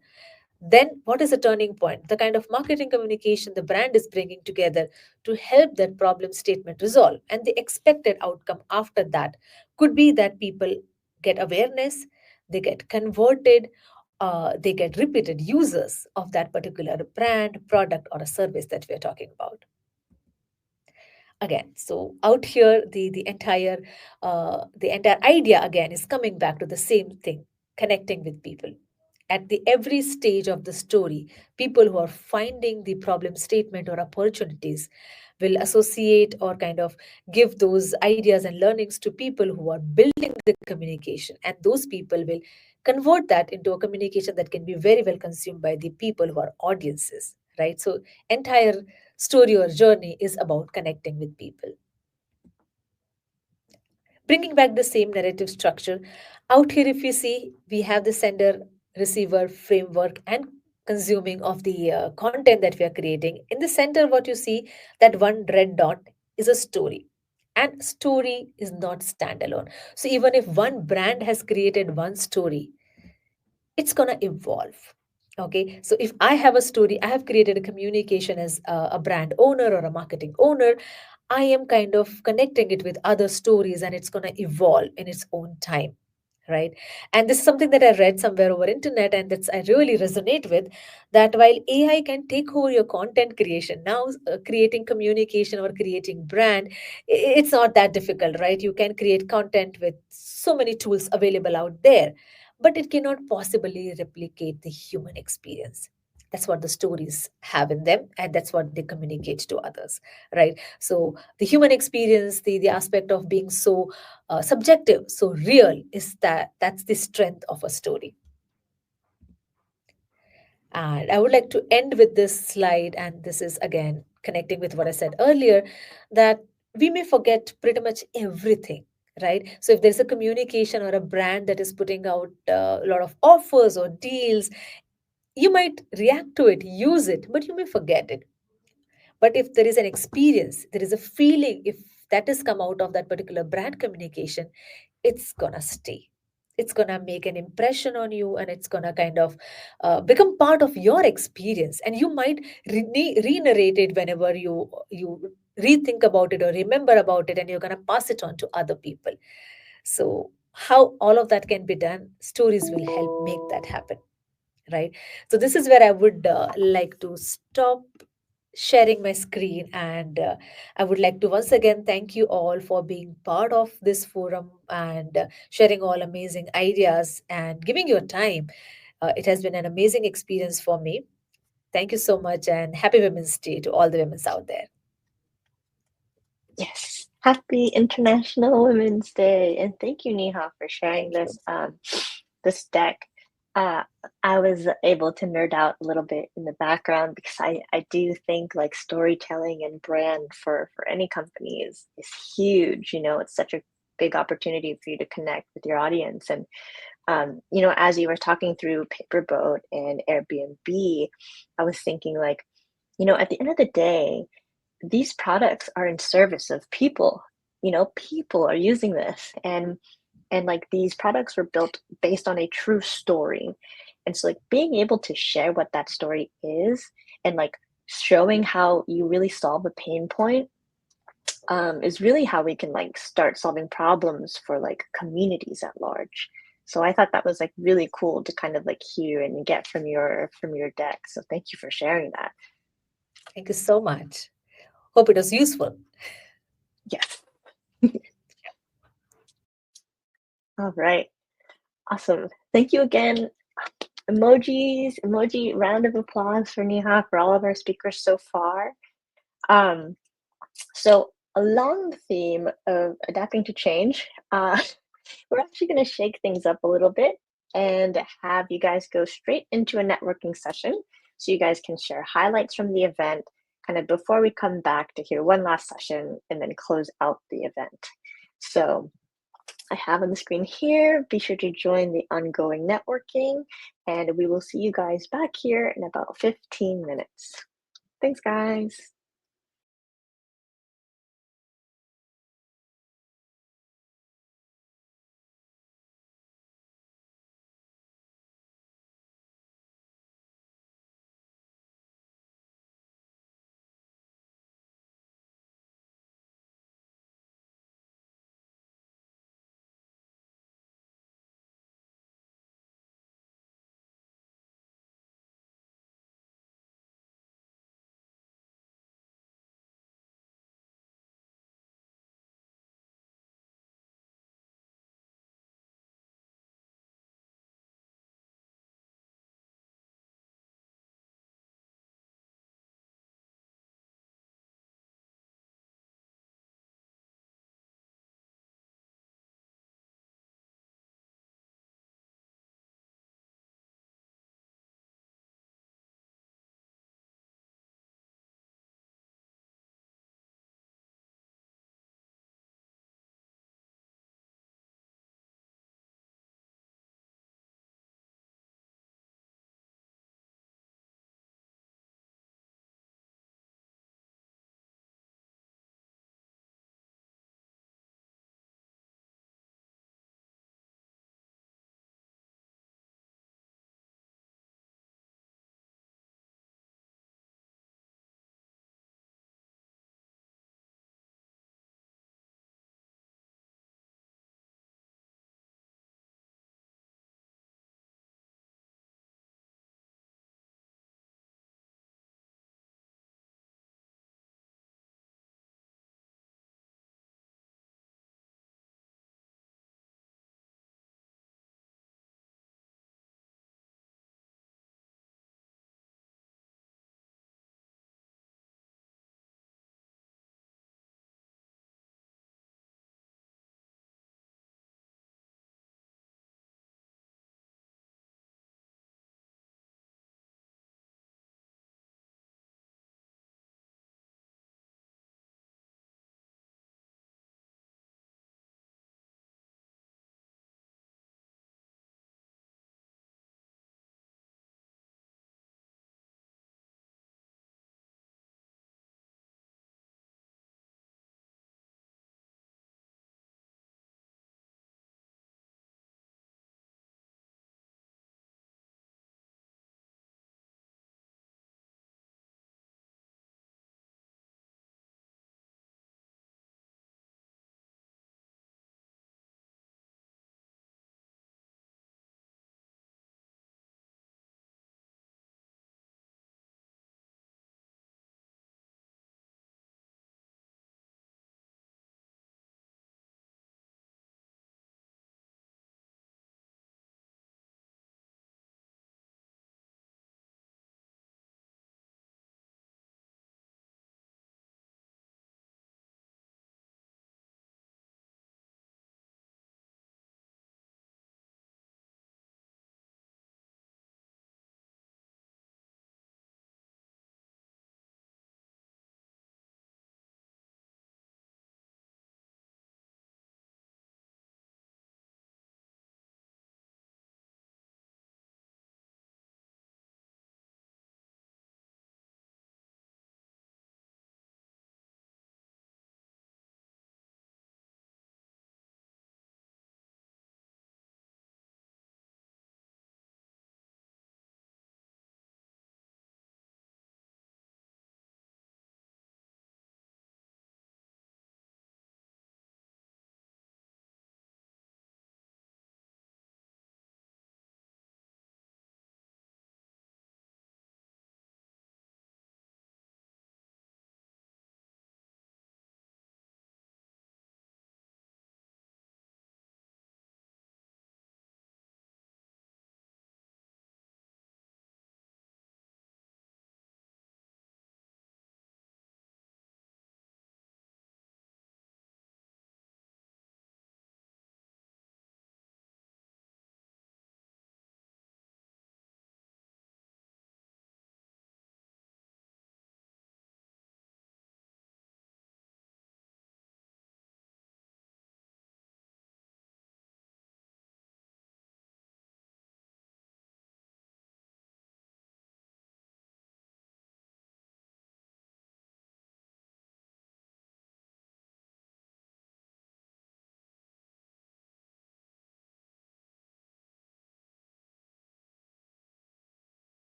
Then what is the turning point? The kind of marketing communication the brand is bringing together to help that problem statement resolve. And the expected outcome after that could be that people get awareness, they get converted, they get repeated users of that particular brand, product, or a service that we're talking about. Again, so out here, the entire idea again is coming back to the same thing: connecting with people, at the every stage of the story, people who are finding the problem statement or opportunities will associate or kind of give those ideas and learnings to people who are building the communication, and those people will convert that into a communication that can be very well consumed by the people who are audiences, right? So entire story or journey is about connecting with people. Bringing back the same narrative structure, out here, if you see, we have the sender receiver framework and consuming of the content that we are creating. In the center, what you see, that one red dot is a story. And story is not standalone. So even if one brand has created one story, it's going to evolve. Okay, so if I have a story, I have created a communication as a brand owner or a marketing owner, I am kind of connecting it with other stories and it's going to evolve in its own time, right? And this is something that I read somewhere over internet, and that's I really resonate with, that while AI can take over your content creation now, creating communication or creating brand, it's not that difficult, right? You can create content with so many tools available out there, but it cannot possibly replicate the human experience. That's what the stories have in them, and that's what they communicate to others, right? So the human experience, the aspect of being so subjective, so real, is that's the strength of a story. And I would like to end with this slide, and this is again connecting with what I said earlier, that we may forget pretty much everything, right? So if there's a communication or a brand that is putting out a lot of offers or deals, you might react to it, use it, but you may forget it. But if there is an experience, there is a feeling, if that has come out of that particular brand communication, it's gonna stay. It's gonna make an impression on you, and it's gonna kind of become part of your experience. And you might re-narrate it whenever you rethink about it or remember about it, and you're gonna pass it on to other people. So how all of that can be done? Stories will help make that happen, right? So this is where I would like to stop sharing my screen, and I would like to once again thank you all for being part of this forum and sharing all amazing ideas and giving your time. It has been an amazing experience for me. Thank you so much, and happy Women's Day to all the women out there.
Yes. Happy International Women's Day. And thank you, Neha, for sharing this this deck. I was able to nerd out a little bit in the background because I do think like storytelling and brand for any company is huge. You know, it's such a big opportunity for you to connect with your audience. And you know, as you were talking through Paperboat and Airbnb, I was thinking like, you know, at the end of the day, these products are in service of people. You know, people are using this, and like these products were built based on a true story. And so like being able to share what that story is and like showing how you really solve a pain point is really how we can like start solving problems for like communities at large. So I thought that was like really cool to kind of like hear and get from your deck. So thank you for sharing that.
Thank you so much. Hope it was useful.
Yes. All right. Awesome. Thank you again. Emoji round of applause for Neha, for all of our speakers so far. So along the theme of adapting to change, we're actually going to shake things up a little bit and have you guys go straight into a networking session so you guys can share highlights from the event kind of before we come back to hear one last session and then close out the event. So I have on the screen here, be sure to join the ongoing networking, and we will see you guys back here in about 15 minutes. Thanks, guys.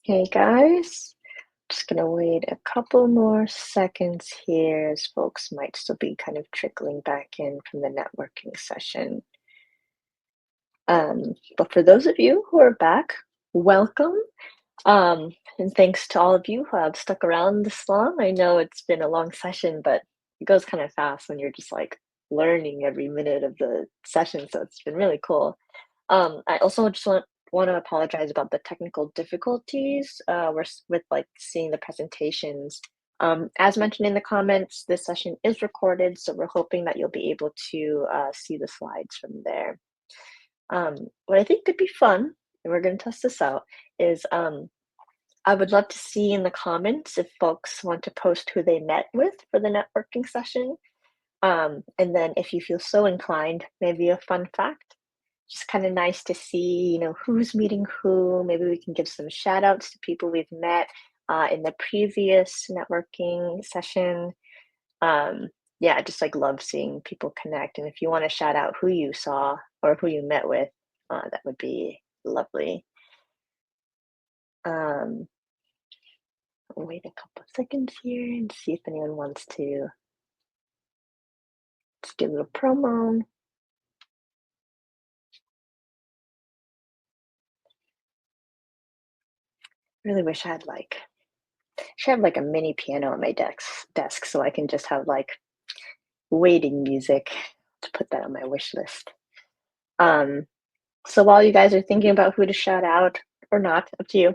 Hey guys, just gonna wait a couple more seconds here as folks might still be kind of trickling back in from the networking session. But for those of you who are back, welcome. And thanks to all of you who have stuck around this long. I know it's been a long session, but it goes kind of fast when you're just like learning every minute of the session. So it's been really cool. I also just want to apologize about the technical difficulties with like seeing the presentations. As mentioned in the comments, this session is recorded, so we're hoping that you'll be able to see the slides from there. What I think could be fun, and we're going to test this out, is I would love to see in the comments if folks want to post who they met with for the networking session. And then if you feel so inclined, maybe a fun fact. Just kind of nice to see, who's meeting who. Maybe we can give some shout outs to people we've met in the previous networking session. Yeah, just like love seeing people connect. And if you want to shout out who you saw or who you met with, that would be lovely. Wait a couple of seconds here and see if anyone wants to just give a promo. Really wish I had like a mini piano on my desk so I can just have like waiting music to put that on my wish list. So while you guys are thinking about who to shout out or not, up to you,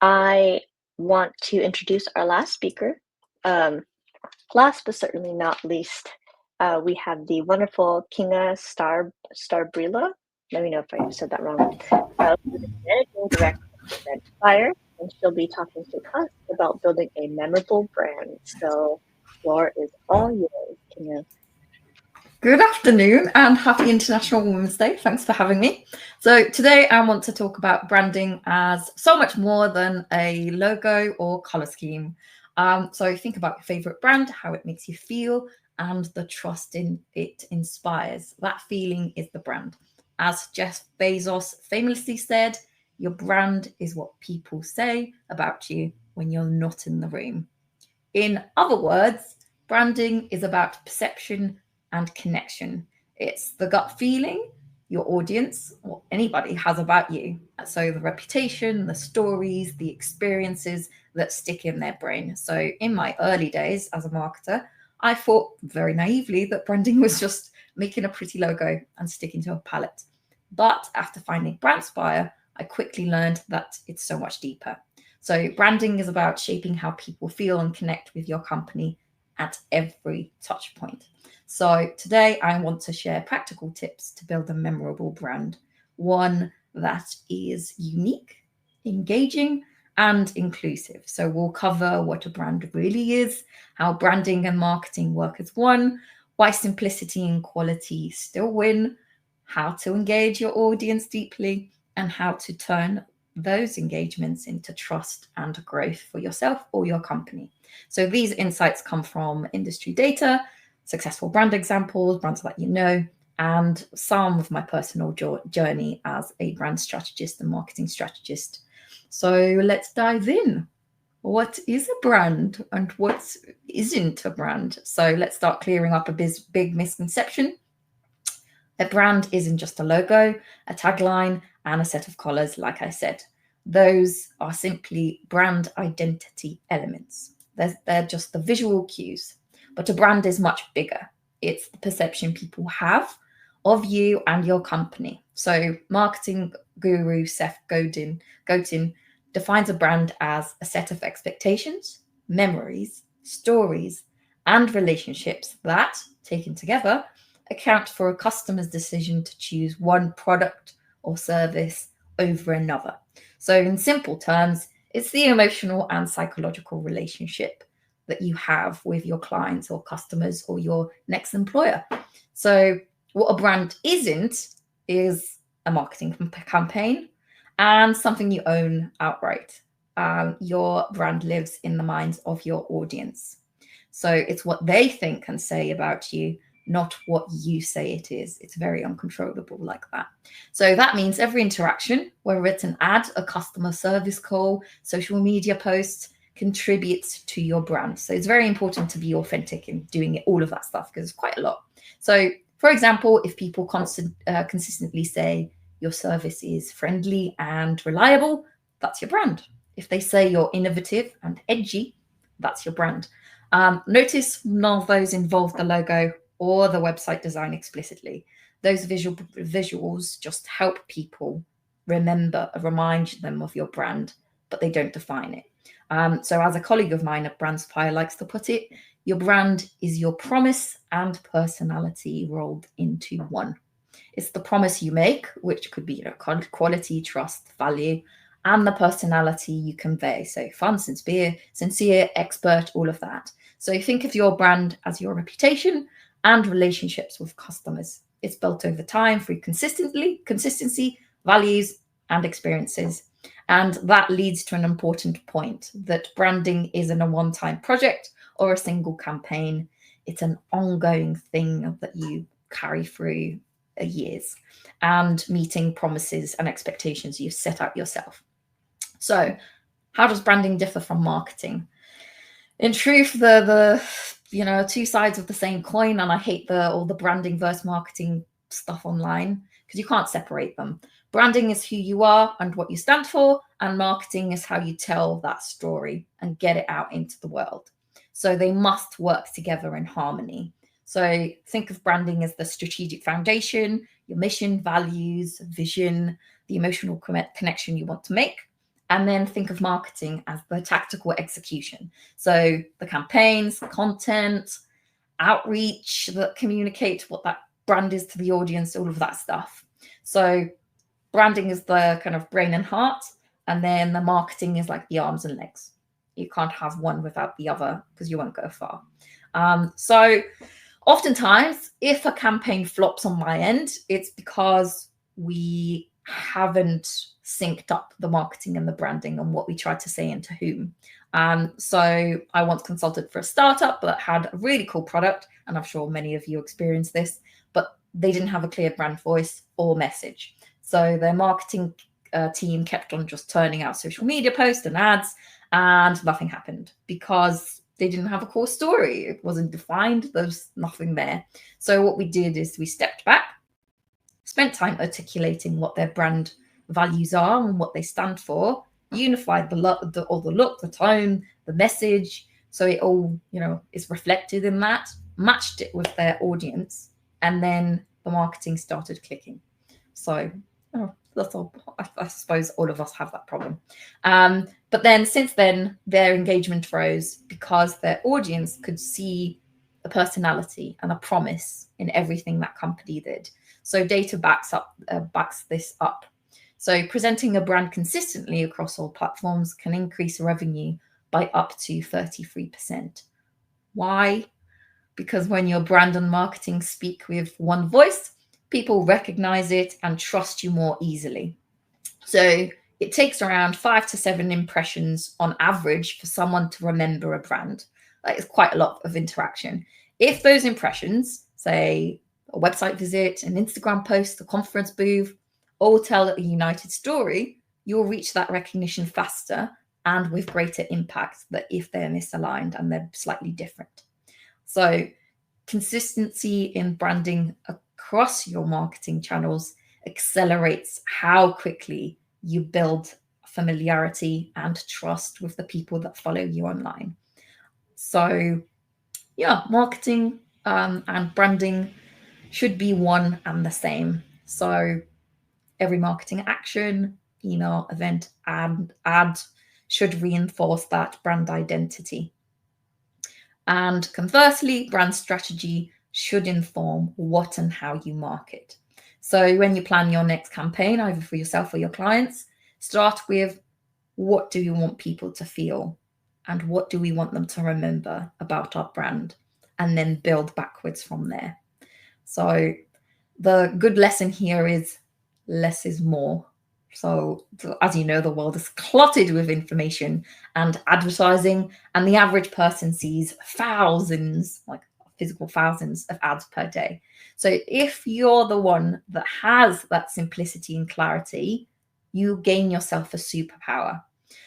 I want to introduce our last speaker. Last but certainly not least, we have the wonderful Kinga Starbrilla. Let me know if I said that wrong. Who's the managing director of Redfire, and she'll be talking to us about building a memorable brand. So, floor is all yours, Kinga.
Good afternoon and happy International Women's Day. Thanks for having me. So today I want to talk about branding as so much more than a logo or color scheme. So think about your favorite brand, how it makes you feel, and the trust in it inspires. That feeling is the brand. As Jeff Bezos famously said, your brand is what people say about you when you're not in the room. In other words, branding is about perception and connection. It's the gut feeling your audience or anybody has about you. So the reputation, the stories, the experiences that stick in their brain. So in my early days as a marketer, I thought very naively that branding was just making a pretty logo and sticking to a palette. But after finding Brandspire, I quickly learned that it's so much deeper. So branding is about shaping how people feel and connect with your company at every touch point. So today I want to share practical tips to build a memorable brand, one that is unique, engaging, and inclusive. So we'll cover what a brand really is, how branding and marketing work as one, why simplicity and quality still win, how to engage your audience deeply, and how to turn those engagements into trust and growth for yourself or your company. So these insights come from industry data, successful brand examples, brands that you know, and some of my personal journey as a brand strategist and marketing strategist. So let's dive in. What is a brand and what isn't a brand? So let's start clearing up a big misconception. A brand isn't just a logo, a tagline, and a set of colors, like I said. Those are simply brand identity elements. They're just the visual cues. But a brand is much bigger. It's the perception people have of you and your company. So marketing guru Seth Godin defines a brand as a set of expectations, memories, stories, and relationships that, taken together, account for a customer's decision to choose one product or service over another. So in simple terms, it's the emotional and psychological relationship that you have with your clients or customers or your next employer. So what a brand isn't is a marketing campaign and something you own outright. Your brand lives in the minds of your audience. So it's what they think and say about you not what you say it is. It's very uncontrollable like that. So that means every interaction, whether it's an ad, a customer service call, social media posts, contributes to your brand. So it's very important to be authentic in doing all of that stuff, because it's quite a lot. So for example, if people consistently say your service is friendly and reliable, that's your brand. If they say you're innovative and edgy, that's your brand. Notice none of those involve the logo or the website design explicitly. Those visuals just help people remember, remind them of your brand, but they don't define it. So as a colleague of mine at Brandspire likes to put it, your brand is your promise and personality rolled into one. It's the promise you make, which could be quality, trust, value, and the personality you convey. So fun, sincere, expert, all of that. So think of your brand as your reputation and relationships with customers. It's built over time through consistency, values, and experiences. And that leads to an important point, that branding isn't a one-time project or a single campaign. It's an ongoing thing that you carry through years, and meeting promises and expectations you've set out yourself. So how does branding differ from marketing? In truth, the two sides of the same coin, and I hate all the branding versus marketing stuff online, because you can't separate them. Branding is who you are and what you stand for, and marketing is how you tell that story and get it out into the world. So they must work together in harmony. So think of branding as the strategic foundation, your mission, values, vision, the emotional connection you want to make. And then think of marketing as the tactical execution. So the campaigns, the content, outreach that communicate what that brand is to the audience, all of that stuff. So branding is the kind of brain and heart, and then the marketing is like the arms and legs. You can't have one without the other, because you won't go far. So oftentimes, if a campaign flops on my end, it's because we haven't synced up the marketing and the branding and what we try to say and to whom. So I once consulted for a startup that had a really cool product, and I'm sure many of you experienced this, but they didn't have a clear brand voice or message. So their marketing team kept on just turning out social media posts and ads, and nothing happened because they didn't have a core story. It wasn't defined. There's nothing there. So what we did is we stepped back, spent time articulating what their brand values are and what they stand for, unified the look, the tone, the message, so it all is reflected in that, matched it with their audience, and then the marketing started clicking. So that's all. I suppose all of us have that problem. But then since then, their engagement rose because their audience could see a personality and a promise in everything that company did. So data backs this up. So presenting a brand consistently across all platforms can increase revenue by up to 33%. Why? Because when your brand and marketing speak with one voice, people recognize it and trust you more easily. So it takes around 5 to 7 impressions on average for someone to remember a brand. That is quite a lot of interaction. If those impressions, say a website visit, an Instagram post, a conference booth, all tell a united story, you'll reach that recognition faster and with greater impact than if they're misaligned and they're slightly different. So consistency in branding across your marketing channels accelerates how quickly you build familiarity and trust with the people that follow you online. So yeah, marketing and branding should be one and the same. So every marketing action, email, event, and ad should reinforce that brand identity. And conversely, brand strategy should inform what and how you market. So when you plan your next campaign, either for yourself or your clients, start with what do you want people to feel and what do we want them to remember about our brand, and then build backwards from there. So the good lesson here is less is more. So as you know, the world is cluttered with information and advertising, and the average person sees thousands, like physical thousands of ads per day. So if you're the one that has that simplicity and clarity, you gain yourself a superpower.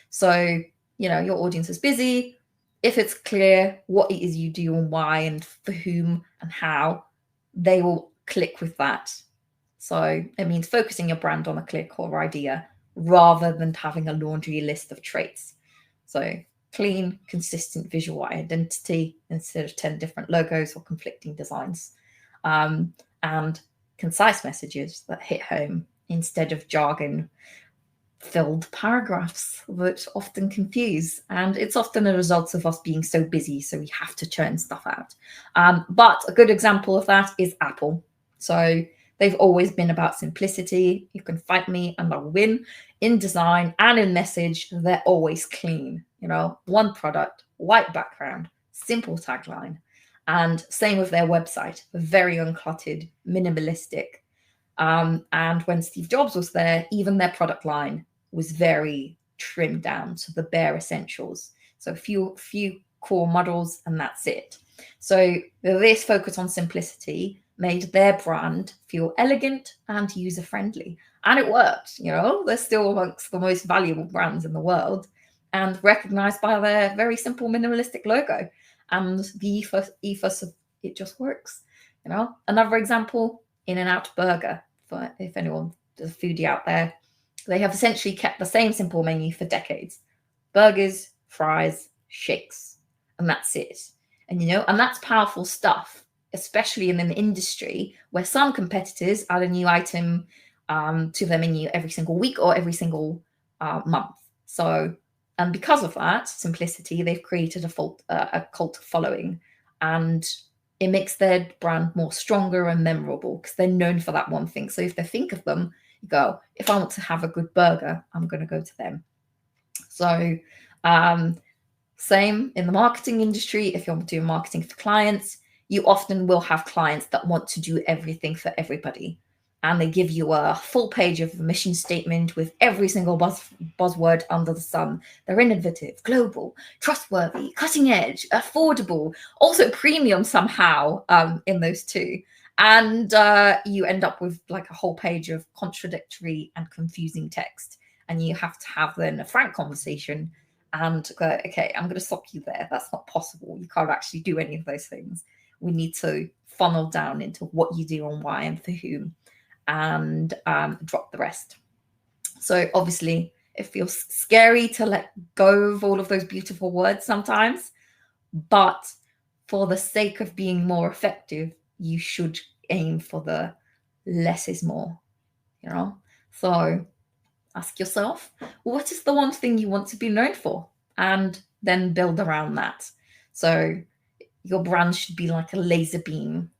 So, your audience is busy. If it's clear what it is you do and why and for whom and how, they will click with that. So it means focusing your brand on a clear core idea rather than having a laundry list of traits. So clean, consistent visual identity instead of 10 different logos or conflicting designs, and concise messages that hit home instead of jargon-filled paragraphs that often confuse. And it's often a result of us being so busy, so we have to churn stuff out. But a good example of that is Apple. So they've always been about simplicity. You can fight me and I'll win. In design and in message, they're always clean. One product, white background, simple tagline. And same with their website, very uncluttered, minimalistic. And when Steve Jobs was there, even their product line was very trimmed down to the bare essentials. So few core models, and that's it. So this focus on simplicity made their brand feel elegant and user-friendly. And it worked, they're still amongst the most valuable brands in the world and recognized by their very simple minimalistic logo. And the ethos of it just works. Another example, In-N-Out Burger, for if anyone is a foodie out there, they have essentially kept the same simple menu for decades. Burgers, fries, shakes, and that's it. And that's powerful stuff, especially in an industry where some competitors add a new item to their menu every single week or every single month. So, and because of that simplicity, they've created a cult following, and it makes their brand more stronger and memorable because they're known for that one thing. So if they think of them, you go, if I want to have a good burger, I'm going to go to them. So same in the marketing industry. If you're doing marketing for clients, you often will have clients that want to do everything for everybody. And they give you a full page of a mission statement with every single buzzword under the sun. They're innovative, global, trustworthy, cutting edge, affordable, also premium somehow in those two. And you end up with like a whole page of contradictory and confusing text. And you have to have then a frank conversation and go, okay, I'm going to stop you there. That's not possible. You can't actually do any of those things. We need to funnel down into what you do and why and for whom, and drop the rest. So obviously it feels scary to let go of all of those beautiful words sometimes, but for the sake of being more effective, you should aim for the less is more, So ask yourself, what is the one thing you want to be known for? And then build around that. So your brand should be like a laser beam,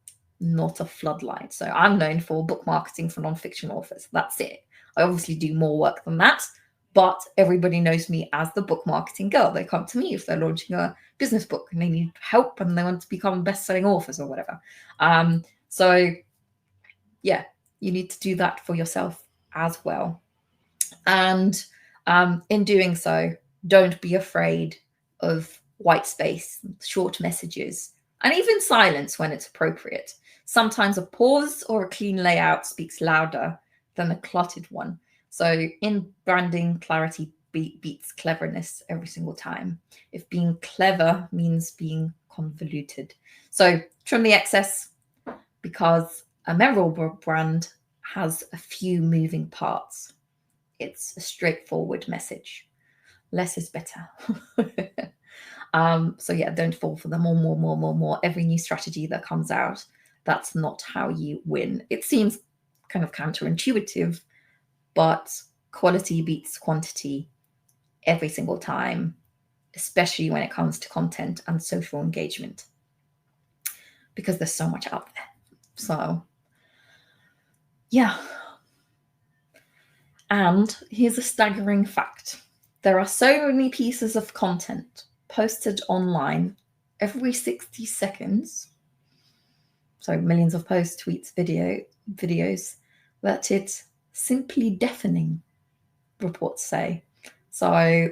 not a floodlight. So I'm known for book marketing for nonfiction authors. That's it. I obviously do more work than that, but everybody knows me as the book marketing girl. They come to me if they're launching a business book and they need help and they want to become best-selling authors or whatever. So yeah, you need to do that for yourself as well. And in doing so, don't be afraid of white space, short messages, and even silence when it's appropriate. Sometimes a pause or a clean layout speaks louder than a cluttered one. So in branding, clarity beats cleverness every single time. If being clever means being convoluted. So trim the excess, because a memorable brand has a few moving parts. It's a straightforward message. Less is better. So yeah, don't fall for the more. Every new strategy that comes out, that's not how you win. It seems kind of counterintuitive, but quality beats quantity every single time, especially when it comes to content and social engagement, because there's so much out there. So yeah. And here's a staggering fact. There are so many pieces of content posted online every 60 seconds. So millions of posts, tweets, videos, that it's simply deafening, reports say. So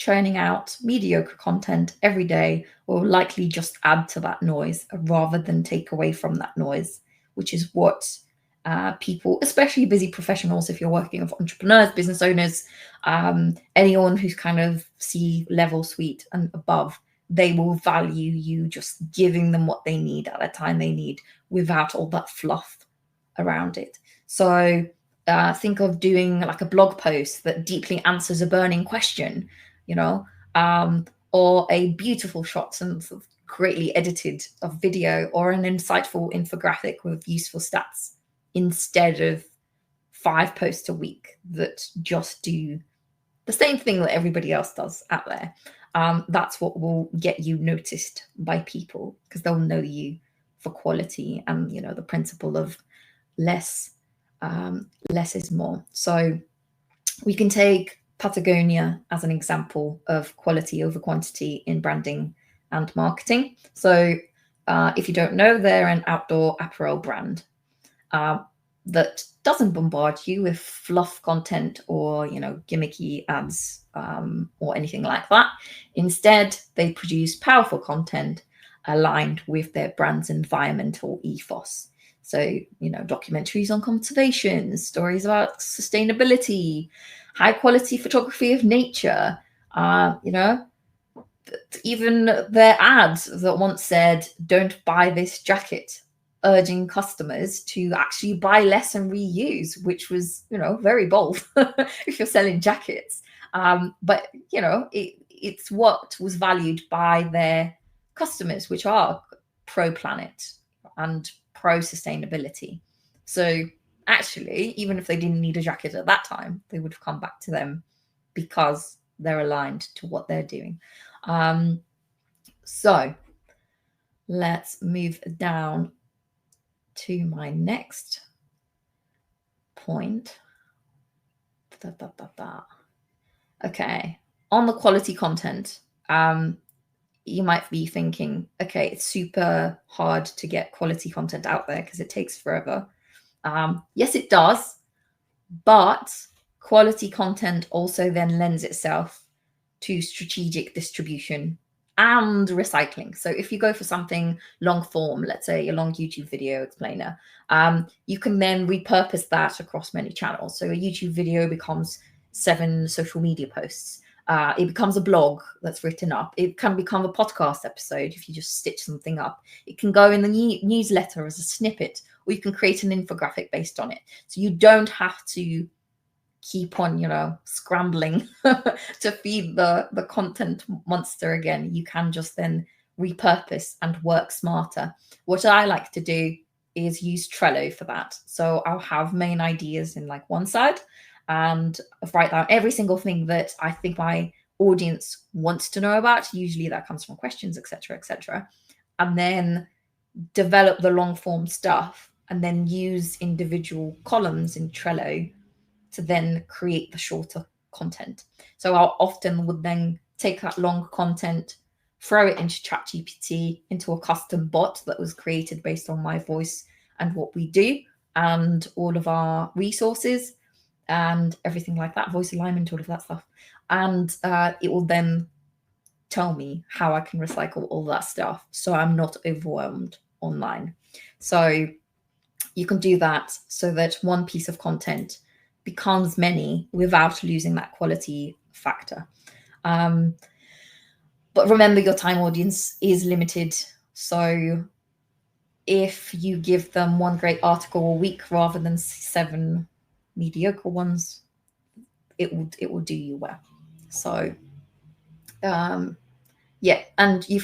churning out mediocre content every day will likely just add to that noise rather than take away from that noise, which is what people, especially busy professionals, if you're working with entrepreneurs, business owners, anyone who's kind of C-level suite and above, they will value you just giving them what they need at the time they need without all that fluff around it. So think of doing like a blog post that deeply answers a burning question, you know, or a beautiful shot and sort of greatly edited of video, or an insightful infographic with useful stats, instead of 5 posts a week that just do the same thing that everybody else does out there. That's what will get you noticed by people, because they'll know you for quality and, you know, the principle of less is more. So we can take Patagonia as an example of quality over quantity in branding and marketing. So if you don't know, they're an outdoor apparel brand that doesn't bombard you with fluff content or, you know, gimmicky ads or anything like that. Instead, they produce powerful content aligned with their brand's environmental ethos. So, you know, documentaries on conservation, stories about sustainability, high quality photography of nature, you know, even their ads that once said, "Don't buy this jacket," urging customers to actually buy less and reuse, which was, you know, very bold if you're selling jackets. But, you know, it's what was valued by their customers, which are pro-planet and pro-sustainability. So actually, even if they didn't need a jacket at that time, they would have come back to them because they're aligned to what they're doing. So let's move down to my next point. Okay, on the quality content, you might be thinking, okay, it's super hard to get quality content out there because it takes forever. Yes, it does, but quality content also then lends itself to strategic distribution and recycling. So if you go for something long form, let's say a long YouTube video explainer, you can then repurpose that across many channels. So a YouTube video becomes 7 social media posts. It becomes a blog that's written up. It can become a podcast episode if you just stitch something up. It can go in the newsletter as a snippet, or you can create an infographic based on it. So you don't have to keep on, you know, scrambling to feed the content monster again. You can just then repurpose and work smarter. What I like to do is use Trello for that. So I'll have main ideas in like one side, and write down every single thing that I think my audience wants to know about. Usually that comes from questions, etc., etc. And then develop the long form stuff, and then use individual columns in Trello to then create the shorter content. So I often would then take that long content, throw it into ChatGPT, into a custom bot that was created based on my voice and what we do and all of our resources and everything like that, voice alignment, all of that stuff. And it will then tell me how I can recycle all that stuff so I'm not overwhelmed online. So you can do that so that one piece of content becomes many without losing that quality factor. But remember, your time audience is limited. So if you give them one great article a week rather than 7 mediocre ones, it will do you well. So yeah, and you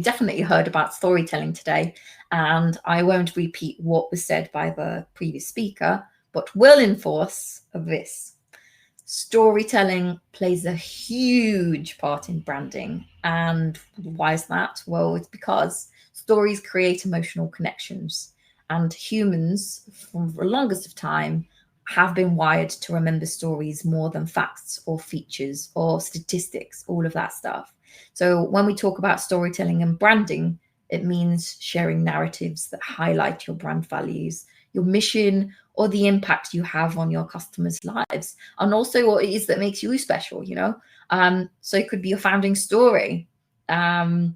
definitely heard about storytelling today, and I won't repeat what was said by the previous speaker, but will enforce this. Storytelling plays a huge part in branding. And why is that? Well, it's because stories create emotional connections, and humans from the longest of time have been wired to remember stories more than facts or features or statistics, all of that stuff. So when we talk about storytelling and branding, it means sharing narratives that highlight your brand values, your mission, or the impact you have on your customers' lives, and also what it is that makes you special, you know? So it could be your founding story, or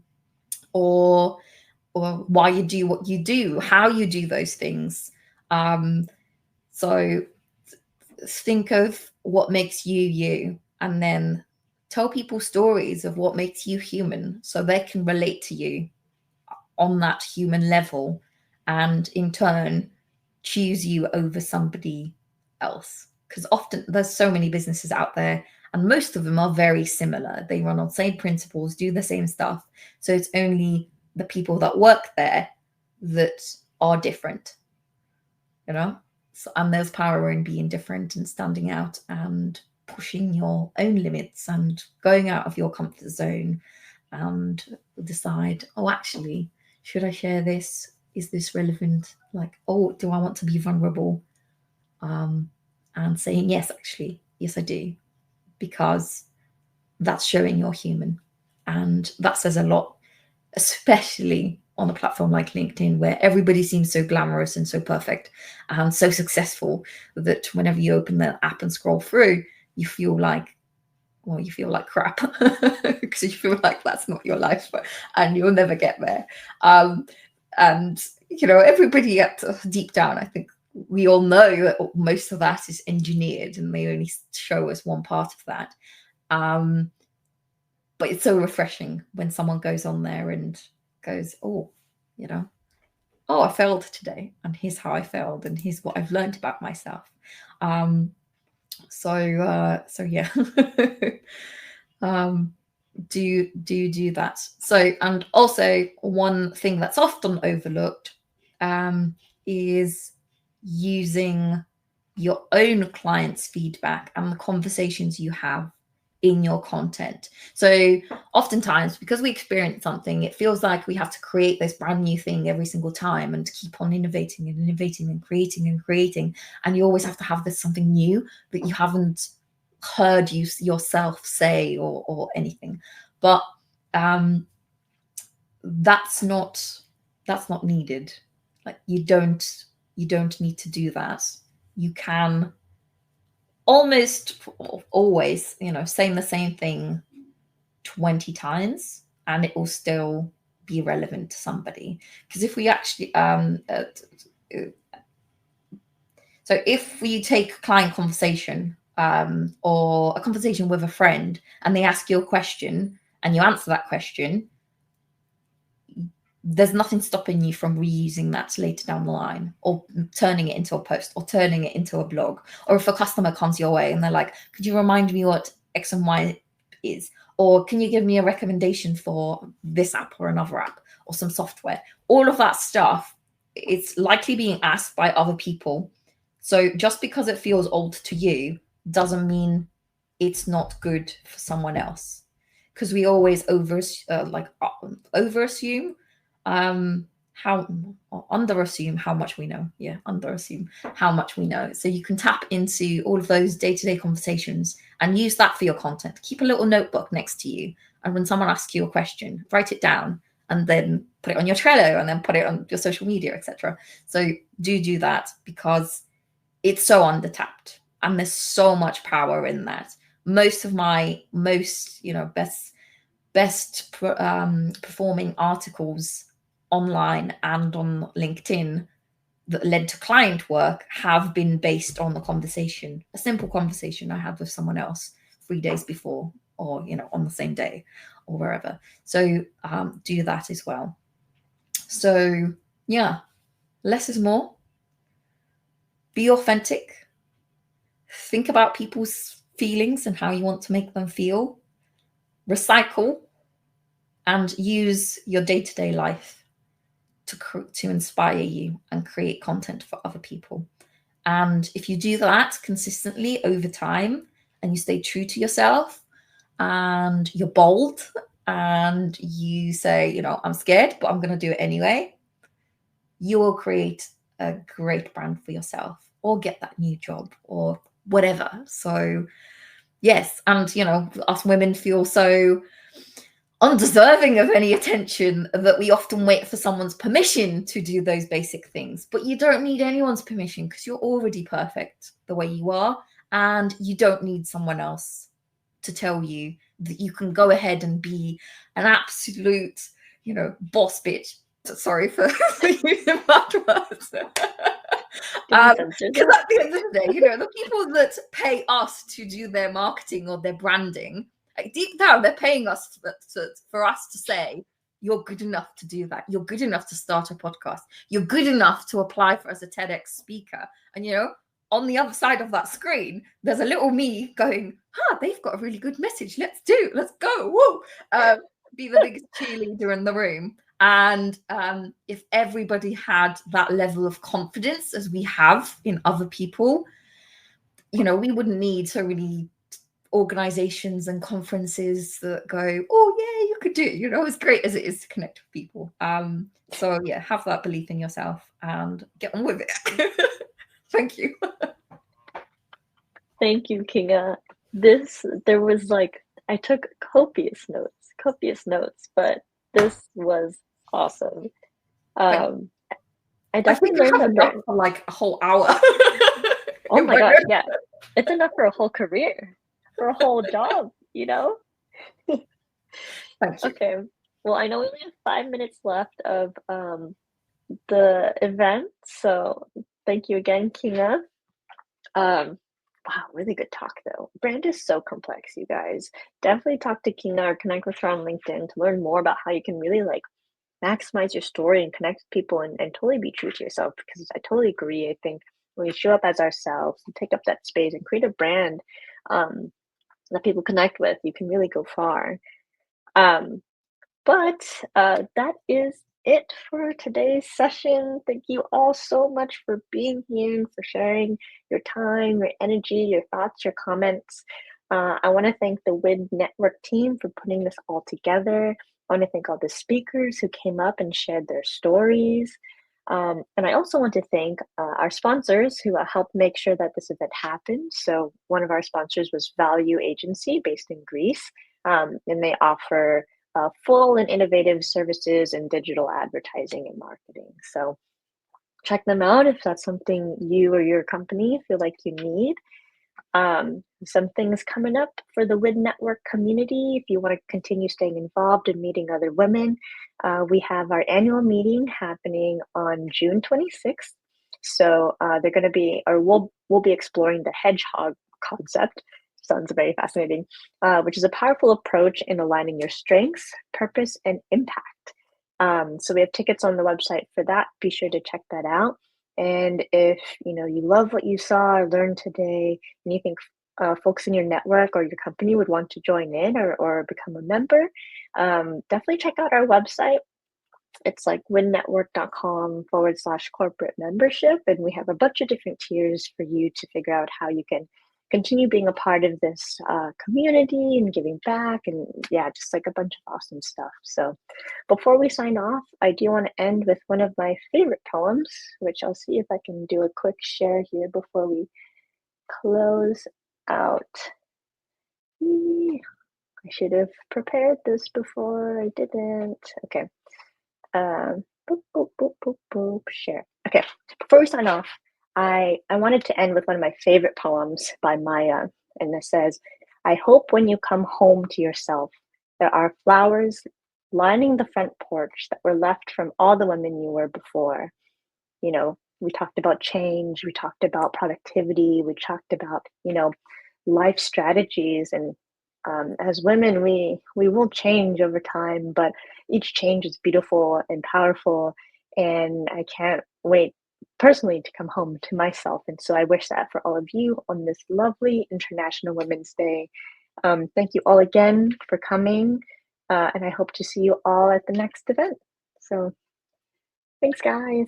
why you do what you do, how you do those things. So think of what makes you you, and then tell people stories of what makes you human so they can relate to you on that human level, and in turn choose you over somebody else. Because often there's so many businesses out there, and most of them are very similar. They run on same principles, do the same stuff. So it's only the people that work there that are different, you know? So, and there's power in being different and standing out and pushing your own limits and going out of your comfort zone and decide, oh, actually, should I share this? Is this relevant? Like, oh, do I want to be vulnerable? And saying, yes, actually, yes, I do. Because that's showing you're human. And that says a lot, especially on a platform like LinkedIn, where everybody seems so glamorous and so perfect and so successful that whenever you open the app and scroll through, you feel like, well, you feel like crap because you feel like that's not your life and you'll never get there. And, you know, everybody at deep down, I think we all know that most of that is engineered and they only show us one part of that. But it's so refreshing when someone goes on there and goes, oh, you know, oh, I failed today, and here's how I failed, and here's what I've learned about myself. So yeah, do that. So, and also one thing that's often overlooked is using your own clients' feedback and the conversations you have in your content. So oftentimes, because we experience something, it feels like we have to create this brand new thing every single time and keep on innovating and innovating and creating and creating. And you always have to have this something new that you haven't heard yourself say or anything. But that's not needed. Like you don't need to do that. You can almost always, you know, saying the same thing 20 times and it will still be relevant to somebody. Because if we actually so if we take a client conversation or a conversation with a friend and they ask you a question and you answer that question, there's nothing stopping you from reusing that later down the line, or turning it into a post, or turning it into a blog. Or if a customer comes your way and they're like, could you remind me what X and Y is? Or can you give me a recommendation for this app or another app or some software? All of that stuff, it's likely being asked by other people. So just because it feels old to you doesn't mean it's not good for someone else. Because we always overassume underassume how much we know. Yeah, underassume how much we know. So you can tap into all of those day-to-day conversations and use that for your content. Keep a little notebook next to you, and when someone asks you a question, write it down and then put it on your Trello and then put it on your social media, etc. So do that, because it's so undertapped and there's so much power in that. Most of my best performing articles online and on LinkedIn that led to client work have been based on a simple conversation I had with someone else 3 days before, or, you know, on the same day or wherever. So do that as well. So yeah, less is more. Be authentic. Think about people's feelings and how you want to make them feel. Recycle and use your day-to-day life to inspire you and create content for other people. And if you do that consistently over time and you stay true to yourself and you're bold and you say, you know, I'm scared, but I'm going to do it anyway, you will create a great brand for yourself or get that new job or whatever. So yes, and, you know, us women feel so undeserving of any attention, that we often wait for someone's permission to do those basic things. But you don't need anyone's permission because you're already perfect the way you are, and you don't need someone else to tell you that you can go ahead and be an absolute, boss bitch. Sorry for using bad words. Because at the end of the day, the people that pay us to do their marketing or their branding, like deep down, they're paying us for us to say, you're good enough to do that. You're good enough to start a podcast. You're good enough to apply for as a TEDx speaker. And, on the other side of that screen, there's a little me going, they've got a really good message. Let's go. Woo! Be the biggest cheerleader in the room. And if everybody had that level of confidence as we have in other people, we wouldn't need so many organizations and conferences that go, oh yeah, you could do it. As great as it is to connect with people. So yeah, have that belief in yourself and get on with it. Thank you.
Thank you, Kinga. There was I took copious notes, but this was awesome. I definitely learned
enough for like a whole hour.
Oh my god, yeah. It's enough for a whole career, for a whole job,
Thank you.
Okay. Well, I know we only have 5 minutes left of the event, so thank you again, Kinga. Wow, really good talk though. Brand is so complex, you guys. Definitely talk to Kinga or connect with her on LinkedIn to learn more about how you can really maximize your story and connect with people and totally be true to yourself, because I totally agree. I think when we show up as ourselves and take up that space and create a brand that people connect with, you can really go far. But that is it for today's session. Thank you all so much for being here and for sharing your time, your energy, your thoughts, your comments. I want to thank the WID Network team for putting this all together. I want to thank all the speakers who came up and shared their stories. And I also want to thank our sponsors who helped make sure that this event happened. So one of our sponsors was Value Agency based in Greece, and they offer full and innovative services in digital advertising and marketing. So check them out if that's something you or your company feel like you need. Some things coming up for the WID Network community. If you want to continue staying involved and meeting other women, we have our annual meeting happening on June 26th. So they're going to be, or we'll be exploring the hedgehog concept. Sounds very fascinating, which is a powerful approach in aligning your strengths, purpose, and impact. So we have tickets on the website for that. Be sure to check that out. And if you love what you saw or learned today, and you think folks in your network or your company would want to join in or become a member, definitely check out our website. It's widnetwork.com/corporate membership. And we have a bunch of different tiers for you to figure out how you can continue being a part of this community and giving back, and just a bunch of awesome stuff. So before we sign off, I do want to end with one of my favorite poems, which I'll see if I can do a quick share here before we close out. I should have prepared this before I didn't. Okay. Boop, boop, boop, boop, boop, share. Okay, before we sign off, I wanted to end with one of my favorite poems by Maya, and it says, "I hope when you come home to yourself, there are flowers lining the front porch that were left from all the women you were before." We talked about change, we talked about productivity, we talked about, life strategies, and as women, we will change over time, but each change is beautiful and powerful, and I can't wait personally to come home to myself. And so I wish that for all of you on this lovely International Women's Day. Thank you all again for coming, and I hope to see you all at the next event. So thanks, guys.